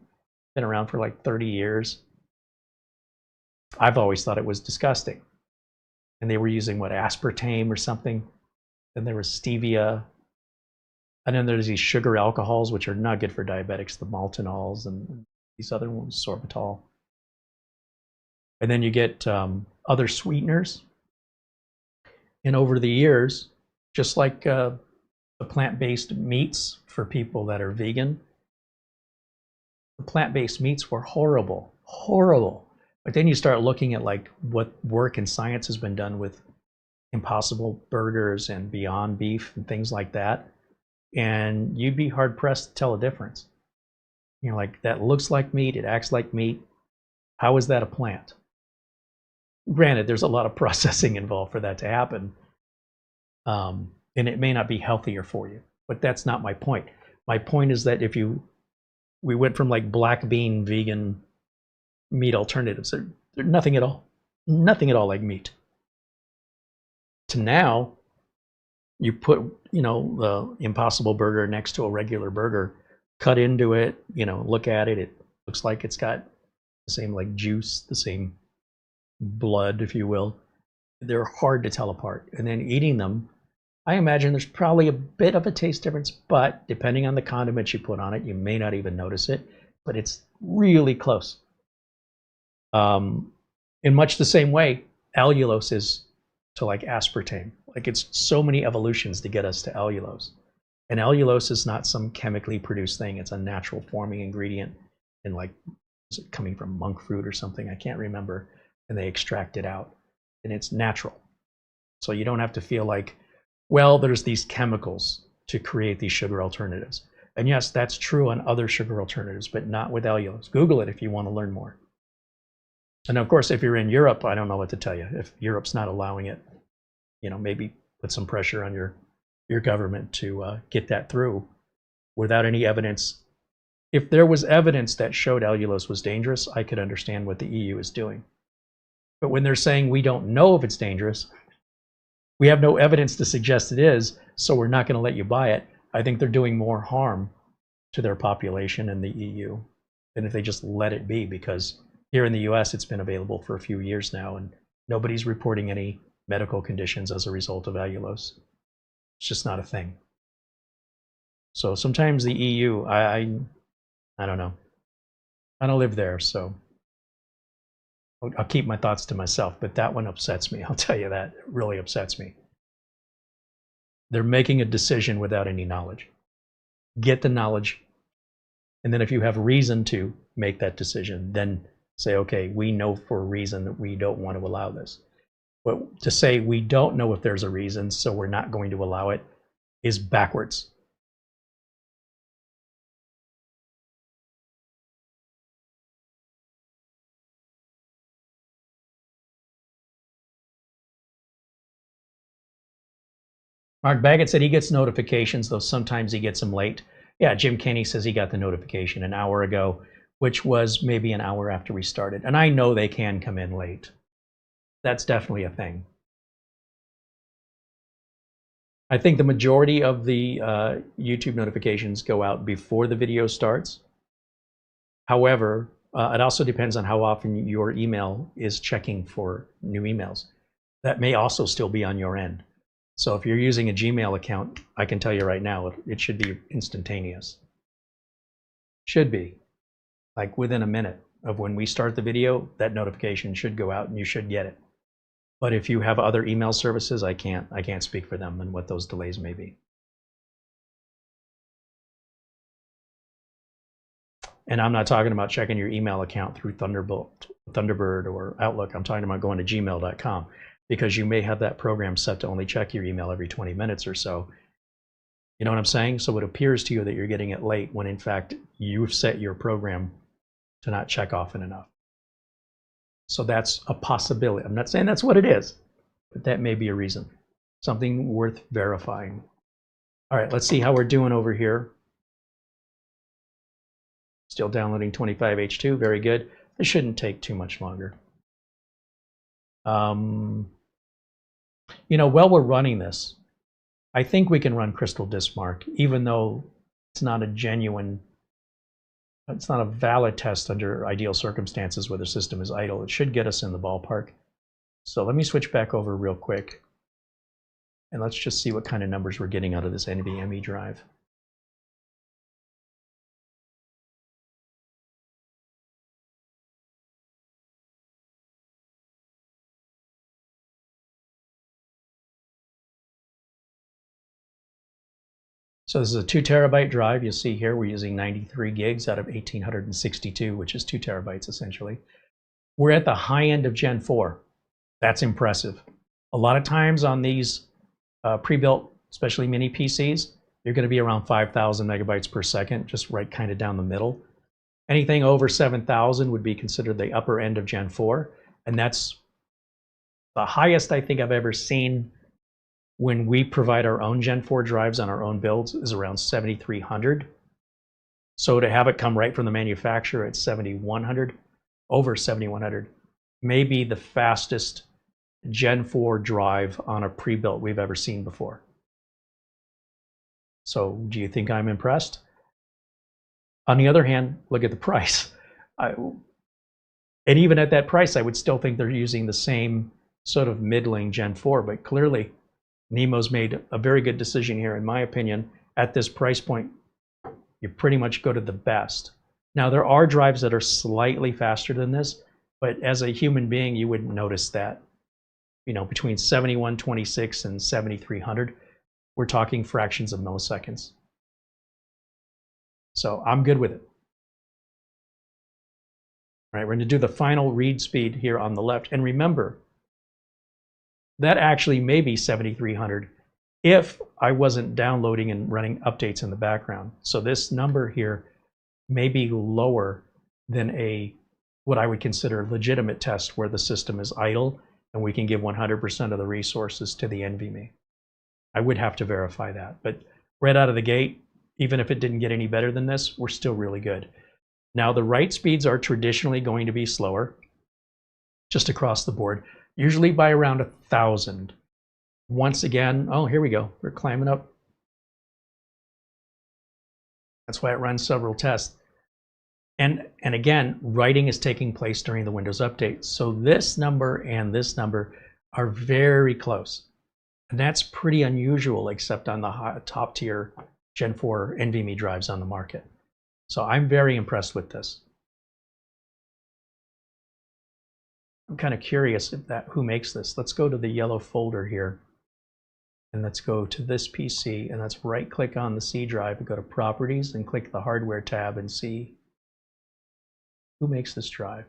Been around for like 30 years. I've always thought it was disgusting. And they were using what, aspartame or something. Then there was stevia. And then there's these sugar alcohols, which are not good for diabetics, the maltonols and these other ones, sorbitol. And then you get other sweeteners. And over the years, just like the plant-based meats for people that are vegan, the plant-based meats were horrible, horrible. But then you start looking at like what work and science has been done with Impossible Burgers and Beyond Beef and things like that. And you'd be hard pressed to tell a difference. You know, like that looks like meat, it acts like meat. How is that a plant? Granted, there's a lot of processing involved for that to happen. And it may not be healthier for you, but that's not my point. My point is that we went from like black bean vegan meat alternatives. They're nothing at all like meat. To now, you put, you know, the Impossible Burger next to a regular burger, cut into it, you know, look at it. It looks like it's got the same like juice, the same blood, if you will. They're hard to tell apart. And then eating them, I imagine there's probably a bit of a taste difference, but depending on the condiments you put on it, you may not even notice it, but it's really close. In much the same way, allulose is to like aspartame. Like it's so many evolutions to get us to allulose. And allulose is not some chemically produced thing. It's a natural forming ingredient in, like, is it coming from monk fruit or something? I can't remember. And they extract it out. And it's natural. So you don't have to feel like, well, there's these chemicals to create these sugar alternatives. And yes, that's true on other sugar alternatives, but not with allulose. Google it if you want to learn more. And of course, if you're in Europe, I don't know what to tell you. If Europe's not allowing it, you know, maybe put some pressure on your government to get that through without any evidence. If there was evidence that showed allulose was dangerous, I could understand what the EU is doing. But when they're saying we don't know if it's dangerous, we have no evidence to suggest it is, so we're not going to let you buy it, I think they're doing more harm to their population in the EU than if they just let it be, because here in the US it's been available for a few years now and nobody's reporting any medical conditions as a result of allulose. It's just not a thing. So sometimes the EU, I don't know. I don't live there, so I'll keep my thoughts to myself, but that one upsets me. I'll tell you that. It really upsets me. They're making a decision without any knowledge. Get the knowledge, and then if you have reason to make that decision, then say, okay, we know for a reason that we don't want to allow this. But to say we don't know if there's a reason, so we're not going to allow it, is backwards. Mark Baggett said he gets notifications, though sometimes he gets them late. Yeah, Jim Kenny says he got the notification an hour ago, which was maybe an hour after we started. And I know they can come in late. That's definitely a thing. I think the majority of the YouTube notifications go out before the video starts. However, it also depends on how often your email is checking for new emails. That may also still be on your end. So if you're using a Gmail account, I can tell you right now, it should be instantaneous. Should be. Like within a minute of when we start the video, that notification should go out and you should get it. But if you have other email services, I can't speak for them and what those delays may be. And I'm not talking about checking your email account through Thunderbird or Outlook. I'm talking about going to gmail.com, because you may have that program set to only check your email every 20 minutes or so. You know what I'm saying? So it appears to you that you're getting it late when in fact you've set your program to not check often enough. So that's a possibility. I'm not saying that's what it is, but that may be a reason. Something worth verifying. All right, let's see how we're doing over here. Still downloading 25H2, very good. This shouldn't take too much longer. You know, while we're running this, I think we can run Crystal Disk Mark, even though it's not a genuine, it's not a valid test under ideal circumstances where the system is idle. It should get us in the ballpark. So let me switch back over real quick, and let's just see what kind of numbers we're getting out of this NVMe drive. So this is a 2 terabyte drive. You'll see here we're using 93 gigs out of 1862, which is 2 terabytes essentially. We're at the high end of Gen 4. That's impressive. A lot of times on these pre-built, especially mini PCs, you're going to be around 5,000 megabytes per second, just right kind of down the middle. Anything over 7,000 would be considered the upper end of Gen 4, and that's the highest I think I've ever seen when we provide our own Gen 4 drives on our own builds is around 7,300. So to have it come right from the manufacturer at 7,100, over 7,100, may be the fastest Gen 4 drive on a pre-built we've ever seen before. So do you think I'm impressed? On the other hand, look at the price. And even at that price, I would still think they're using the same sort of middling Gen 4, but clearly NIMO's made a very good decision here, in my opinion. At this price point, you pretty much go to the best. Now, there are drives that are slightly faster than this, but as a human being, you wouldn't notice that. You know, between 7126 and 7300, we're talking fractions of milliseconds. So I'm good with it. All right, we're going to do the final read speed here on the left. And remember, that actually may be 7300 if I wasn't downloading and running updates in the background. So this number here may be lower than what I would consider a legitimate test where the system is idle and we can give 100% of the resources to the NVMe. I would have to verify that, but right out of the gate, even if it didn't get any better than this, we're still really good. Now, the write speeds are traditionally going to be slower, just across the board, usually by around 1,000. Once again, oh, here we go. We're climbing up. That's why it runs several tests. And again, writing is taking place during the Windows update. So this number and this number are very close. And that's pretty unusual, except on the top tier Gen 4 NVMe drives on the market. So I'm very impressed with this. I'm kind of curious if who makes this. Let's go to the yellow folder here. And let's go to this PC, and let's right-click on the C drive and go to Properties and click the Hardware tab and see who makes this drive.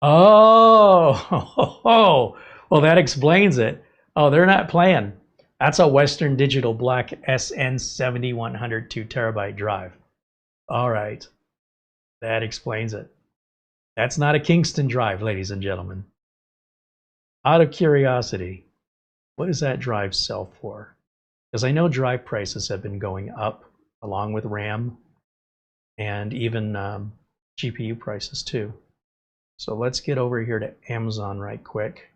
Oh, well, that explains it. Oh, they're not playing. That's a Western Digital Black SN7100 2TB drive. All right, that explains it. That's not a Kingston drive, ladies and gentlemen. Out of curiosity, what does that drive sell for? Because I know drive prices have been going up along with RAM and even GPU prices too. So let's get over here to Amazon right quick.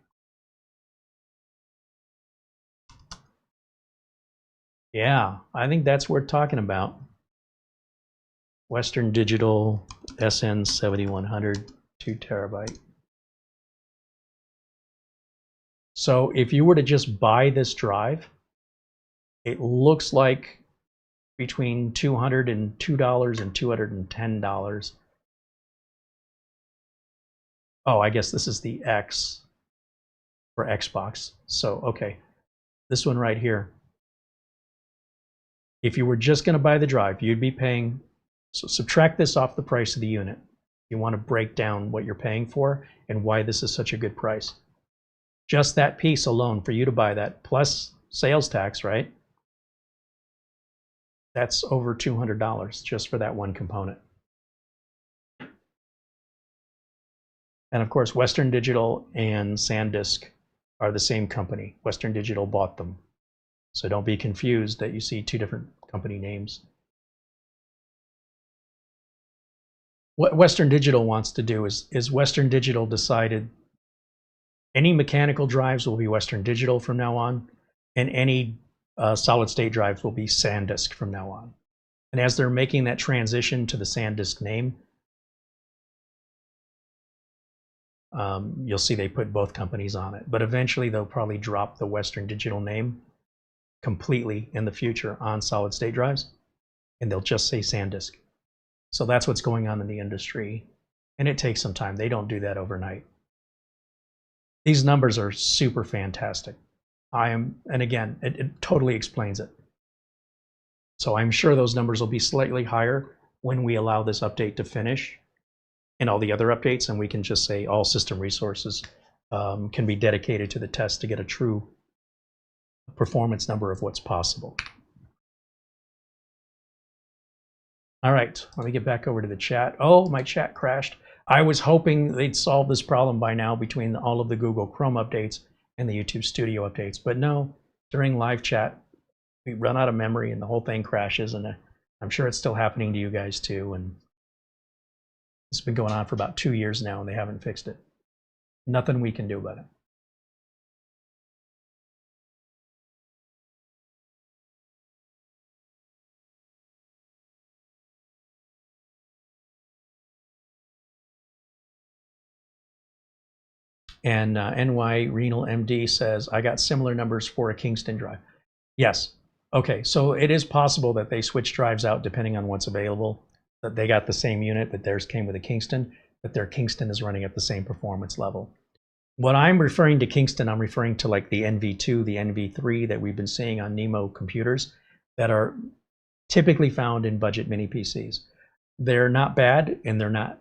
Yeah, I think that's worth talking about. Western Digital SN7100 2TB. So if you were to just buy this drive, it looks like between $202 and $210. Oh, I guess this is the X for Xbox. So, okay, this one right here. If you were just going to buy the drive, you'd be paying, so subtract this off the price of the unit. You want to break down what you're paying for and why this is such a good price. Just that piece alone for you to buy that, plus sales tax, right? That's over $200 just for that one component. And of course, Western Digital and SanDisk are the same company. Western Digital bought them. So don't be confused that you see two different company names. What Western Digital wants to do is Western Digital decided any mechanical drives will be Western Digital from now on, and any solid state drives will be SanDisk from now on. And as they're making that transition to the SanDisk name, you'll see they put both companies on it. But eventually they'll probably drop the Western Digital name completely in the future on solid state drives, and they'll just say SanDisk. So that's what's going on in the industry, and it takes some time. They don't do that overnight. These numbers are super fantastic. And again, it totally explains it. So I'm sure those numbers will be slightly higher when we allow this update to finish and all the other updates, and we can just say all system resources can be dedicated to the test to get a true performance number of what's possible. All right, let me get back over to the chat. Oh, my chat crashed. I was hoping they'd solve this problem by now between all of the Google Chrome updates and the YouTube Studio updates, but no, during live chat, we run out of memory and the whole thing crashes, and I'm sure it's still happening to you guys too, and it's been going on for about 2 years now and they haven't fixed it. Nothing we can do about it. And NY Renal MD says, I got similar numbers for a Kingston drive. Yes. Okay, so it is possible that they switch drives out depending on what's available, that they got the same unit, but theirs came with a Kingston, but their Kingston is running at the same performance level. When I'm referring to Kingston, I'm referring to like the NV2, the NV3 that we've been seeing on NIMO computers that are typically found in budget mini PCs. They're not bad, and they're not,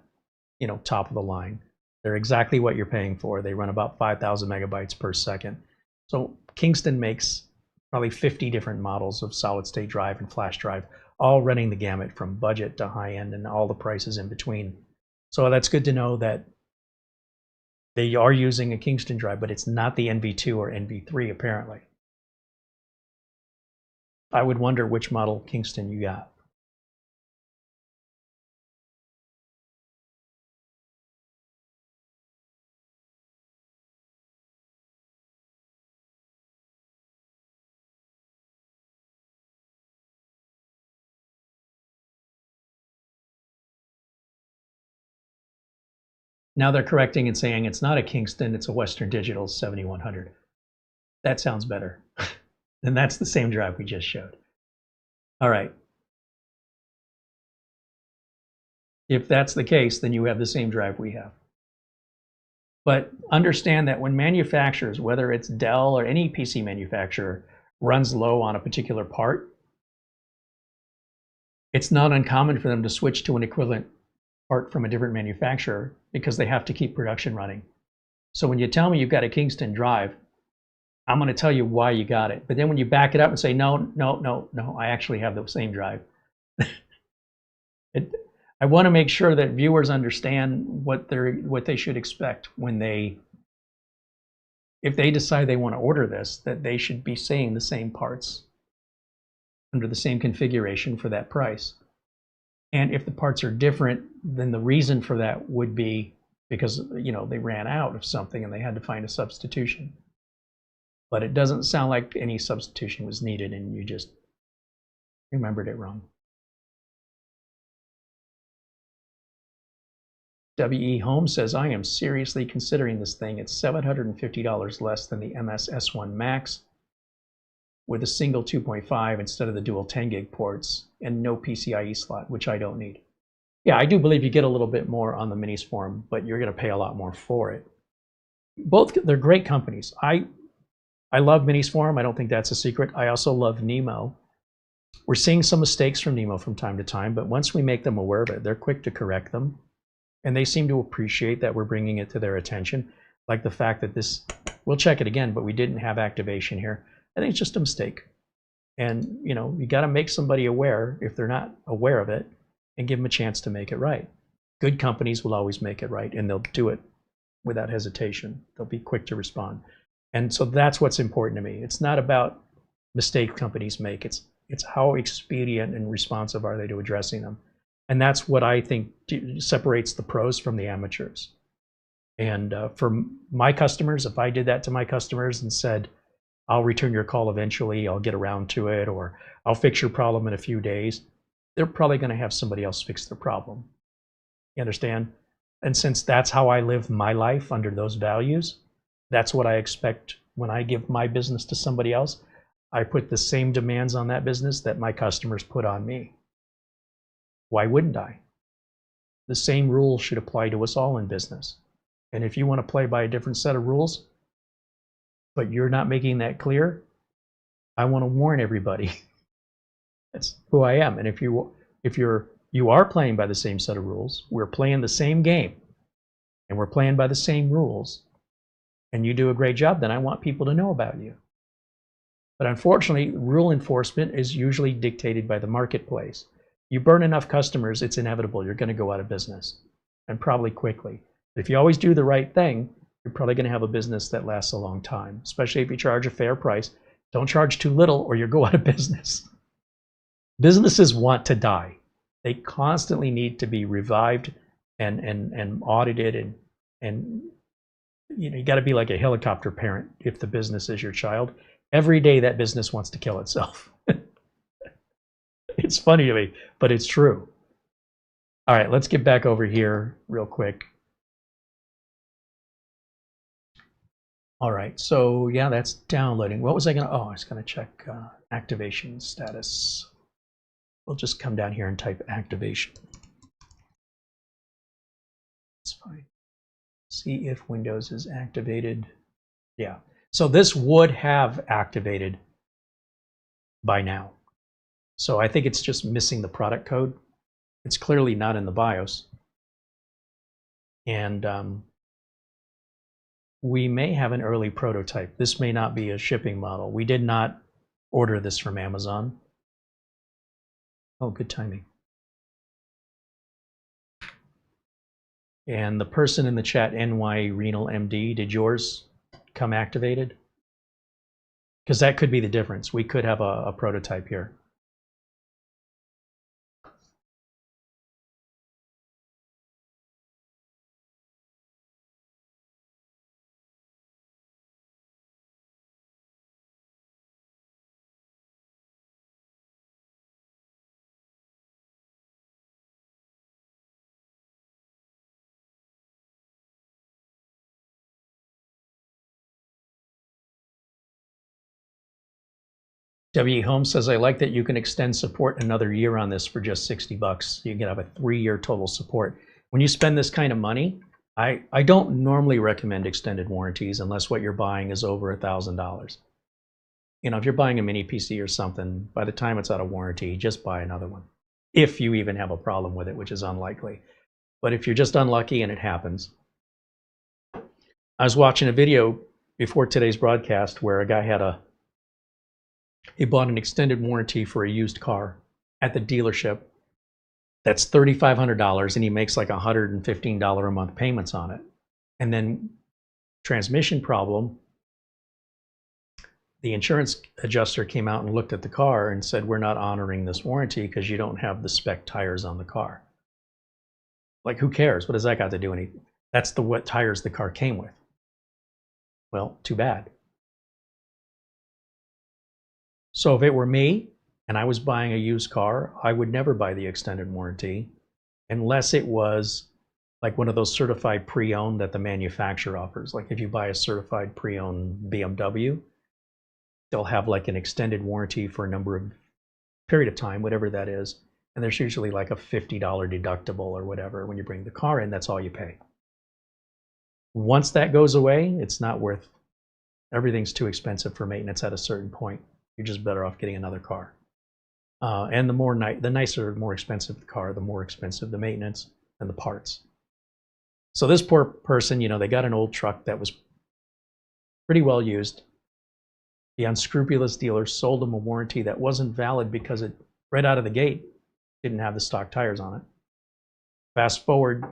you know, top of the line. They're exactly what you're paying for. They run about 5,000 megabytes per second. So Kingston makes probably 50 different models of solid state drive and flash drive, all running the gamut from budget to high end and all the prices in between. So that's good to know that they are using a Kingston drive, but it's not the NV2 or NV3 apparently. I would wonder which model Kingston you got. Now they're correcting and saying it's not a Kingston, it's a Western Digital 7100. That sounds better. And that's the same drive we just showed. All right. If that's the case, then you have the same drive we have. But understand that when manufacturers, whether it's Dell or any PC manufacturer, runs low on a particular part, it's not uncommon for them to switch to an equivalent part from a different manufacturer because they have to keep production running. So when you tell me you've got a Kingston drive, I'm going to tell you why you got it. But then when you back it up and say, no, I actually have the same drive. I want to make sure that viewers understand what they should expect when if they decide they want to order this, that they should be seeing the same parts under the same configuration for that price. And if the parts are different, then the reason for that would be because, you know, they ran out of something and they had to find a substitution. But it doesn't sound like any substitution was needed and you just remembered it wrong. W.E. Holmes says, I am seriously considering this thing. It's $750 less than the MS S1 Max with a single 2.5 instead of the dual 10 gig ports and no PCIe slot, which I don't need. Yeah, I do believe you get a little bit more on the Minis form, but you're going to pay a lot more for it. Both, they're great companies. I love Minis Forum. I don't think that's a secret. I also love NIMO. We're seeing some mistakes from NIMO from time to time, but once we make them aware of it, they're quick to correct them. And they seem to appreciate that we're bringing it to their attention. Like the fact that this, we'll check it again, but we didn't have activation here. I think it's just a mistake. And, you know, you got to make somebody aware if they're not aware of it and give them a chance to make it right. Good companies will always make it right, and they'll do it without hesitation. They'll be quick to respond. And so that's what's important to me. It's not about mistakes companies make. It's how expedient and responsive are they to addressing them. And that's what I think separates the pros from the amateurs. And for my customers, if I did that to my customers and said, I'll return your call eventually, I'll get around to it, or I'll fix your problem in a few days, they're probably going to have somebody else fix their problem. You understand? And since that's how I live my life under those values, that's what I expect when I give my business to somebody else. I put the same demands on that business that my customers put on me. Why wouldn't I? The same rules should apply to us all in business. And if you want to play by a different set of rules, but you're not making that clear, I want to warn everybody. That's who I am. And if you are playing by the same set of rules, we're playing the same game, and we're playing by the same rules, and you do a great job, then I want people to know about you. But unfortunately, rule enforcement is usually dictated by the marketplace. You burn enough customers, it's inevitable. You're going to go out of business, and probably quickly. But if you always do the right thing, you're probably going to have a business that lasts a long time, especially if you charge a fair price. Don't charge too little or you'll go out of business. Businesses want to die. They constantly need to be revived and audited, and you know, you got to be like a helicopter parent if the business is your child. Every day that business wants to kill itself. It's funny to me, but it's true. All right, let's get back over here real quick. All right, so yeah, that's downloading. What was I gonna, oh, I was gonna check activation status. We'll just come down here and type activation. That's fine. See if Windows is activated. Yeah, so this would have activated by now. So I think it's just missing the product code. It's clearly not in the BIOS. And we may have an early prototype. This may not be a shipping model. We did not order this from Amazon. Oh, good timing. And the person in the chat, NY Renal MD, did yours come activated? Because that could be the difference. We could have a prototype here. W. Holmes says, I like that you can extend support another year on this for just $60. You can have a 3-year total support. When you spend this kind of money, I don't normally recommend extended warranties unless what you're buying is over $1,000. You know, if you're buying a mini PC or something, by the time it's out of warranty, just buy another one. If you even have a problem with it, which is unlikely. But if you're just unlucky and it happens. I was watching a video before today's broadcast where a guy had he bought an extended warranty for a used car at the dealership. That's $3,500 and he makes like $115 a month payments on it. And then transmission problem, the insurance adjuster came out and looked at the car and said, we're not honoring this warranty because you don't have the spec tires on the car. Like, who cares? What does that got to do with anything? That's what tires the car came with. Well, too bad. So if it were me and I was buying a used car, I would never buy the extended warranty unless it was like one of those certified pre-owned that the manufacturer offers. Like if you buy a certified pre-owned BMW, they'll have like an extended warranty for a period of time, whatever that is. And there's usually like a $50 deductible or whatever. When you bring the car in, that's all you pay. Once that goes away, it's not worth, everything's too expensive for maintenance at a certain point. You're just better off getting another car. And the nicer, more expensive the car, the more expensive the maintenance and the parts. So this poor person, you know, they got an old truck that was pretty well used. The unscrupulous dealer sold them a warranty that wasn't valid because it, right out of the gate, didn't have the stock tires on it. Fast forward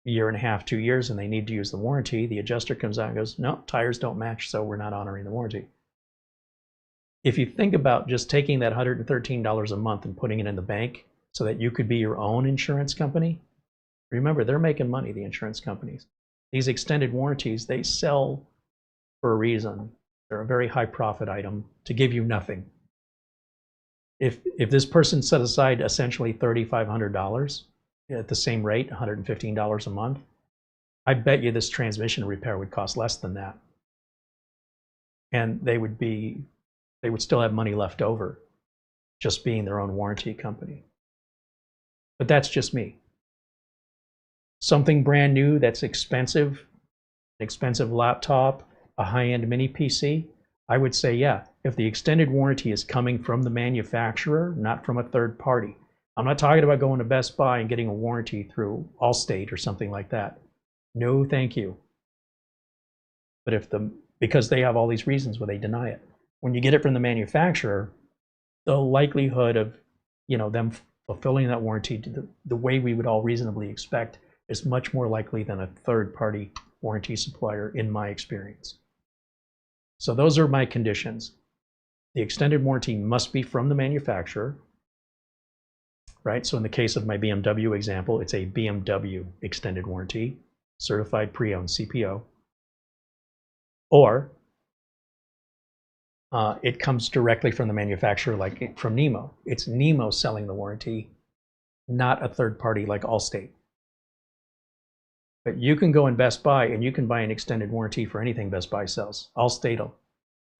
a year and a half, 2 years, and they need to use the warranty. The adjuster comes out and goes, no, tires don't match, so we're not honoring the warranty. If you think about just taking that $113 a month and putting it in the bank so that you could be your own insurance company, remember, they're making money, the insurance companies. These extended warranties, they sell for a reason. They're a very high profit item to give you nothing. If this person set aside essentially $3,500 at the same rate, $115 a month, I bet you this transmission repair would cost less than that. And they would still have money left over just being their own warranty company. But that's just me. Something brand new that's expensive, an expensive laptop, a high-end mini PC, I would say, yeah, if the extended warranty is coming from the manufacturer, not from a third party. I'm not talking about going to Best Buy and getting a warranty through Allstate or something like that. No, thank you. But because they have all these reasons where they deny it. When you get it from the manufacturer, the likelihood of, you know, them fulfilling that warranty the way we would all reasonably expect is much more likely than a third-party warranty supplier, in my experience. So those are my conditions. The extended warranty must be from the manufacturer, right? So in the case of my BMW example, it's a BMW extended warranty, certified pre-owned CPO, or it comes directly from the manufacturer, like from NIMO. It's NIMO selling the warranty, not a third party like Allstate. But you can go in Best Buy and you can buy an extended warranty for anything Best Buy sells. All state.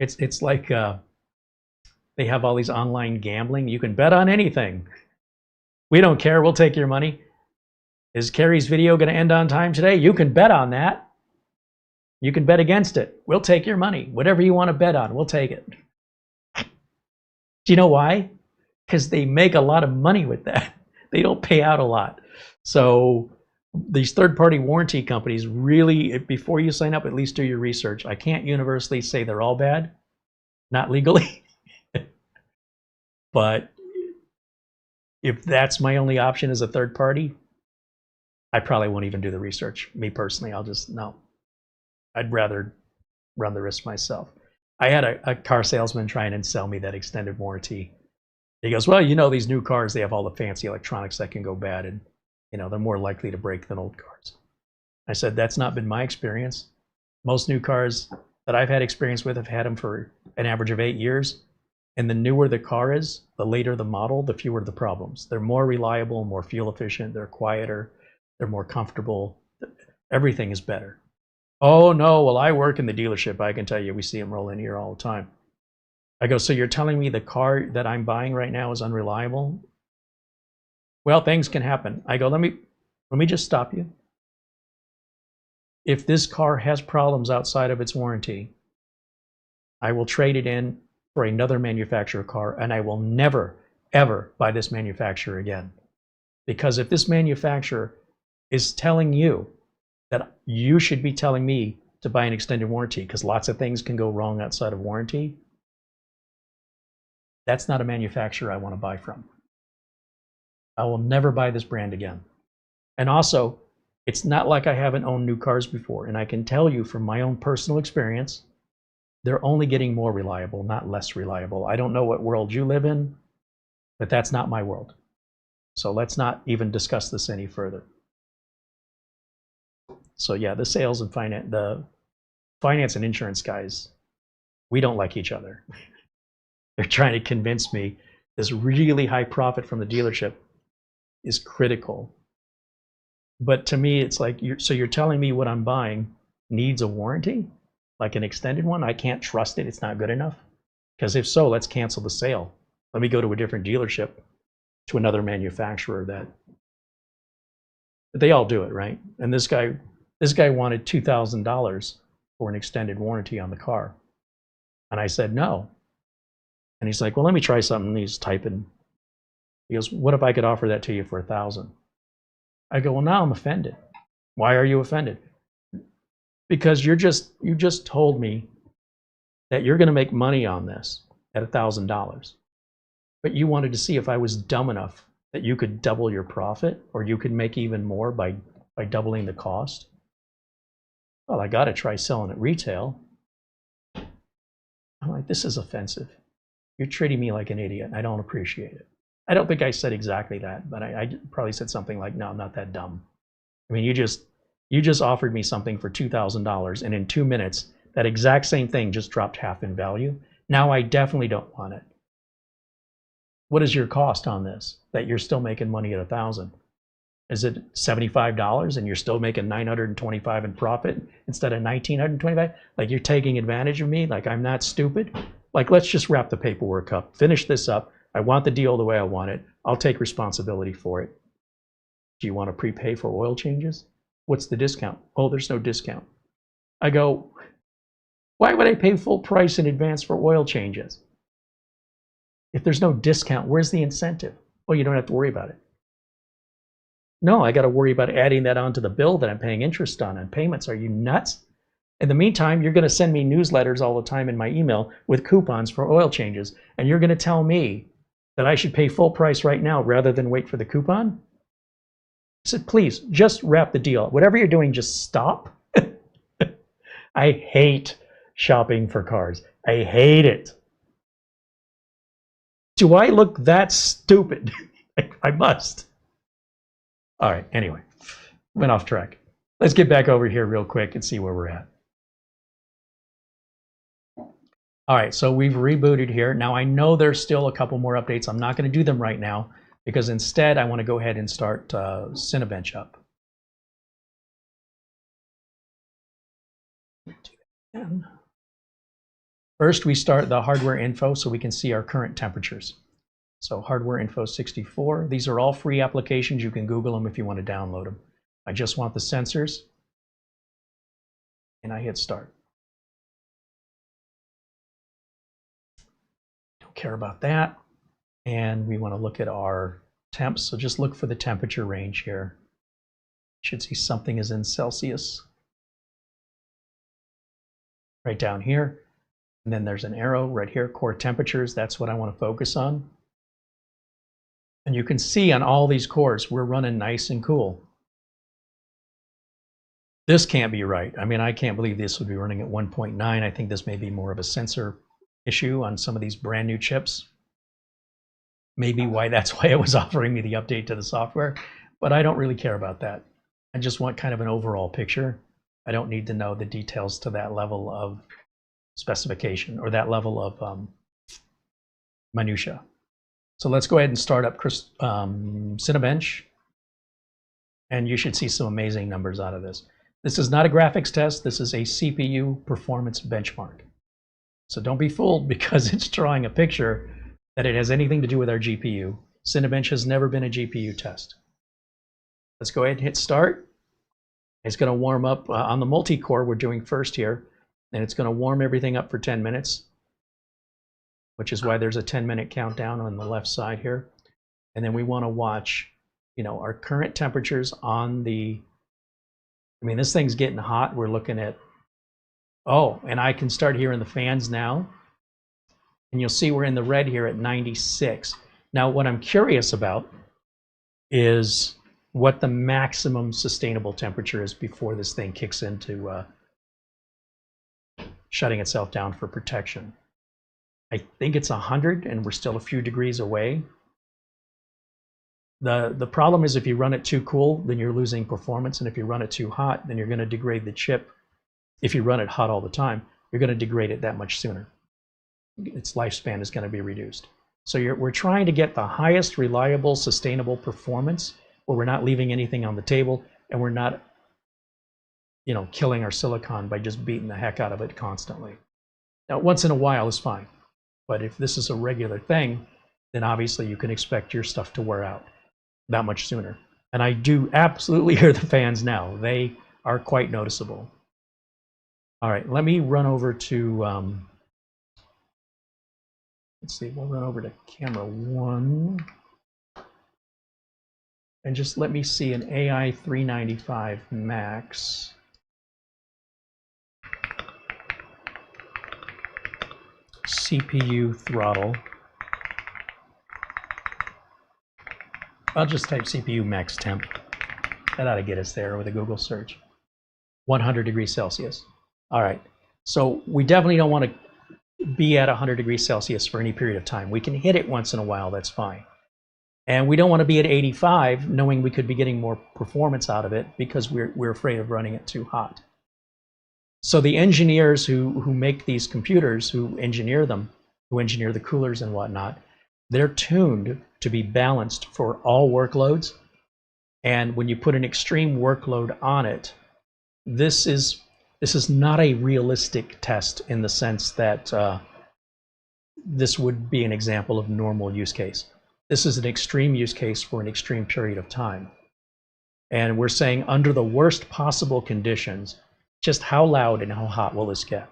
It's like they have all these online gambling. You can bet on anything. We don't care. We'll take your money. Is Carey's video going to end on time today? You can bet on that. You can bet against it. We'll take your money. Whatever you want to bet on, we'll take it. Do you know why? Because they make a lot of money with that. They don't pay out a lot. So these third-party warranty companies really, before you sign up, at least do your research. I can't universally say they're all bad, not legally. But if that's my only option as a third party, I probably won't even do the research. Me personally, no. I'd rather run the risk myself. I had a car salesman trying and sell me that extended warranty. He goes, well, you know, these new cars, they have all the fancy electronics that can go bad, and you know, they're more likely to break than old cars. I said, that's not been my experience. Most new cars that I've had experience with have had them for an average of 8 years. And the newer the car is, the later the model, the fewer the problems. They're more reliable, more fuel efficient, they're quieter, they're more comfortable. Everything is better. Oh no, well, I work in the dealership. I can tell you, we see them roll in here all the time. I go, so you're telling me the car that I'm buying right now is unreliable? Well, things can happen. I go, let me just stop you. If this car has problems outside of its warranty, I will trade it in for another manufacturer car, and I will never, ever buy this manufacturer again. Because if this manufacturer is telling you that you should be telling me to buy an extended warranty because lots of things can go wrong outside of warranty, that's not a manufacturer I want to buy from. I will never buy this brand again. And also, it's not like I haven't owned new cars before. And I can tell you from my own personal experience, they're only getting more reliable, not less reliable. I don't know what world you live in, but that's not my world. So let's not even discuss this any further. So yeah, the sales and finance and insurance guys, we don't like each other. They're trying to convince me this really high profit from the dealership is critical. But to me, it's like, you're telling me what I'm buying needs a warranty? Like an extended one? I can't trust it, it's not good enough? Because if so, let's cancel the sale. Let me go to a different dealership, to another manufacturer that, but they all do it, right? And this guy wanted $2,000 for an extended warranty on the car. And I said, no. And he's like, well, let me try something. And he's typing. He goes, what if I could offer that to you for $1,000? I go, well, now I'm offended. Why are you offended? Because you just told me that you're going to make money on this at $1,000. But you wanted to see if I was dumb enough that you could double your profit, or you could make even more by doubling the cost. Well, I got to try selling at retail. I'm like, this is offensive. You're treating me like an idiot, and I don't appreciate it. I don't think I said exactly that, but I probably said something like, no, I'm not that dumb. I mean, you just offered me something for $2,000, and in 2 minutes, that exact same thing just dropped half in value. Now I definitely don't want it. What is your cost on this that you're still making money at $1,000? Is it $75 and you're still making $925 in profit instead of $1,925? Like, you're taking advantage of me? Like, I'm not stupid? Like, let's just wrap the paperwork up, finish this up. I want the deal the way I want it. I'll take responsibility for it. Do you want to prepay for oil changes? What's the discount? Oh, there's no discount. I go, why would I pay full price in advance for oil changes? If there's no discount, where's the incentive? Oh, you don't have to worry about it. No, I got to worry about adding that onto the bill that I'm paying interest on and payments. Are you nuts? In the meantime, you're going to send me newsletters all the time in my email with coupons for oil changes, and you're going to tell me that I should pay full price right now rather than wait for the coupon? I said, please, just wrap the deal. Whatever you're doing, just stop. I hate shopping for cars. I hate it. Do I look that stupid? I must. All right, anyway, went off track. Let's get back over here real quick and see where we're at. All right, so we've rebooted here. Now I know there's still a couple more updates. I'm not going to do them right now because instead I want to go ahead and start Cinebench up. And first, we start the hardware info so we can see our current temperatures. So hardware info 64. These are all free applications. You can Google them if you want to download them. I just want the sensors. And I hit start. Don't care about that. And we want to look at our temps. So just look for the temperature range here. You should see something is in Celsius. Right down here. And then there's an arrow right here, core temperatures. That's what I want to focus on. And you can see on all these cores, we're running nice and cool. This can't be right. I mean, I can't believe this would be running at 1.9. I think this may be more of a sensor issue on some of these brand new chips. Maybe that's why it was offering me the update to the software, but I don't really care about that. I just want kind of an overall picture. I don't need to know the details to that level of specification or that level of minutia. So let's go ahead and start up Cinebench, and you should see some amazing numbers out of this. This is not a graphics test. This is a CPU performance benchmark. So don't be fooled because it's drawing a picture that it has anything to do with our GPU. Cinebench has never been a GPU test. Let's go ahead and hit start. It's going to warm up on the multi-core we're doing first here, and it's going to warm everything up for 10 minutes, which is why there's a 10-minute countdown on the left side here. And then we want to watch, our current temperatures on the, this thing's getting hot. We're looking at, and I can start hearing the fans now. And you'll see we're in the red here at 96. Now, what I'm curious about is what the maximum sustainable temperature is before this thing kicks into shutting itself down for protection. I think it's 100, and we're still a few degrees away. The problem is if you run it too cool, then you're losing performance, and if you run it too hot, then you're going to degrade the chip. If you run it hot all the time, you're going to degrade it that much sooner. Its lifespan is going to be reduced. So we're trying to get the highest reliable, sustainable performance, where we're not leaving anything on the table, and we're not, killing our silicon by just beating the heck out of it constantly. Now, once in a while is fine. But if this is a regular thing, then obviously you can expect your stuff to wear out that much sooner. And I do absolutely hear the fans now. They are quite noticeable. All right, let me run over to, let's see, we'll run over to camera 1. And just let me see an AI 395 Max. CPU throttle. I'll just type CPU max temp. That ought to get us there with a Google search. 100 degrees Celsius. All right, so we definitely don't want to be at 100 degrees Celsius for any period of time. We can hit it once in a while, that's fine. And we don't want to be at 85, knowing we could be getting more performance out of it because we're afraid of running it too hot. So the engineers who make these computers, who engineer them, who engineer the coolers and whatnot, they're tuned to be balanced for all workloads. And when you put an extreme workload on it, this is not a realistic test in the sense that this would be an example of normal use case. This is an extreme use case for an extreme period of time. And we're saying under the worst possible conditions, just how loud and how hot will this get?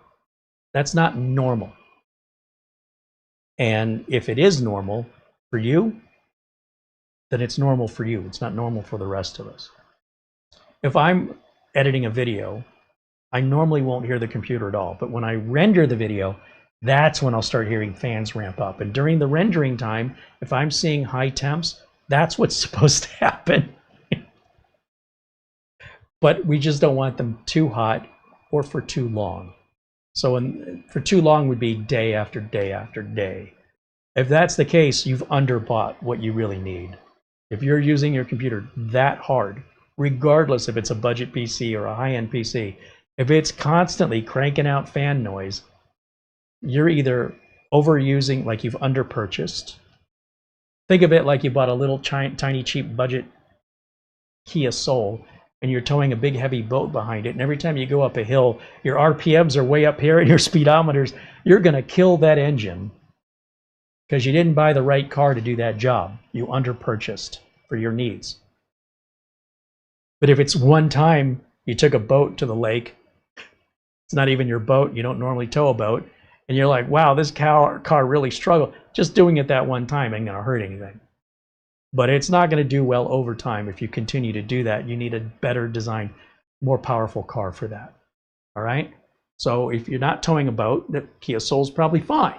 That's not normal. And if it is normal for you, then it's normal for you. It's not normal for the rest of us. If I'm editing a video, I normally won't hear the computer at all. But when I render the video, that's when I'll start hearing fans ramp up. And during the rendering time, if I'm seeing high temps, that's what's supposed to happen. But we just don't want them too hot or for too long. So for too long would be day after day after day. If that's the case, you've underbought what you really need. If you're using your computer that hard, regardless if it's a budget PC or a high-end PC, if it's constantly cranking out fan noise, you're either overusing, like you've underpurchased. Think of it like you bought a little tiny cheap budget Kia Soul and you're towing a big heavy boat behind it, and every time you go up a hill, your RPMs are way up here and your speedometers, you're going to kill that engine because you didn't buy the right car to do that job. You underpurchased for your needs. But if it's one time you took a boat to the lake, it's not even your boat, you don't normally tow a boat, and you're like, wow, this car really struggled. Just doing it that one time ain't going to hurt anything. But it's not going to do well over time if you continue to do that. You need a better designed, more powerful car for that. All right? So if you're not towing a boat, the Kia Soul's probably fine.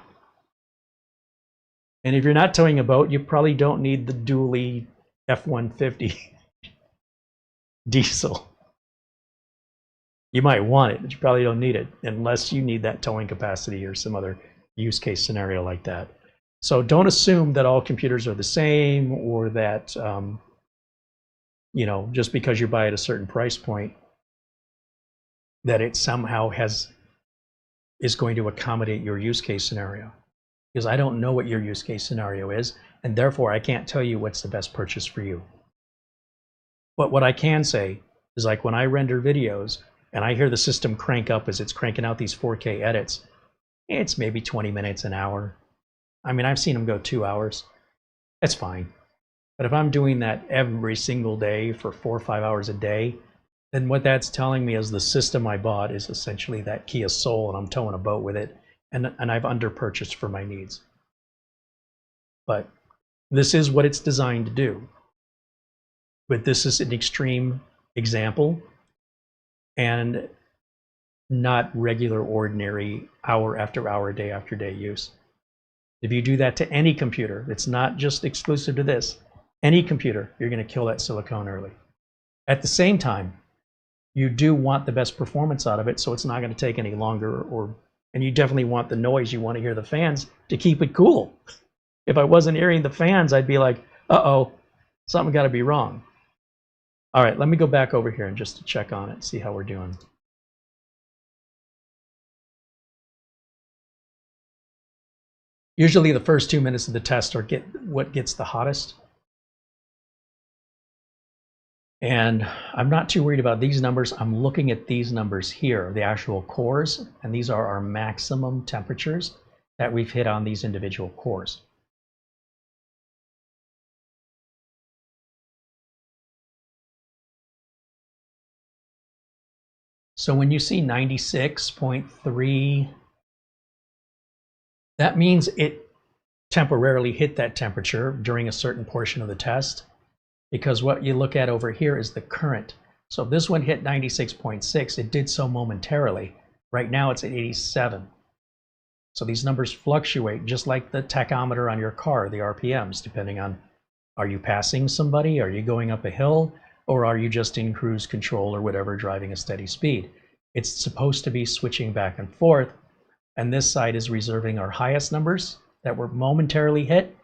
And if you're not towing a boat, you probably don't need the dually F-150 diesel. You might want it, but you probably don't need it unless you need that towing capacity or some other use case scenario like that. So don't assume that all computers are the same, or that, you know, just because you buy at a certain price point, that it somehow is going to accommodate your use case scenario. Because I don't know what your use case scenario is, and therefore I can't tell you what's the best purchase for you. But what I can say is, like, when I render videos and I hear the system crank up as it's cranking out these 4K edits, it's maybe 20 minutes, an hour. I mean, I've seen them go 2 hours. That's fine. But if I'm doing that every single day for 4 or 5 hours a day, then what that's telling me is the system I bought is essentially that Kia Soul, and I'm towing a boat with it, and I've underpurchased for my needs. But this is what it's designed to do. But this is an extreme example and not regular, ordinary, hour after hour, day after day use. If you do that to any computer, it's not just exclusive to this, any computer, you're going to kill that silicone early. At the same time, you do want the best performance out of it, so it's not going to take any longer, and you definitely want the noise. You want to hear the fans to keep it cool. If I wasn't hearing the fans, I'd be like, uh-oh, something got to be wrong. All right, let me go back over here and just to check on it, see how we're doing. Usually the first 2 minutes of the test are what gets the hottest. And I'm not too worried about these numbers. I'm looking at these numbers here, the actual cores, and these are our maximum temperatures that we've hit on these individual cores. So when you see 96.3, that means it temporarily hit that temperature during a certain portion of the test, because what you look at over here is the current. So if this one hit 96.6, it did so momentarily. Right now it's at 87. So these numbers fluctuate just like the tachometer on your car, the RPMs, depending on, are you passing somebody, are you going up a hill, or are you just in cruise control or whatever, driving a steady speed. It's supposed to be switching back and forth, and this side is reserving our highest numbers that were momentarily hit.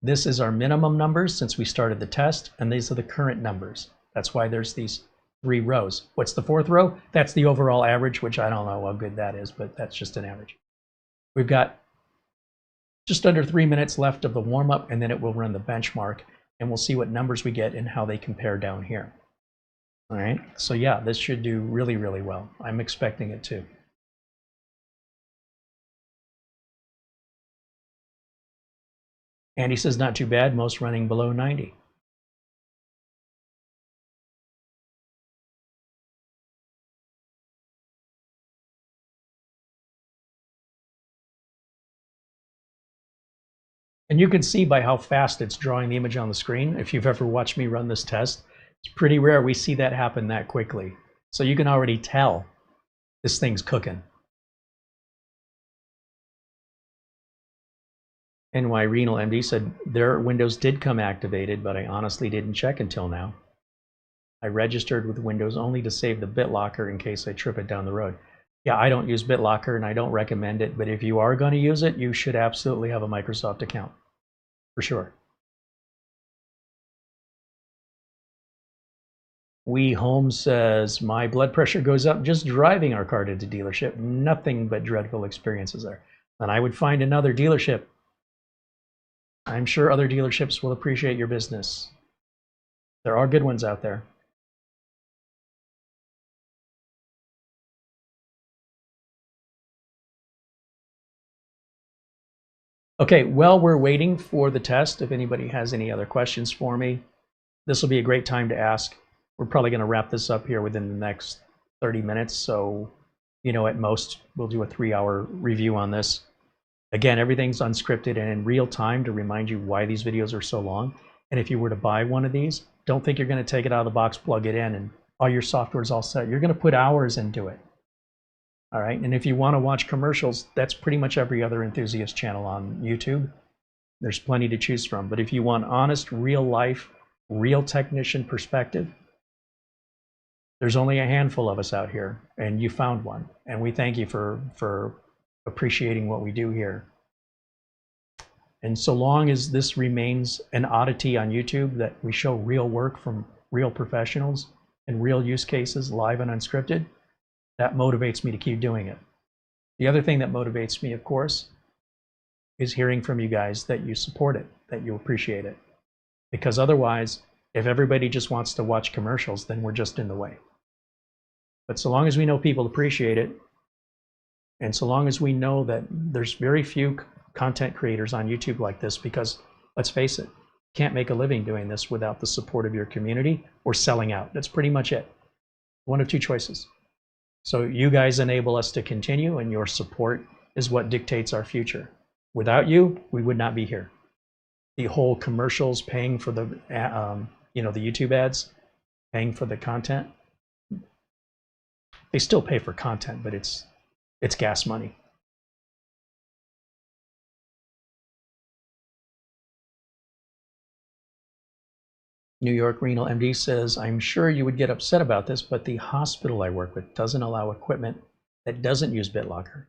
This is our minimum numbers since we started the test, and these are the current numbers. That's why there's these 3 rows. What's the 4th row? That's the overall average, which I don't know how good that is, but that's just an average. We've got just under 3 minutes left of the warm-up, and then it will run the benchmark, and we'll see what numbers we get and how they compare down here. All right, so yeah, this should do really, really well. I'm expecting it to. Andy says not too bad, most running below 90. And you can see by how fast it's drawing the image on the screen. If you've ever watched me run this test, it's pretty rare we see that happen that quickly. So you can already tell this thing's cooking. NY Renal MD said their Windows did come activated, but I honestly didn't check until now. I registered with Windows only to save the BitLocker in case I trip it down the road. Yeah, I don't use BitLocker and I don't recommend it, but if you are going to use it, you should absolutely have a Microsoft account, for sure. Wee Holmes says, my blood pressure goes up just driving our car to the dealership. Nothing but dreadful experiences there. And I would find another dealership. I'm sure other dealerships will appreciate your business. There are good ones out there. Okay, while we're waiting for the test, if anybody has any other questions for me, this will be a great time to ask. We're probably going to wrap this up here within the next 30 minutes. So, you know, at most, we'll do a 3-hour review on this. Again, everything's unscripted and in real time to remind you why these videos are so long. And if you were to buy one of these, don't think you're going to take it out of the box, plug it in, and all your software is all set. You're going to put hours into it. All right. And if you want to watch commercials, that's pretty much every other enthusiast channel on YouTube. There's plenty to choose from. But if you want honest, real life, real technician perspective, there's only a handful of us out here, and you found one. And we thank you for appreciating what we do here. And so long as this remains an oddity on YouTube, that we show real work from real professionals and real use cases, live and unscripted, that motivates me to keep doing it. The other thing that motivates me, of course, is hearing from you guys that you support it, that you appreciate it. Because otherwise, if everybody just wants to watch commercials, then we're just in the way. But so long as we know people appreciate it, and so long as we know that there's very few content creators on YouTube like this, because let's face it, you can't make a living doing this without the support of your community or selling out. That's pretty much it. One of two choices. So you guys enable us to continue, and your support is what dictates our future. Without you, we would not be here. The whole commercials, paying for the, you know, the YouTube ads, paying for the content. They still pay for content, but it's gas money. New York Renal MD says, I'm sure you would get upset about this, but the hospital I work with doesn't allow equipment that doesn't use BitLocker.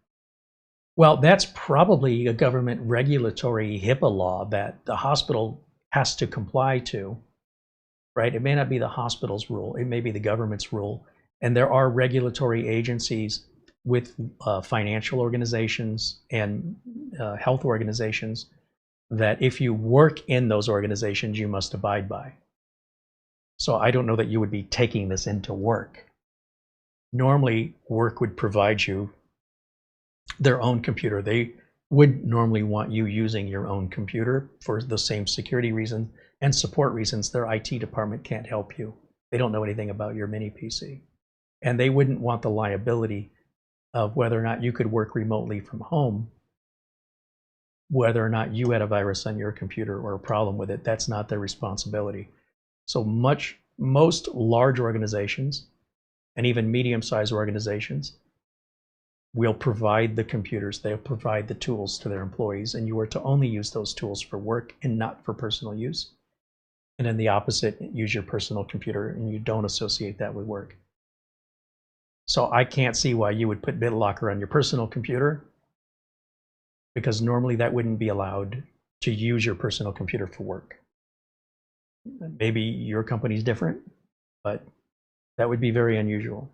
Well, that's probably a government regulatory HIPAA law that the hospital has to comply to, right? It may not be the hospital's rule. It may be the government's rule. And there are regulatory agencies with financial organizations and health organizations that if you work in those organizations, you must abide by. So I don't know that you would be taking this into work. Normally, work would provide you their own computer. They would normally want you using your own computer for the same security reason and support reasons. Their IT department can't help you. They don't know anything about your mini PC. And they wouldn't want the liability of whether or not you could work remotely from home, whether or not you had a virus on your computer or a problem with it. That's not their responsibility. So most large organizations and even medium-sized organizations will provide the computers, they'll provide the tools to their employees, and you are to only use those tools for work and not for personal use. And then the opposite, use your personal computer and you don't associate that with work. So I can't see why you would put BitLocker on your personal computer, because normally that wouldn't be allowed to use your personal computer for work. Maybe your company's different, but that would be very unusual.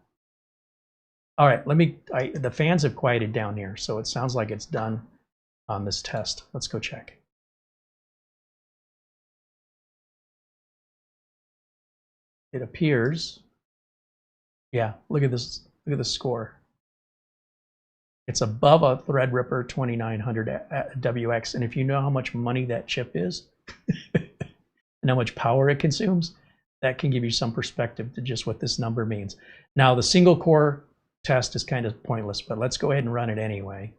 All right, the fans have quieted down here, so it sounds like it's done on this test. Let's go check. It appears, yeah, look at this, look at the score. It's above a Threadripper 2900 WX, and if you know how much money that chip is, and how much power it consumes, that can give you some perspective to just what this number means. Now, the single core test is kind of pointless, but let's go ahead and run it anyway.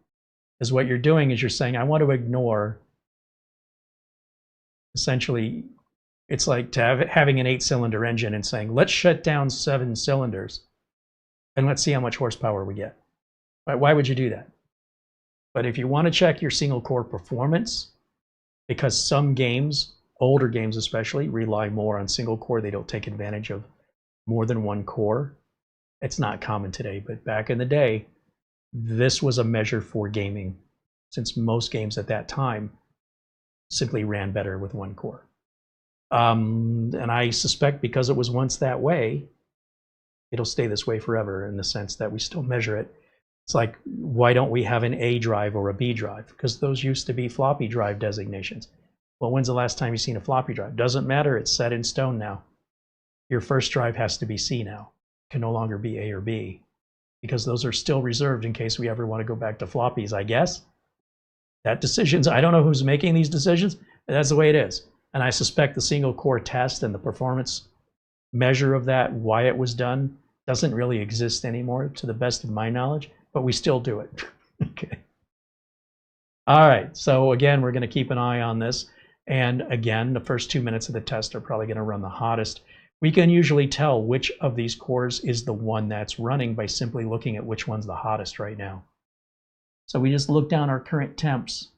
Because what you're doing is you're saying, I want to ignore, essentially, it's like having an 8-cylinder engine and saying, let's shut down 7 cylinders and let's see how much horsepower we get. Why would you do that? But if you want to check your single core performance, because some games, older games especially, rely more on single core, they don't take advantage of more than one core. It's not common today, but back in the day, this was a measure for gaming, since most games at that time simply ran better with one core. And I suspect because it was once that way, it'll stay this way forever, in the sense that we still measure it. It's like, why don't we have an A drive or a B drive? Because those used to be floppy drive designations. Well, when's the last time you've seen a floppy drive? Doesn't matter, it's set in stone now. Your first drive has to be C now. It can no longer be A or B, because those are still reserved in case we ever want to go back to floppies, I guess. That decisions, I don't know who's making these decisions, but that's the way it is. And I suspect the single core test and the performance measure of that, why it was done, doesn't really exist anymore to the best of my knowledge, but we still do it. Okay. All right, so again, we're gonna keep an eye on this. And again, the first 2 minutes of the test are probably gonna run the hottest. We can usually tell which of these cores is the one that's running by simply looking at which one's the hottest right now. So we just look down our current temps.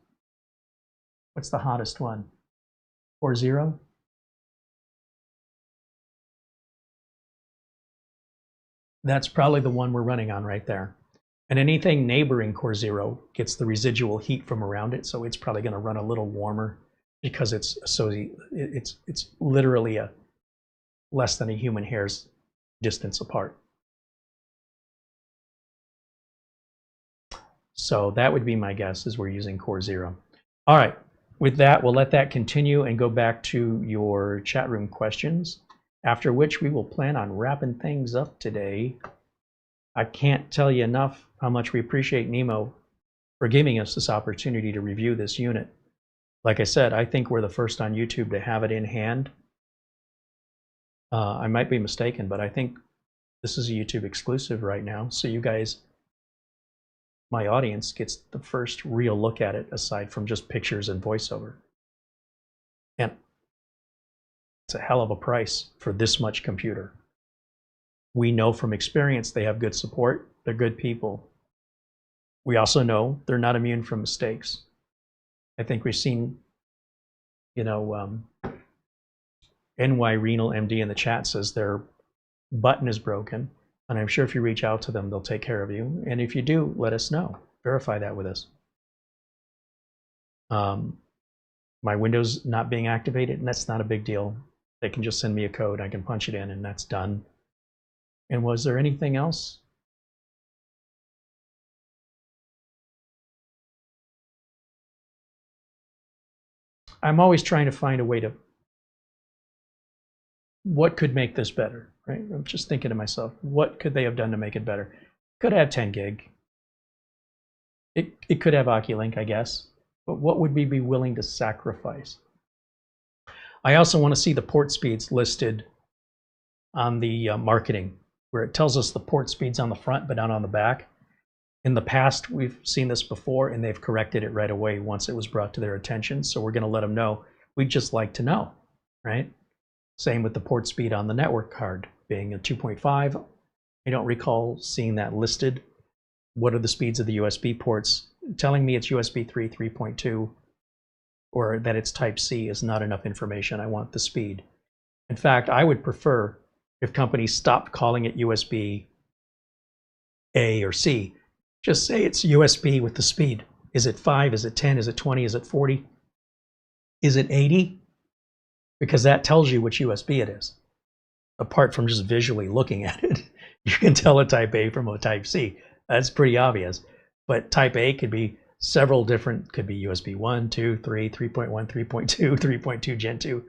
What's the hottest one? Core 0? That's probably the one we're running on right there. And anything neighboring Core 0 gets the residual heat from around it, so it's probably going to run a little warmer because it's literally a less than a human hair's distance apart. So that would be my guess, is we're using Core 0. All right, with that, we'll let that continue and go back to your chat room questions, after which we will plan on wrapping things up today. I can't tell you enough how much we appreciate NIMO for giving us this opportunity to review this unit. Like I said, I think we're the first on YouTube to have it in hand. I might be mistaken, but I think this is a YouTube exclusive right now. So you guys, my audience, gets the first real look at it aside from just pictures and voiceover. And it's a hell of a price for this much computer. We know from experience they have good support. They're good people. We also know they're not immune from mistakes. I think we've seen, NY Renal MD in the chat says their button is broken. And I'm sure if you reach out to them, they'll take care of you. And if you do, let us know. Verify that with us. My Windows not being activated, and that's not a big deal. They can just send me a code. I can punch it in, and that's done. And was there anything else? I'm always trying to find a way to, what could make this better, right? I'm just thinking to myself, what could they have done to make it better? Could have 10 gig. It could have Oculink, I guess. But what would we be willing to sacrifice? I also want to see the port speeds listed on the marketing, where it tells us the port speeds on the front but not on the back. In the past, we've seen this before, and they've corrected it right away once it was brought to their attention. So we're going to let them know. We'd just like to know, right? Same with the port speed on the network card being a 2.5. I don't recall seeing that listed. What are the speeds of the USB ports? Telling me it's USB 3, 3.2, or that it's Type C is not enough information. I want the speed. In fact, I would prefer if companies stopped calling it USB A or C. Just say it's USB with the speed. Is it 5? Is it 10? Is it 20? Is it 40? Is it 80? Because that tells you which USB it is. Apart from just visually looking at it, you can tell a Type A from a Type C. That's pretty obvious. But Type A could be several different, could be USB 1, 2, 3, 3.1, 3.2, 3.2 Gen 2,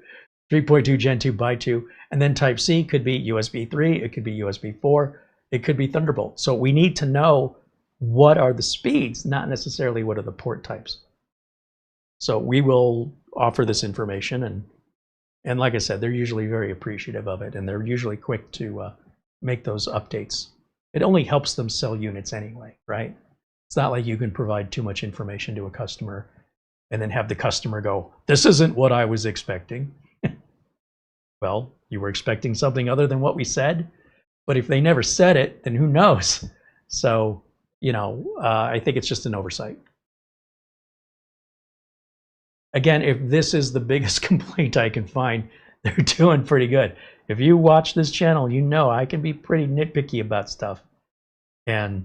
3.2 Gen 2 by 2. And then Type C could be USB 3, it could be USB 4, it could be Thunderbolt. So we need to know what are the speeds, not necessarily what are the port types. So we will offer this information, and like I said, they're usually very appreciative of it, and they're usually quick to make those updates. It only helps them sell units anyway, right? It's not like you can provide too much information to a customer and then have the customer go, this isn't what I was expecting. Well, you were expecting something other than what we said, but if they never said it, then who knows? So, I think it's just an oversight. Again, if this is the biggest complaint I can find, they're doing pretty good. If you watch this channel, you know I can be pretty nitpicky about stuff. And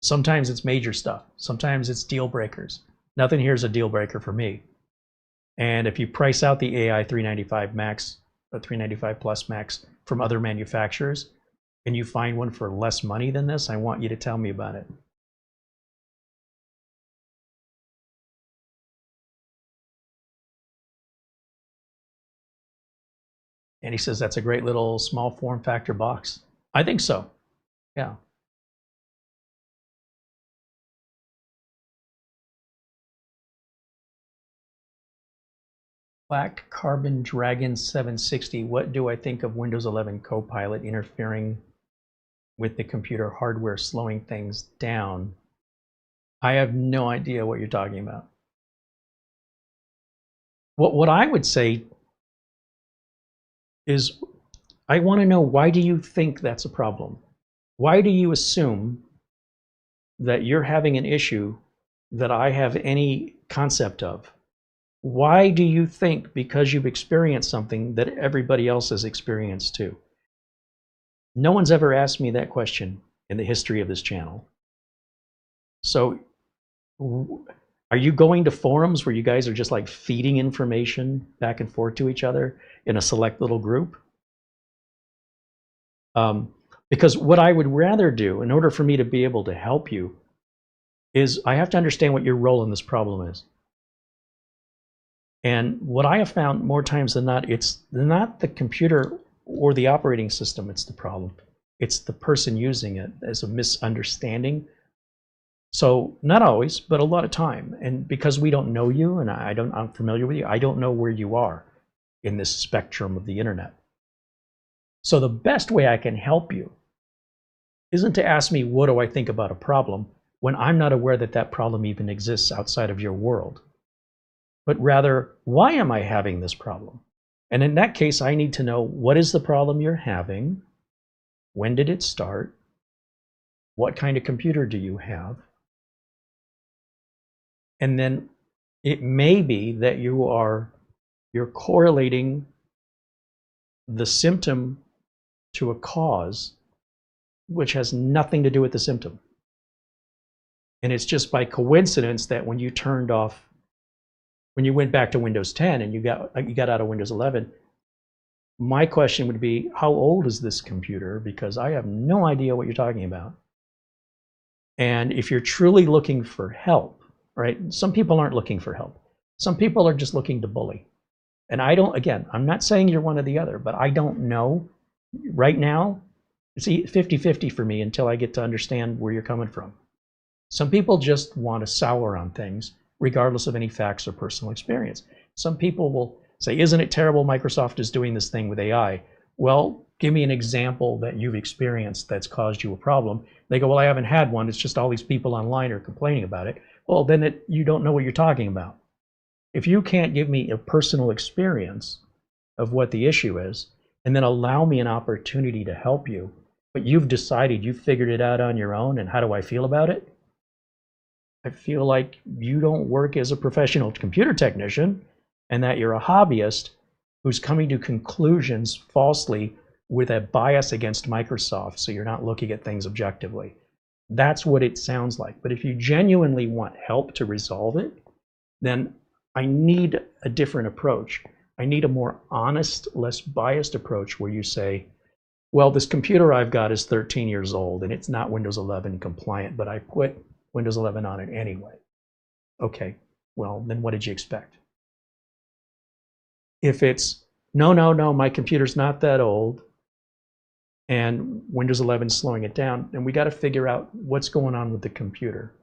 sometimes it's major stuff. Sometimes it's deal breakers. Nothing here is a deal breaker for me. And if you price out the AI 395 Max, or 395 Plus Max from other manufacturers, and you find one for less money than this, I want you to tell me about it. And he says that's a great little small form factor box. I think so. Yeah. Black Carbon Dragon 760. What do I think of Windows 11 Copilot interfering with the computer hardware, slowing things down? I have no idea what you're talking about. What I would say is, I want to know, why do you think that's a problem? Why do you assume that you're having an issue that I have any concept of? Why do you think, because you've experienced something, that everybody else has experienced too? No one's ever asked me that question in the history of this channel. So are you going to forums where you guys are just like feeding information back and forth to each other in a select little group? Because what I would rather do, in order for me to be able to help you, is I have to understand what your role in this problem is. And what I have found more times than not, it's not the computer or the operating system it's the problem. It's the person using it as a misunderstanding. So not always, but a lot of time. And because we don't know you, and I'm familiar with you, I don't know where you are in this spectrum of the internet. So the best way I can help you isn't to ask me, what do I think about a problem, when I'm not aware that that problem even exists outside of your world. But rather, why am I having this problem? And in that case, I need to know, what is the problem you're having? When did it start? What kind of computer do you have? And then it may be that you're correlating the symptom to a cause which has nothing to do with the symptom. And it's just by coincidence that when you turned off, when you went back to Windows 10 and you got out of Windows 11, my question would be, how old is this computer? Because I have no idea what you're talking about. And if you're truly looking for help, right? Some people aren't looking for help. Some people are just looking to bully. And I'm not saying you're one or the other, but I don't know. Right now, it's 50-50 for me until I get to understand where you're coming from. Some people just want to sour on things, regardless of any facts or personal experience. Some people will say, isn't it terrible Microsoft is doing this thing with AI? Well, give me an example that you've experienced that's caused you a problem. They go, well, I haven't had one. It's just all these people online are complaining about it. Well, then you don't know what you're talking about. If you can't give me a personal experience of what the issue is, and then allow me an opportunity to help you, but you've decided you figured it out on your own, and how do I feel about it? I feel like you don't work as a professional computer technician, and that you're a hobbyist who's coming to conclusions falsely with a bias against Microsoft, so you're not looking at things objectively. That's what it sounds like. But if you genuinely want help to resolve it, then I need a different approach. I need a more honest, less biased approach where you say, well, this computer I've got is 13 years old and it's not Windows 11 compliant, but I put Windows 11 on it anyway. Okay, well, then what did you expect? If it's, no, my computer's not that old and Windows 11 is slowing it down, then we got to figure out what's going on with the computer.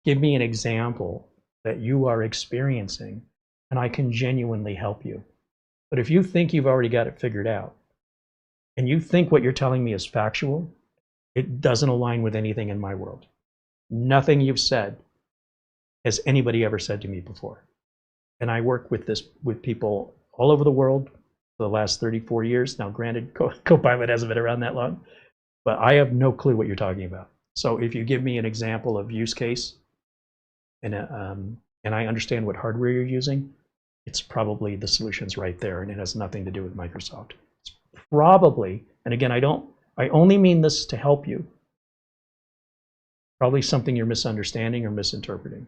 Give me an example that you are experiencing, and I can genuinely help you. But if you think you've already got it figured out, and you think what you're telling me is factual, it doesn't align with anything in my world. Nothing you've said has anybody ever said to me before. And I work with people all over the world for the last 34 years. Now, granted, Copilot hasn't been around that long, but I have no clue what you're talking about. So if you give me an example of use case, and I understand what hardware you're using, it's probably the solution's right there, and it has nothing to do with Microsoft. It's probably, and again, I only mean this to help you, probably something you're misunderstanding or misinterpreting,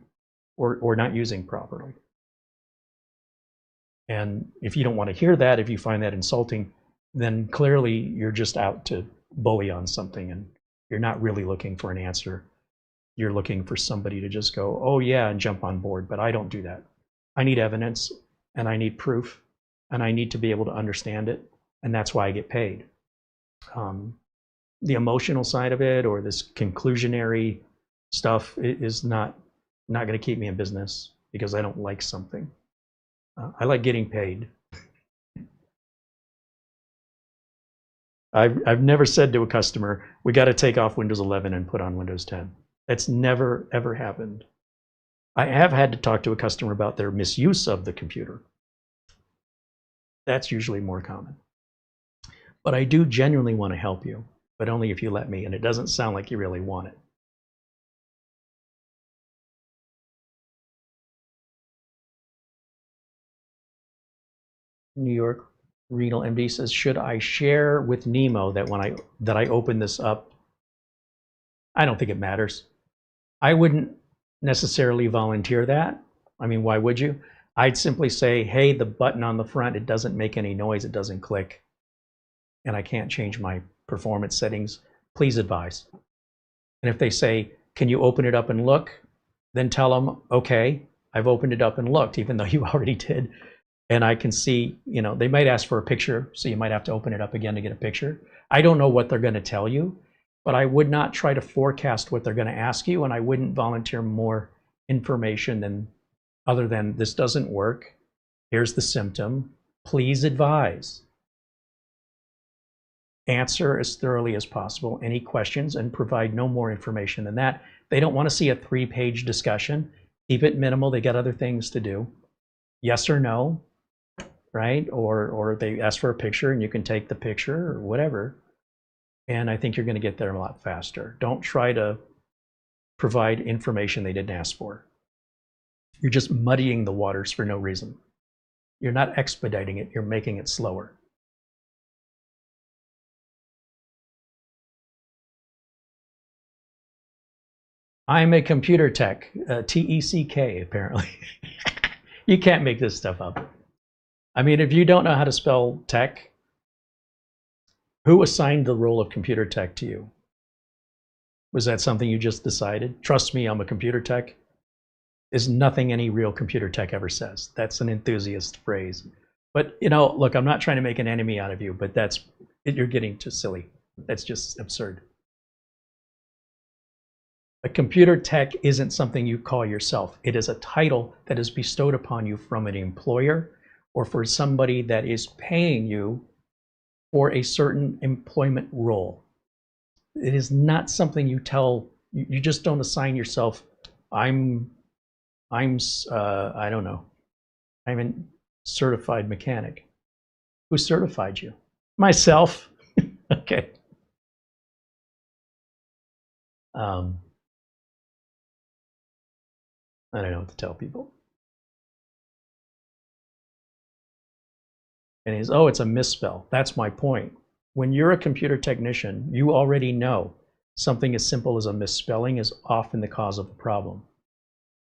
or not using properly. And if you don't want to hear that, if you find that insulting, then clearly you're just out to bully on something, and you're not really looking for an answer. You're looking for somebody to just go, oh yeah, and jump on board. But I don't do that. I need evidence, and I need proof, and I need to be able to understand it, and that's why I get paid. The emotional side of it, or this conclusionary stuff, is not going to keep me in business because I don't like something. I like getting paid. I've never said to a customer, we got to take off Windows 11 and put on Windows 10. That's never, ever happened. I have had to talk to a customer about their misuse of the computer. That's usually more common. But I do genuinely want to help you, but only if you let me, and it doesn't sound like you really want it. New York Renal MD says, should I share with NIMO that I open this up? I don't think it matters. I wouldn't necessarily volunteer that. I mean, why would you? I'd simply say, hey, the button on the front, it doesn't make any noise, it doesn't click, and I can't change my performance settings. Please advise. And if they say, can you open it up and look? Then tell them, okay, I've opened it up and looked, even though you already did. And I can see, they might ask for a picture, so you might have to open it up again to get a picture. I don't know what they're going to tell you, but I would not try to forecast what they're going to ask you, and I wouldn't volunteer more information other than this doesn't work. Here's the symptom. Please advise. Answer as thoroughly as possible any questions and provide no more information than that. They don't want to see a 3-page discussion. Keep it minimal. They got other things to do. Yes or no, right? Or they ask for a picture and you can take the picture or whatever. And I think you're going to get there a lot faster. Don't try to provide information they didn't ask for. You're just muddying the waters for no reason. You're not expediting it, you're making it slower. I'm a computer tech, TECK apparently. You can't make this stuff up. I mean, if you don't know how to spell tech, who assigned the role of computer tech to you? Was that something you just decided? Trust me, I'm a computer tech. Is nothing any real computer tech ever says. That's an enthusiast phrase. But, look, I'm not trying to make an enemy out of you, but you're getting too silly. That's just absurd. A computer tech isn't something you call yourself. It is a title that is bestowed upon you from an employer or for somebody that is paying you for a certain employment role. It is not something you just don't assign yourself, I don't know, I'm a certified mechanic. Who certified you? Myself. Okay. I don't know what to tell people. And it's a misspell. That's my point. When you're a computer technician, you already know something as simple as a misspelling is often the cause of a problem.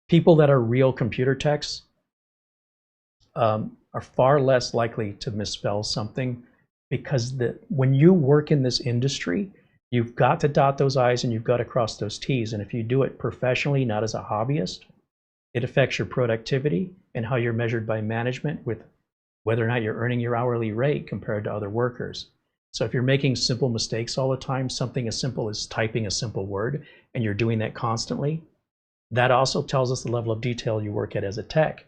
People that are real computer techs are far less likely to misspell something because when you work in this industry, you've got to dot those I's and you've got to cross those T's. And if you do it professionally, not as a hobbyist, it affects your productivity and how you're measured by management with whether or not you're earning your hourly rate compared to other workers. So if you're making simple mistakes all the time, something as simple as typing a simple word, and you're doing that constantly, that also tells us the level of detail you work at as a tech.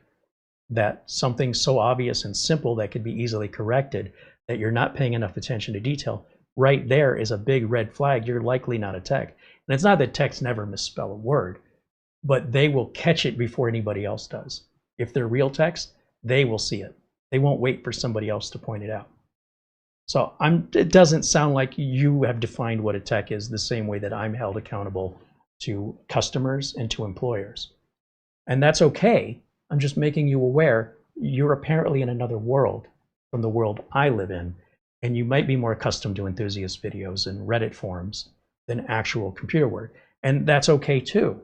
That something so obvious and simple that could be easily corrected, that you're not paying enough attention to detail, right there is a big red flag. You're likely not a tech. And it's not that techs never misspell a word, but they will catch it before anybody else does. If they're real techs, they will see it. They won't wait for somebody else to point it out. So it doesn't sound like you have defined what a tech is the same way that I'm held accountable to customers and to employers. And that's okay. I'm just making you aware you're apparently in another world from the world I live in, and you might be more accustomed to enthusiast videos and Reddit forums than actual computer work. And that's okay too.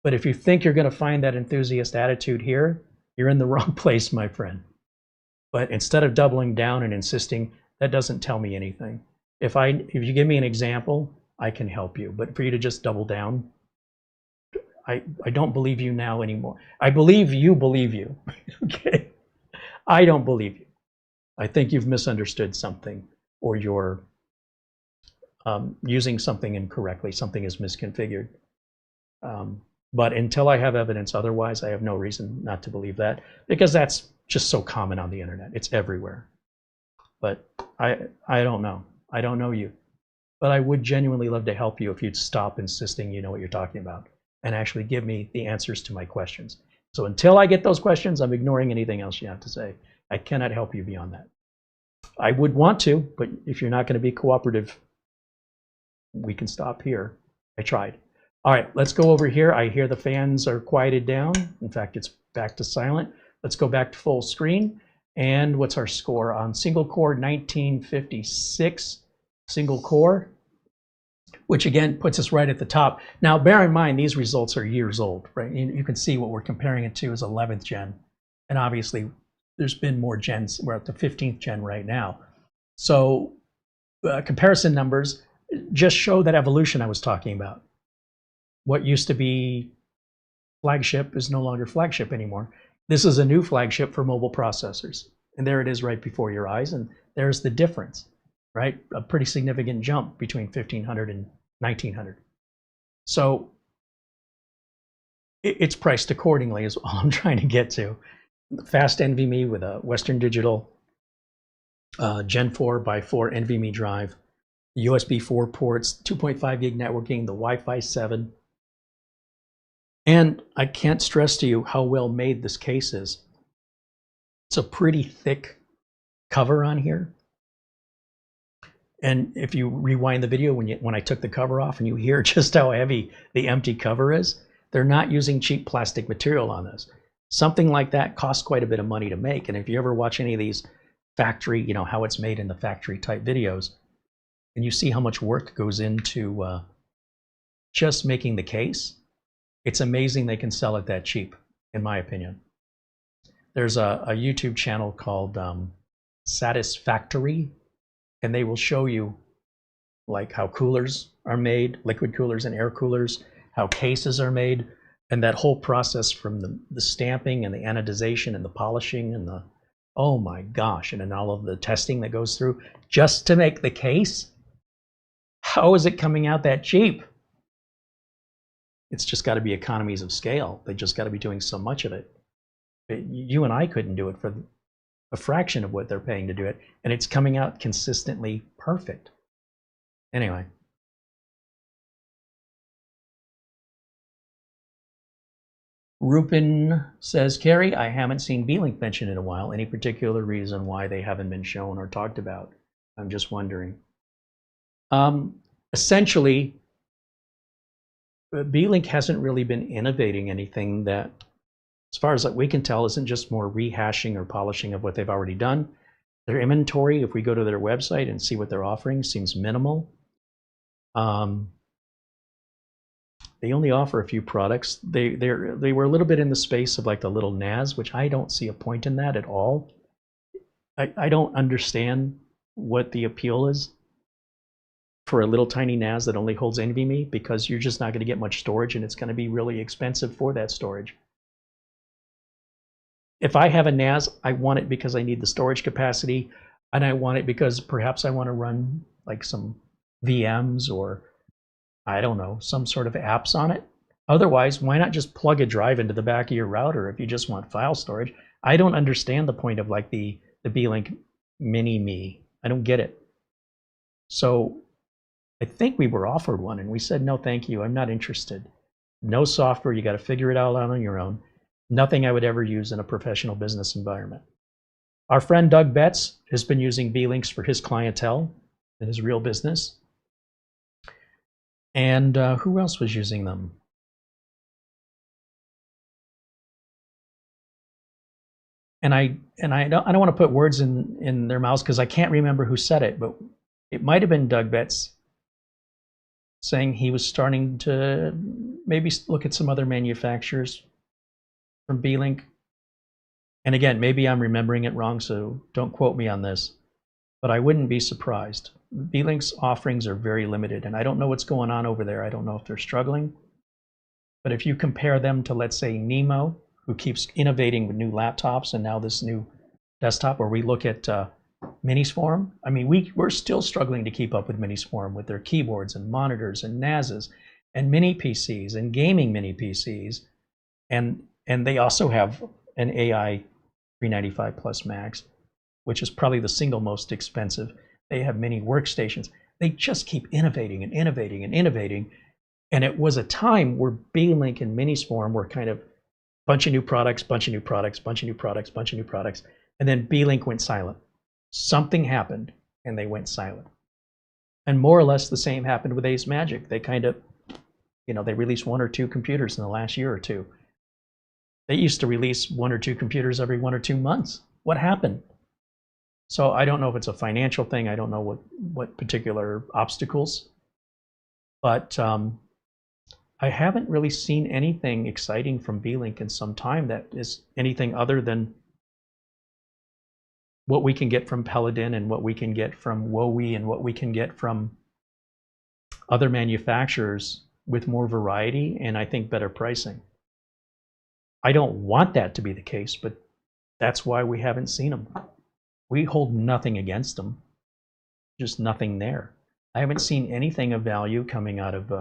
But if you think you're going to find that enthusiast attitude here, you're in the wrong place, my friend. But instead of doubling down and insisting, that doesn't tell me anything. If you give me an example, I can help you. But for you to just double down, I don't believe you now anymore. I believe you, okay? I don't believe you. I think you've misunderstood something, or you're using something incorrectly. Something is misconfigured. But until I have evidence otherwise, I have no reason not to believe that, because that's just so common on the internet. It's everywhere. But I don't know. I don't know you. But I would genuinely love to help you if you'd stop insisting you know what you're talking about and actually give me the answers to my questions. So until I get those questions, I'm ignoring anything else you have to say. I cannot help you beyond that. I would want to, but if you're not going to be cooperative, we can stop here. I tried. All right, let's go over here. I hear the fans are quieted down. In fact, it's back to silent. Let's go back to full screen. And what's our score on single core? 1956 single core, which again puts us right at the top. Now, bear in mind, these results are years old, right? You can see what we're comparing it to is 11th gen. And obviously, there's been more gens. We're at the 15th gen right now. So comparison numbers just show that evolution I was talking about. What used to be flagship is no longer flagship anymore. This is a new flagship for mobile processors. And there it is right before your eyes. And there's the difference, right? A pretty significant jump between 1500 and 1900. So it's priced accordingly is all I'm trying to get to. Fast NVMe with a Western Digital Gen 4x4 NVMe drive, USB 4 ports, 2.5 gig networking, the Wi-Fi 7. And I can't stress to you how well made this case is. It's a pretty thick cover on here. And if you rewind the video when I took the cover off and you hear just how heavy the empty cover is, they're not using cheap plastic material on this. Something like that costs quite a bit of money to make. And if you ever watch any of these factory, you know, how it's made in the factory type videos, and you see how much work goes into just making the case, it's amazing they can sell it that cheap, in my opinion. There's a YouTube channel called Satisfactory, and they will show you like how coolers are made, liquid coolers and air coolers, how cases are made, and that whole process from the stamping and the anodization and the polishing and the, oh my gosh, and then all of the testing that goes through just to make the case. How is it coming out that cheap? It's just got to be economies of scale. They just got to be doing so much of it. You and I couldn't do it for a fraction of what they're paying to do it, and it's coming out consistently perfect. Anyway. Rupin says, Carey, I haven't seen B-Link mentioned in a while. Any particular reason why they haven't been shown or talked about? I'm just wondering. Essentially, B-Link hasn't really been innovating anything that, as far as we can tell, isn't just more rehashing or polishing of what they've already done. Their inventory, if we go to their website and see what they're offering, seems minimal. They only offer a few products. They were a little bit in the space of like the little NAS, which I don't see a point in that at all. I don't understand what the appeal is for a little tiny NAS that only holds NVMe, because you're just not going to get much storage and it's going to be really expensive for that storage. If I have a NAS, I want it because I need the storage capacity, and I want it because perhaps I want to run like some VMs or, I don't know, some sort of apps on it. Otherwise, why not just plug a drive into the back of your router if you just want file storage? I don't understand the point of like the B-Link Mini-Me. I don't get it. So I think we were offered one and we said, no, thank you. I'm not interested. No software. You got to figure it all out on your own. Nothing I would ever use in a professional business environment. Our friend Doug Betts has been using B-Links for his clientele in his real business. And who else was using them? And I don't want to put words in their mouths because I can't remember who said it, but it might have been Doug Betts saying he was starting to maybe look at some other manufacturers from B-Link. And again, maybe I'm remembering it wrong, so don't quote me on this, but I wouldn't be surprised. B-Link's offerings are very limited, and I don't know what's going on over there. I don't know if they're struggling. But if you compare them to, let's say, NIMO, who keeps innovating with new laptops, and now this new desktop, where we look at Minisforum. I mean, we're still struggling to keep up with Minisforum with their keyboards and monitors and NASs. and mini PCs and gaming mini PCs, and they also have an AI 395 Plus Max, which is probably the single most expensive. They have mini workstations. They just keep innovating and innovating and innovating. And it was a time where Beelink and Minisforum were kind of bunch of new products, bunch of new products, bunch of new products, bunch of new products. And then Beelink went silent. Something happened and they went silent. And more or less the same happened with Ace Magic. They kind of, they released 1 or 2 computers in the last year or two. They used to release 1 or 2 computers every 1 or 2 months. What happened? So I don't know if it's a financial thing. I don't know what particular obstacles. But I haven't really seen anything exciting from Beelink in some time that is anything other than what we can get from Paladin and what we can get from Wowie and what we can get from other manufacturers with more variety and I think better pricing. I don't want that to be the case, but that's why we haven't seen them. We hold nothing against them, just nothing there. I haven't seen anything of value coming out of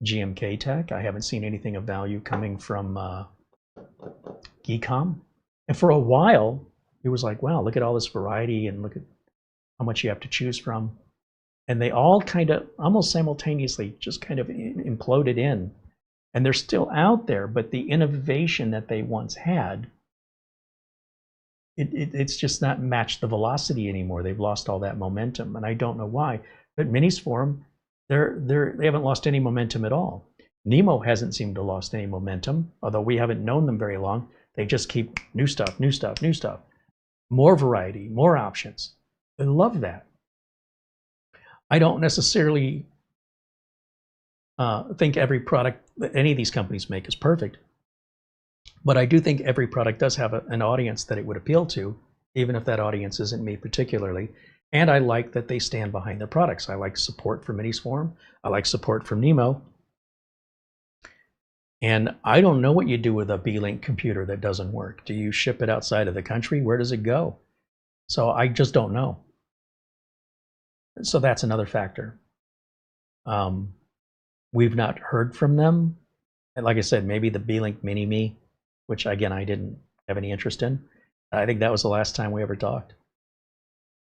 GMK Tech. I haven't seen anything of value coming from Geekom. And for a while, it was like, wow, look at all this variety and look at how much you have to choose from. And they all kind of almost simultaneously just kind of imploded in. And they're still out there, but the innovation that they once had, it's just not matched the velocity anymore. They've lost all that momentum, and I don't know why. But Minisforum, they haven't lost any momentum at all. NIMO hasn't seemed to have lost any momentum, although we haven't known them very long. They just keep new stuff, new stuff, new stuff. More variety, more options. I love that. I don't necessarily think every product that any of these companies make is perfect, but I do think every product does have an audience that it would appeal to, even if that audience isn't me particularly. And I like that they stand behind their products. I like support from Minisforum. I like support from NIMO. And I don't know what you do with a Beelink computer that doesn't work. Do you ship it outside of the country? Where does it go? So I just don't know. So that's another factor. We've not heard from them. And like I said, maybe the Beelink Mini-Me, which again, I didn't have any interest in. I think that was the last time we ever talked.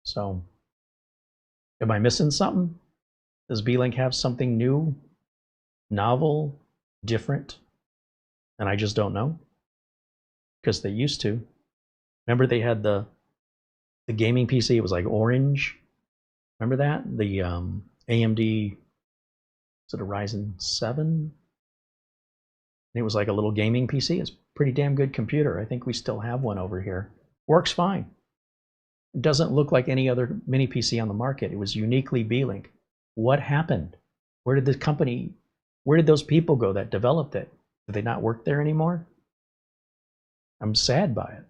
So am I missing something? Does Beelink have something new, novel, different? And I just don't know. Because they used to. Remember they had the gaming PC, it was like orange. Remember that? The AMD, is it a Ryzen 7? And it was like a little gaming PC. It's a pretty damn good computer. I think we still have one over here. Works fine. It doesn't look like any other mini PC on the market. It was uniquely Beelink. What happened? Where did those people go that developed it? Do they not work there anymore? I'm sad by it.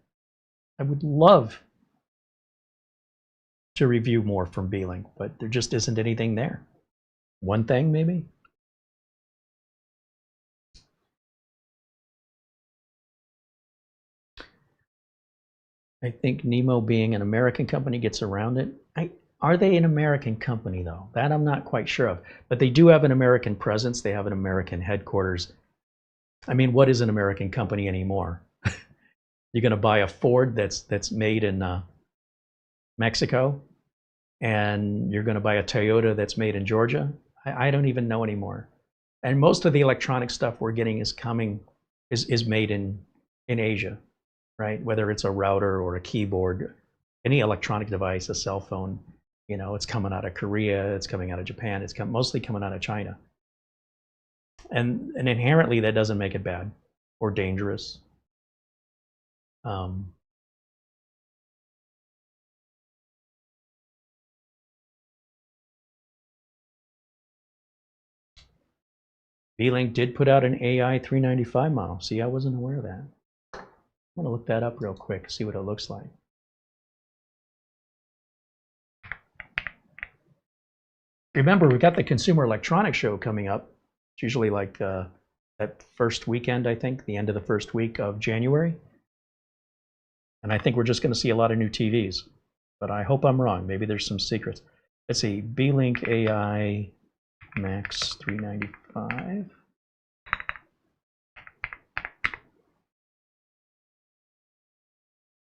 I would love to review more from Beelink, but there just isn't anything there. One thing, maybe? I think NIMO being an American company gets around it. Are they an American company, though? That I'm not quite sure of. But they do have an American presence. They have an American headquarters. I mean, what is an American company anymore? You're going to buy a Ford that's made in Mexico, and you're going to buy a Toyota that's made in Georgia? I don't even know anymore. And most of the electronic stuff we're getting is made in Asia, right? Whether it's a router or a keyboard, any electronic device, a cell phone, it's coming out of Korea, it's coming out of Japan, it's mostly coming out of China. And inherently that doesn't make it bad or dangerous. Beelink did put out an AI 395 model. See, I wasn't aware of that. I'm going to look that up real quick, see what it looks like. Remember, we got the Consumer Electronics Show coming up. It's usually like that first weekend, I think, the end of the first week of January. And I think we're just going to see a lot of new TVs. But I hope I'm wrong. Maybe there's some secrets. Let's see, Beelink AI Max 395.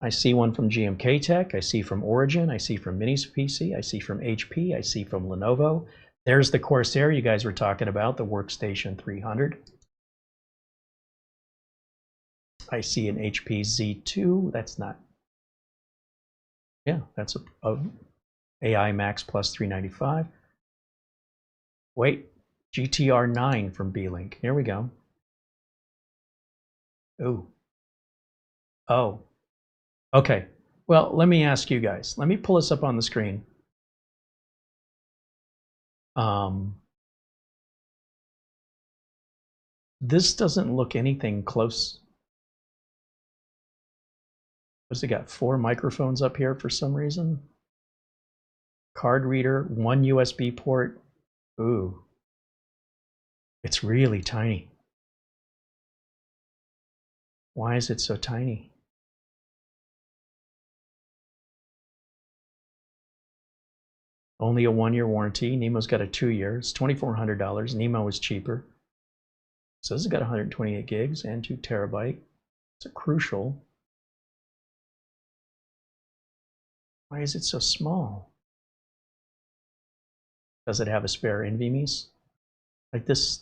I see one from GMK Tech, I see from Origin, I see from Mini PC, I see from HP, I see from Lenovo. There's the Corsair you guys were talking about, the Workstation 300. I see an HP Z2, that's not, yeah, that's a AI Max Plus 395. Wait, GTR 9 from B-Link, here we go. Ooh. Oh, okay. Well, let me ask you guys. Let me pull this up on the screen. This doesn't look anything close. What's it got? 4 microphones up here for some reason. Card reader, 1 USB port. Ooh. It's really tiny. Why is it so tiny? Only a 1-year warranty. NIMO's got a 2-year. It's $2,400. NIMO is cheaper. So this has got 128 gigs and 2 terabyte. It's a Crucial. Why is it so small? Does it have a spare NVMe's? Like, this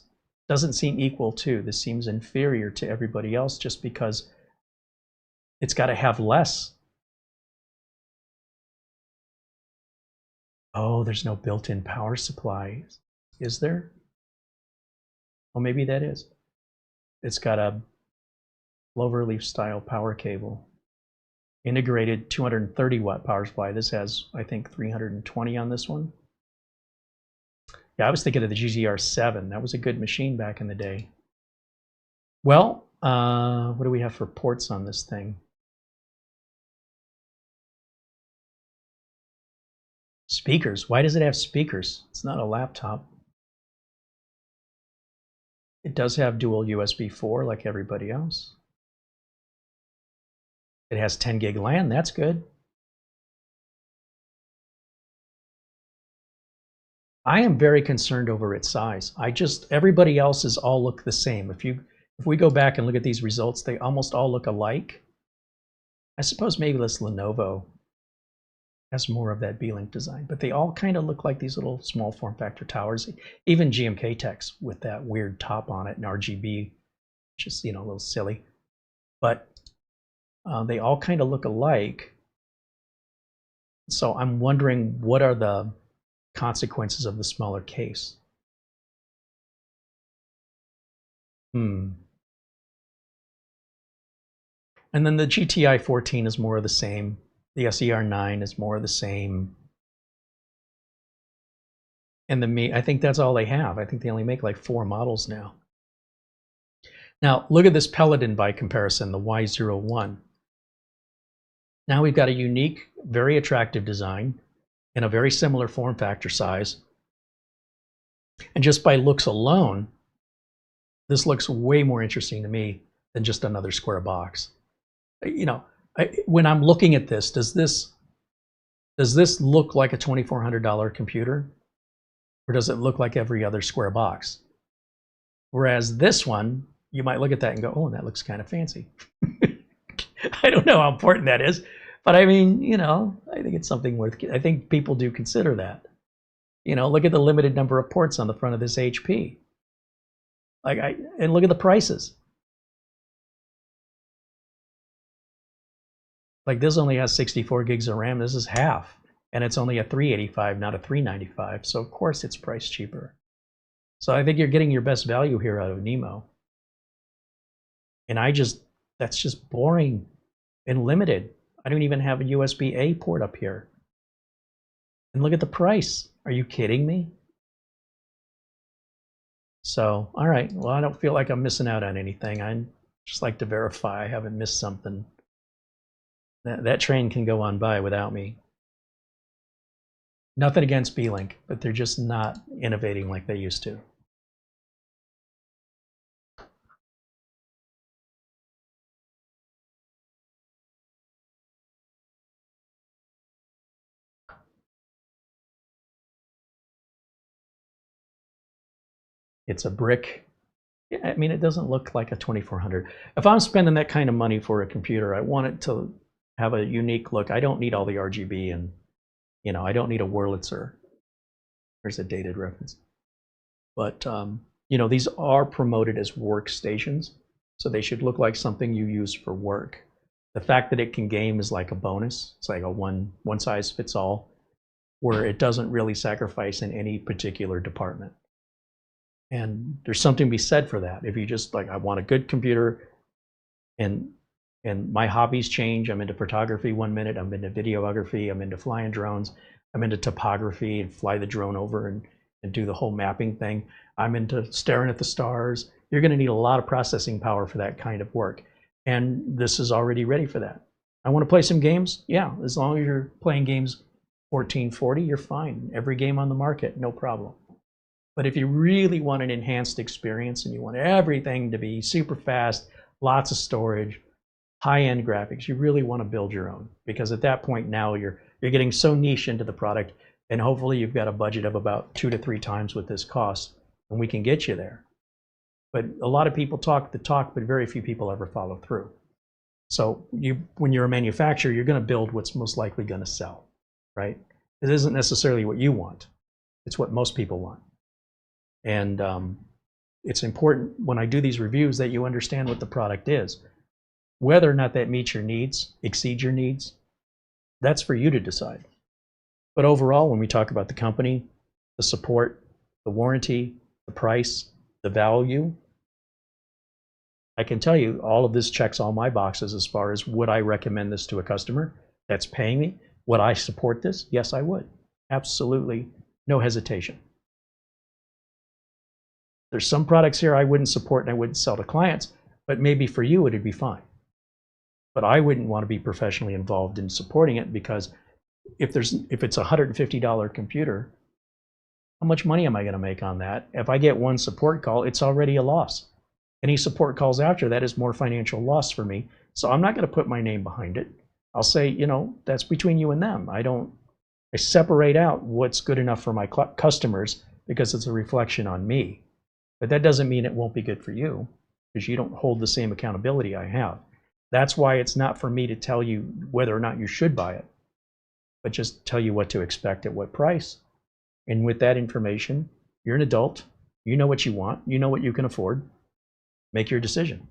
doesn't seem equal to. This seems inferior to everybody else just because it's got to have less. Oh, there's no built-in power supply. Is there? Oh, maybe that is. It's got a cloverleaf style power cable. Integrated 230 watt power supply. This has, I think, 320 on this one. Yeah, I was thinking of the GTR 7. That was a good machine back in the day. Well, what do we have for ports on this thing? Speakers. Why does it have speakers? It's not a laptop. It does have dual USB 4 like everybody else. It has 10 gig LAN. That's good. I am very concerned over its size. Everybody else's all look the same. If we go back and look at these results, they almost all look alike. I suppose maybe this Lenovo has more of that B-Link design, but they all kind of look like these little small form factor towers. Even GMK Tech's with that weird top on it and RGB, just, a little silly. But they all kind of look alike. So I'm wondering, what are the consequences of the smaller case? And then the GTI 14 is more of the same. The SER9 is more of the same. And I think that's all they have. I think they only make like 4 models now. Now, look at this Paladin by comparison, the Y01. Now we've got a unique, very attractive design in a very similar form factor size. And just by looks alone, this looks way more interesting to me than just another square box. When I'm looking at this, does this look like a $2,400 computer? Or does it look like every other square box? Whereas this one, you might look at that and go, oh, that looks kind of fancy. I don't know how important that is, but I mean, I think it's something I think people do consider that. Look at the limited number of ports on the front of this HP. And look at the prices. Like, this only has 64 gigs of RAM. This is half, and it's only a 385, not a 395. So of course it's priced cheaper. So I think you're getting your best value here out of NIMO. And that's just boring and limited. I don't even have a USB-A port up here. And look at the price. Are you kidding me? So, all right. Well, I don't feel like I'm missing out on anything. I'd just like to verify I haven't missed something. That train can go on by without me. Nothing against B-Link, but they're just not innovating like they used to. It's a brick. I mean, it doesn't look like a 2400. If I'm spending that kind of money for a computer, I want it to have a unique look. I don't need all the RGB, and I don't need a Wurlitzer. There's a dated reference. But these are promoted as workstations, so they should look like something you use for work. The fact that it can game is like a bonus. It's like a one size fits all, where it doesn't really sacrifice in any particular department. And there's something to be said for that. If you just like, I want a good computer, and my hobbies change. I'm into photography one minute, I'm into videography, I'm into flying drones, I'm into topography and fly the drone over and do the whole mapping thing. I'm into staring at the stars. You're going to need a lot of processing power for that kind of work. And this is already ready for that. I want to play some games. Yeah, as long as you're playing games 1440, you're fine. Every game on the market, no problem. But if you really want an enhanced experience and you want everything to be super fast, lots of storage, high-end graphics, you really want to build your own. Because at that point now you're getting so niche into the product, and hopefully you've got a budget of about 2 to 3 times what this costs, and we can get you there. But a lot of people talk the talk, but very few people ever follow through. So when you're a manufacturer, you're going to build what's most likely going to sell, right? It isn't necessarily what you want. It's what most people want. And it's important when I do these reviews that you understand what the product is. Whether or not that meets your needs, exceeds your needs, that's for you to decide. But overall, when we talk about the company, the support, the warranty, the price, the value, I can tell you all of this checks all my boxes as far as would I recommend this to a customer that's paying me? Would I support this? Yes, I would. Absolutely, no hesitation. There's some products here I wouldn't support and I wouldn't sell to clients, but maybe for you it'd be fine. But I wouldn't want to be professionally involved in supporting it, because if it's a $150 computer, how much money am I going to make on that? If I get one support call, it's already a loss. Any support calls after that is more financial loss for me. So I'm not going to put my name behind it. I'll say, that's between you and them. I separate out what's good enough for my customers because it's a reflection on me. But that doesn't mean it won't be good for you, because you don't hold the same accountability I have. That's why it's not for me to tell you whether or not you should buy it, but just tell you what to expect at what price. And with that information, you're an adult, you know what you want, you know what you can afford, make your decision.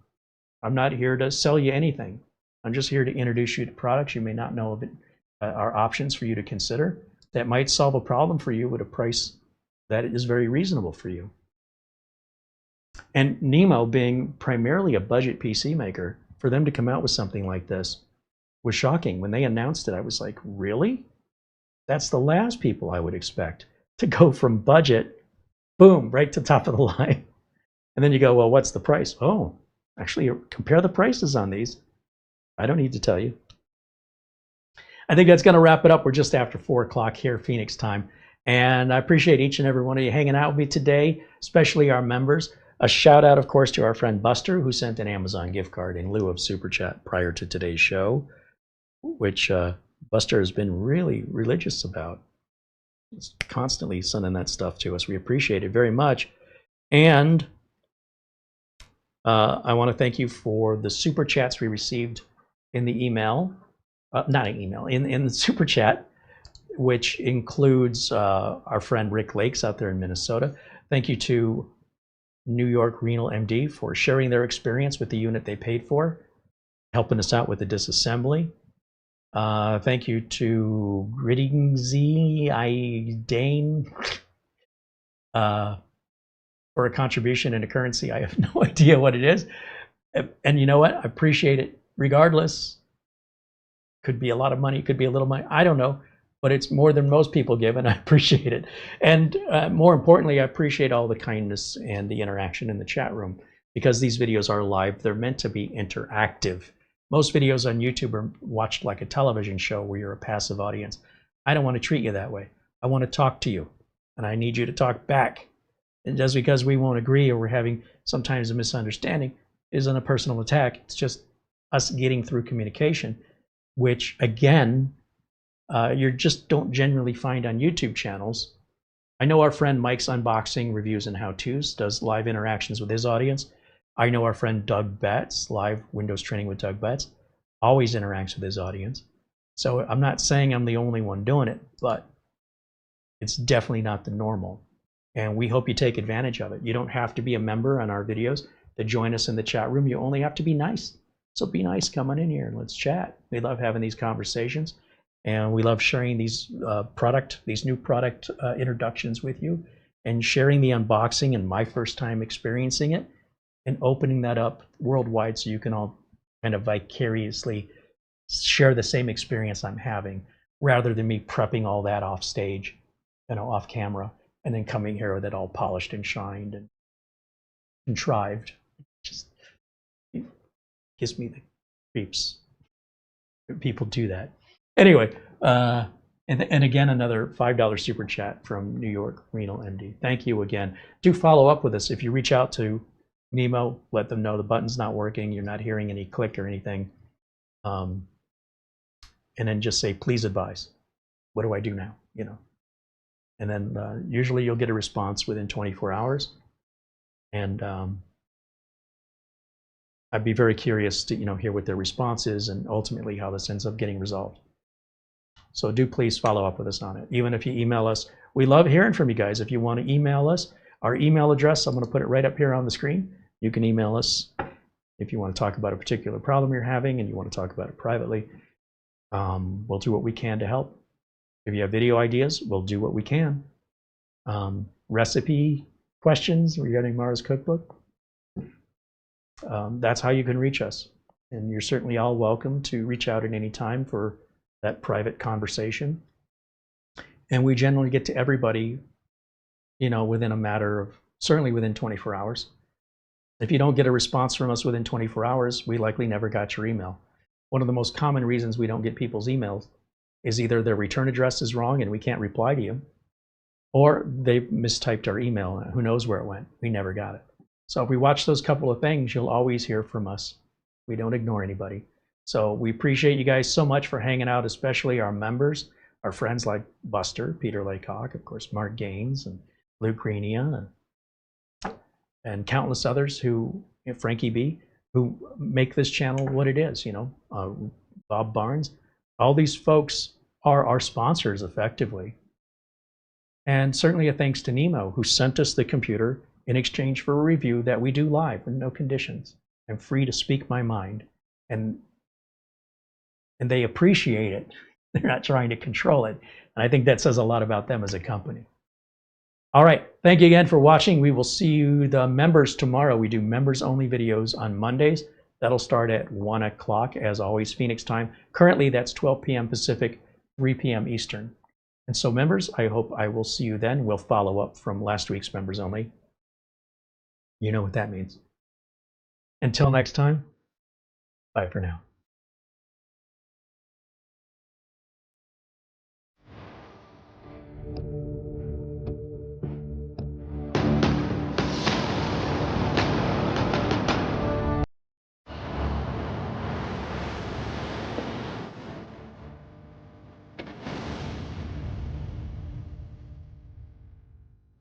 I'm not here to sell you anything. I'm just here to introduce you to products you may not know of it, are options for you to consider that might solve a problem for you at a price that is very reasonable for you. And NIMO, being primarily a budget PC maker, for them to come out with something like this was shocking. When they announced it, I was like, really? That's the last people I would expect to go from budget, boom, right to top of the line. And then you go, well, what's the price? Oh, actually, compare the prices on these. I don't need to tell you. I think that's going to wrap it up. We're just after 4 o'clock here, Phoenix time. And I appreciate each and every one of you hanging out with me today, especially our members. A shout out, of course, to our friend Buster, who sent an Amazon gift card in lieu of Super Chat prior to today's show, which Buster has been really religious about. He's constantly sending that stuff to us. We appreciate it very much. And I want to thank you for the Super Chats we received in the email, not an email, in the Super Chat, which includes our friend Rick Lakes out there in Minnesota. Thank you to New York Renal MD for sharing their experience with the unit they paid for, helping us out with the disassembly. Thank you to Grittingzy Dane for a contribution in a currency I have no idea what it is. And you know what? I appreciate it regardless. Could be a lot of money, could be a little money, I don't know. But it's more than most people give, and I appreciate it. And more importantly, I appreciate all the kindness and the interaction in the chat room, because these videos are live. They're meant to be interactive. Most videos on YouTube are watched like a television show where you're a passive audience. I don't want to treat you that way. I want to talk to you, and I need you to talk back. And just because we won't agree or we're having sometimes a misunderstanding isn't a personal attack. It's just us getting through communication, which, again, you just don't generally find on YouTube channels I know our friend Mike's unboxing, reviews, and how-tos, does live interactions with his audience. I know our friend Doug Betts, live Windows training with Doug Betts, always interacts with his audience. So I'm not saying I'm the only one doing it, but it's definitely not the normal. And we hope you take advantage of it. You don't have to be a member on our videos to join us in the chat room. You only have to be nice. So be nice coming in here and let's chat. We love having these conversations, and we love sharing these new product introductions with you, and sharing the unboxing and my first time experiencing it, and opening that up worldwide so you can all kind of vicariously share the same experience I'm having, rather than me prepping all that off stage, off camera, and then coming here with it all polished and shined and contrived. Just gives me the creeps. People do that. Anyway, and again, another $5 super chat from New York Renal MD. Thank you again. Do follow up with us. If you reach out to NIMO, let them know the button's not working, you're not hearing any click or anything. And then just say, please advise. What do I do now? And then usually you'll get a response within 24 hours. And I'd be very curious to hear what their response is and ultimately how this ends up getting resolved. So do please follow up with us on it. Even if you email us, we love hearing from you guys. If you want to email us, our email address, I'm going to put it right up here on the screen. You can email us if you want to talk about a particular problem you're having and you want to talk about it privately. We'll do what we can to help. If you have video ideas, we'll do what we can. Recipe questions regarding Mara's cookbook, that's how you can reach us. And you're certainly all welcome to reach out at any time for that private conversation. And we generally get to everybody, within a matter of, certainly within 24 hours. If you don't get a response from us within 24 hours, we likely never got your email. One of the most common reasons we don't get people's emails is either their return address is wrong and we can't reply to you, or they've mistyped our email. Who knows where it went? We never got it. So if we watch those couple of things, you'll always hear from us. We don't ignore anybody. So we appreciate you guys so much for hanging out, especially our members, our friends like Buster, Peter Laycock, of course, Mark Gaines, and Luke Grenia, and countless others who, Frankie B, who make this channel what it is, Bob Barnes. All these folks are our sponsors effectively. And certainly a thanks to NIMO, who sent us the computer in exchange for a review that we do live with no conditions. I'm free to speak my mind. And they appreciate it. They're not trying to control it. And I think that says a lot about them as a company. All right, thank you again for watching. We will see you, the members, tomorrow. We do members-only videos on Mondays. That'll start at 1 o'clock, as always, Phoenix time. Currently, that's 12 p.m. Pacific, 3 p.m. Eastern. And so, members, I hope I will see you then. We'll follow up from last week's members only. You know what that means. Until next time, bye for now.